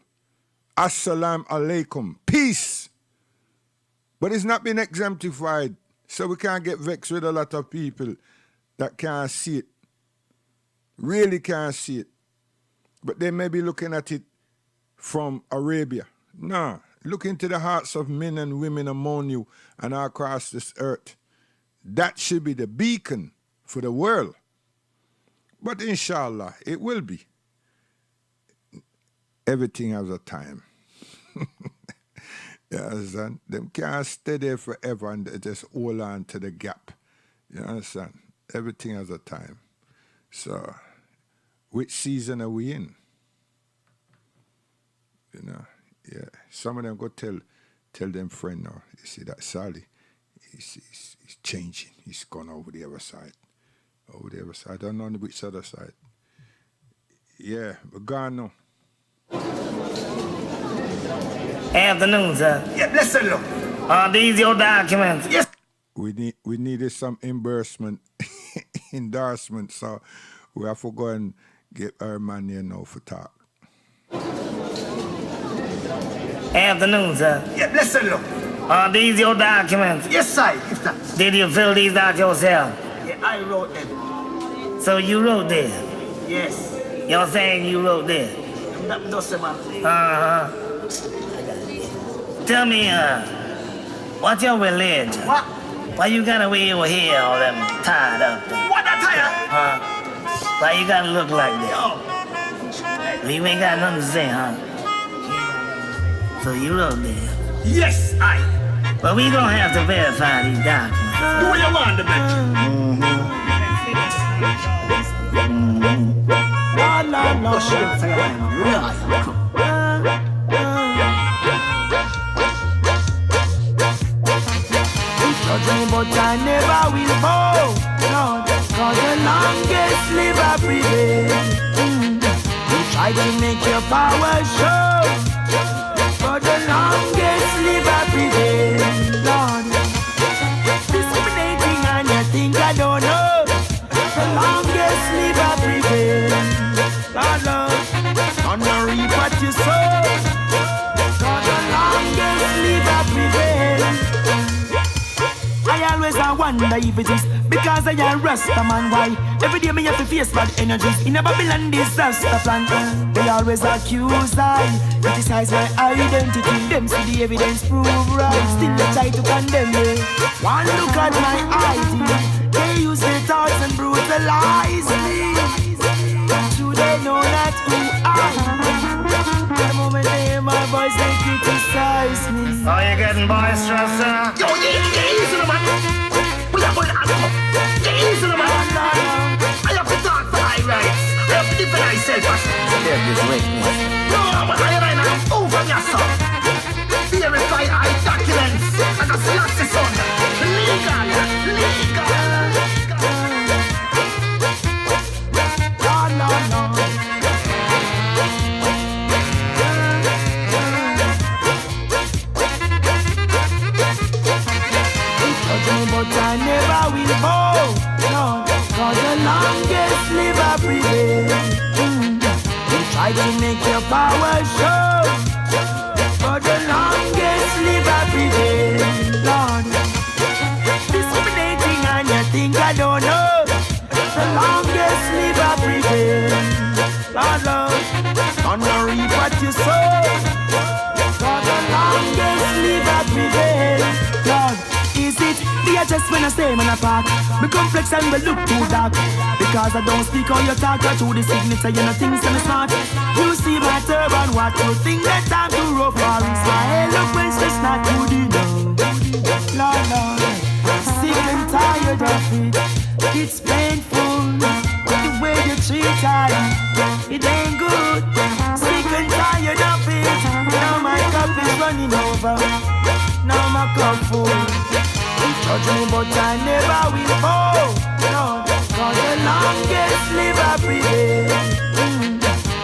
As-salamu alaykum, peace. But it's not been exemplified, so we can't get vexed with a lot of people that can't see it. Really can't see it. But they may be looking at it from Arabia. No, look into the hearts of men and women among you and across this earth. That should be the beacon for the world. But inshallah, it will be. Everything has a time. You understand? Them can't stay there forever and they just hold on to the gap. You understand? Everything has a time. So, which season are we in? You know, yeah. Some of them go tell them friend now, you see that Sally, he's changing. He's gone over the other side. Over the other side. I don't know which other side. Yeah, but gone now. Afternoon, sir. Yeah, listen, look. Are these your documents? Yes. We needed some endorsement, so we have to go and get our man here now for talk. Afternoon, sir. Yeah, listen, look. Are these your documents? Yes, sir. If that. Did you fill these out yourself? Yeah, I wrote them. So you wrote this? Yes. You're saying you wrote this? That does it, man. Uh-huh. Tell me, what's your religion? What? Why you gotta wear your hair all them tied up? What that tire? Why you gotta look like this? You ain't got nothing to say, huh? So you wrote this? Yes, I. But we don't have to verify these documents. Do what you want, the bitch. No, she didn't say I'm right. Judge me, but I never will bow. No, cause the longest live I prevail. You try to make your power show, but the longest live I prevail. Lord, discriminating and you think I don't know. The longest live I prevail. Lord, on the reap what you sow. Cause the longest live I prevail. I always wonder if it is because I am Rasta man. Why every day me have to face bad energies in a Babylon disaster plan. They always accuse I, criticize my identity. Them see the evidence prove right, still they try to condemn me. One look at my eyes, they use their thoughts and brutalize me. Do they know that who I am? The moment they hear my voice, they criticize me. Are you getting boisterous, sir? Yo, easy, man. We are going to easy, man. I have to talk for my rights. I have to defend myself. No, but I am over yourself. Verify our documents. And the slot is on. Legal. No. But I never will bow. No, cause the longest live I prevail. You try to make your power show, but the longest live I prevail. Lord, discriminating you sow. For the longest live I prevail. Lord, is it the just when I say man apart? Me complex and me look too dark. Because I don't speak how you talk, or through the signature, you know things that me smart. You see my turban, what you think that time to rough or is my eloquence just not good enough. Lord, Lord, sick and tired of it. It's painful, but the way you treat I, it ain't good. Sick and tired of it. Now my cup is running over. Now my cup full. Judge me, but I never will fall. No, for the longest live I prevail.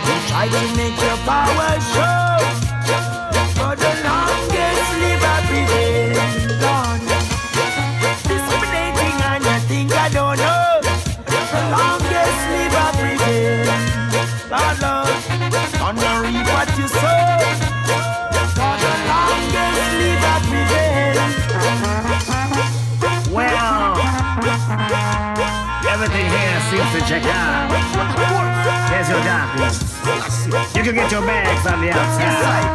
You try to make your power show. For the longest live I prevail. Lord, discriminating and you think I don't know. The longest live I prevail. Lord, Lord, gonna reap what you sow. For the longest live I prevail. Well, everything here seems to check out. Here's your documents. You can get your bags on the outside.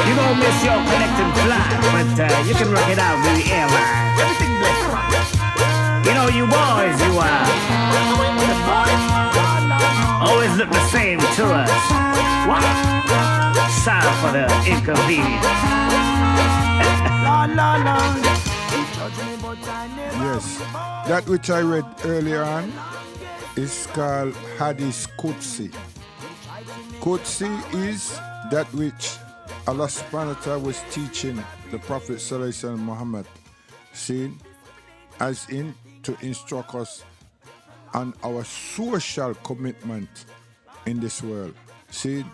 You gonna miss your connecting flight, but you can work it out with the airline. Everything blessed. You know, you boys, you always look the same to us. What? Sorry for the inconvenience. Yes, that which I read earlier on is called Hadith Qudsi. Qudsi is that which Allah subhanahu wa ta'ala was teaching the Prophet sallallahu alaihi wasallam Muhammad, saying, as in to instruct us on our social commitment in this world. See,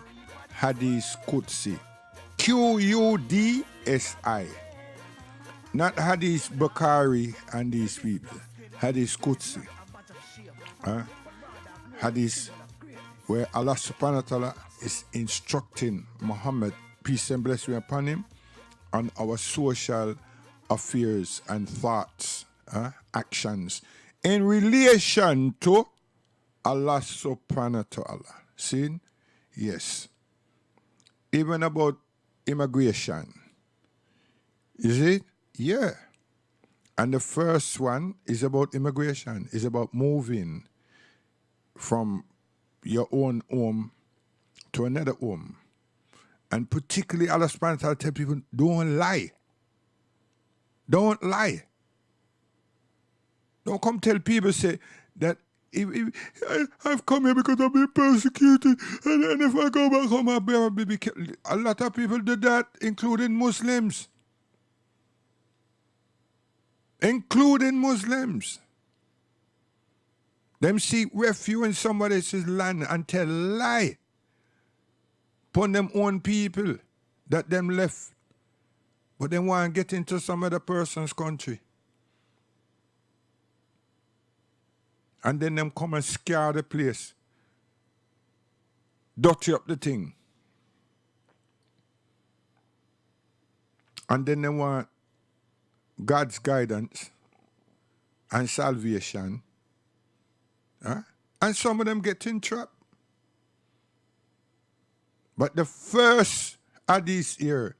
Hadith Qudsi. Qudsi. Not Hadith Bukhari and these people. Hadith Qudsi. Hadith where Allah subhanahu wa ta'ala is instructing Muhammad, peace and blessing upon him, on our social affairs and thoughts, actions in relation to Allah subhanahu wa ta'ala. See? Yes. Even about immigration. Is it? Yeah. And the first one is about immigration. It's about moving from your own home to another home. And particularly Allah subhanahu wa ta'ala tell people, don't lie. Don't lie. Don't come tell people, say, that I've come here because I've been persecuted, and if I go back home, I'll be killed. A lot of people did that, including Muslims. Including Muslims. Them seek refuge in somebody else's land and tell lie upon them own people that them left. But they want to get into some other person's country. And then them come and scare the place. Dirty up the thing. And then they want God's guidance and salvation. And some of them get in trap. But the first hadith here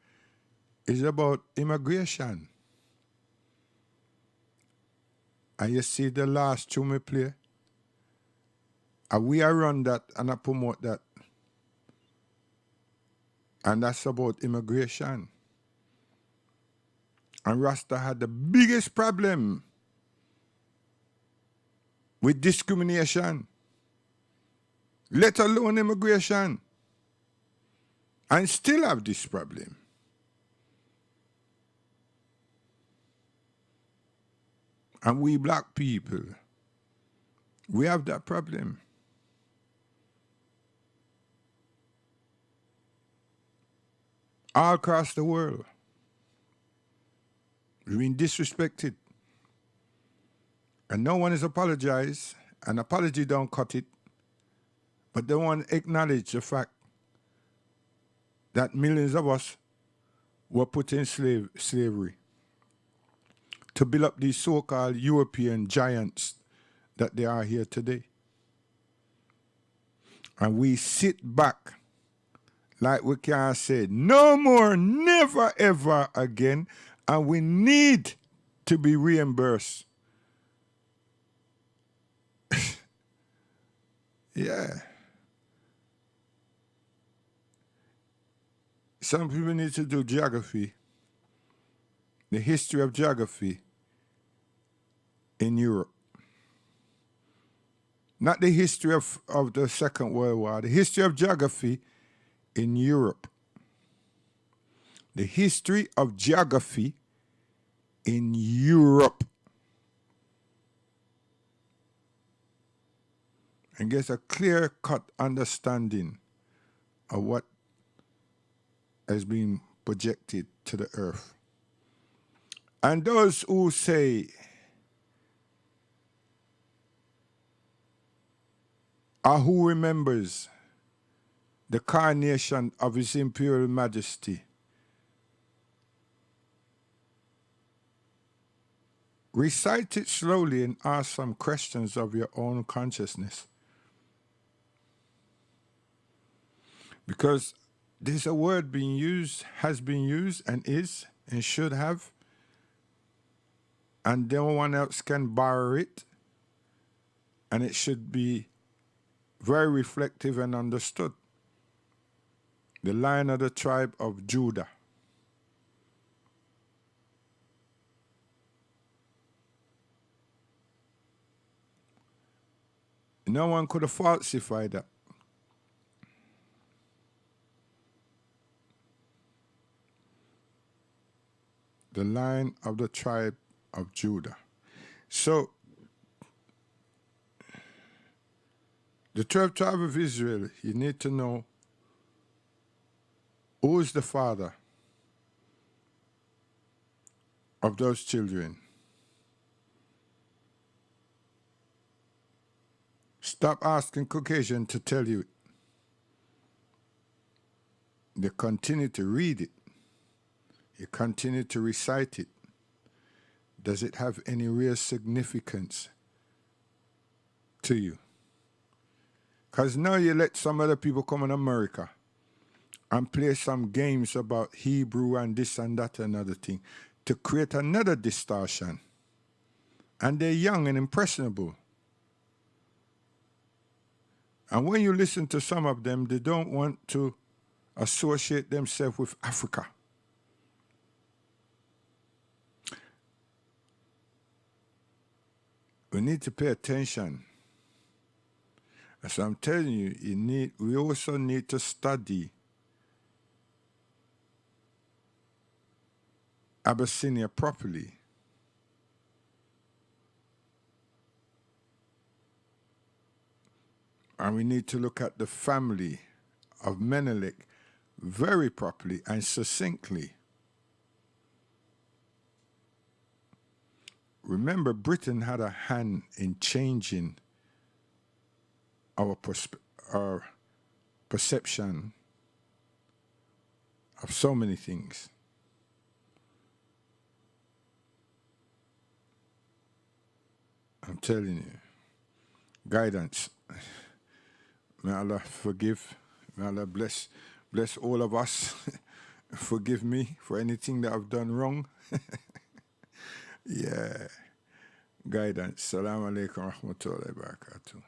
is about immigration. And you see the last two me play. And we are run that and I promote that. And that's about immigration. And Rasta had the biggest problem with discrimination, let alone immigration, and still have this problem. And we black people, we have that problem. All across the world, we've been disrespected. And no one has apologized. An apology don't cut it. But they want to acknowledge the fact that millions of us were put in slavery to build up these so-called European giants that they are here today. And we sit back like we can say, no more, never, ever again. And we need to be reimbursed. Yeah. Some people need to do geography, the history of geography in Europe. Not the history of the Second World War, the history of geography in Europe. The history of geography in Europe. And get a clear-cut understanding of what has been projected to the earth. And those who say, or who remembers the coronation of His Imperial Majesty, recite it slowly and ask some questions of your own consciousness. Because there's a word being used, has been used, and is, and should have, and no one else can borrow it, and it should be very reflective and understood. The Lion of the tribe of Judah. No one could have falsified that. The Lion of the tribe of Judah. So, the 12th tribe of Israel, you need to know who is the father of those children. Stop asking Caucasian to tell you it. They continue to read it. You continue to recite it. Does it have any real significance to you? Because now you let some other people come in America and play some games about Hebrew and this and that and other thing to create another distortion. And they're young and impressionable. And when you listen to some of them, they don't want to associate themselves with Africa. We need to pay attention. As I'm telling you, we also need to study Abyssinia properly. And we need to look at the family of Menelik very properly and succinctly. Remember, Britain had a hand in changing our perception of so many things. I'm telling you, guidance. May Allah forgive. May Allah bless all of us. Forgive me for anything that I've done wrong. Yeah. Guidance. Assalamu alaikum wa rahmatullahi wa barakatuh.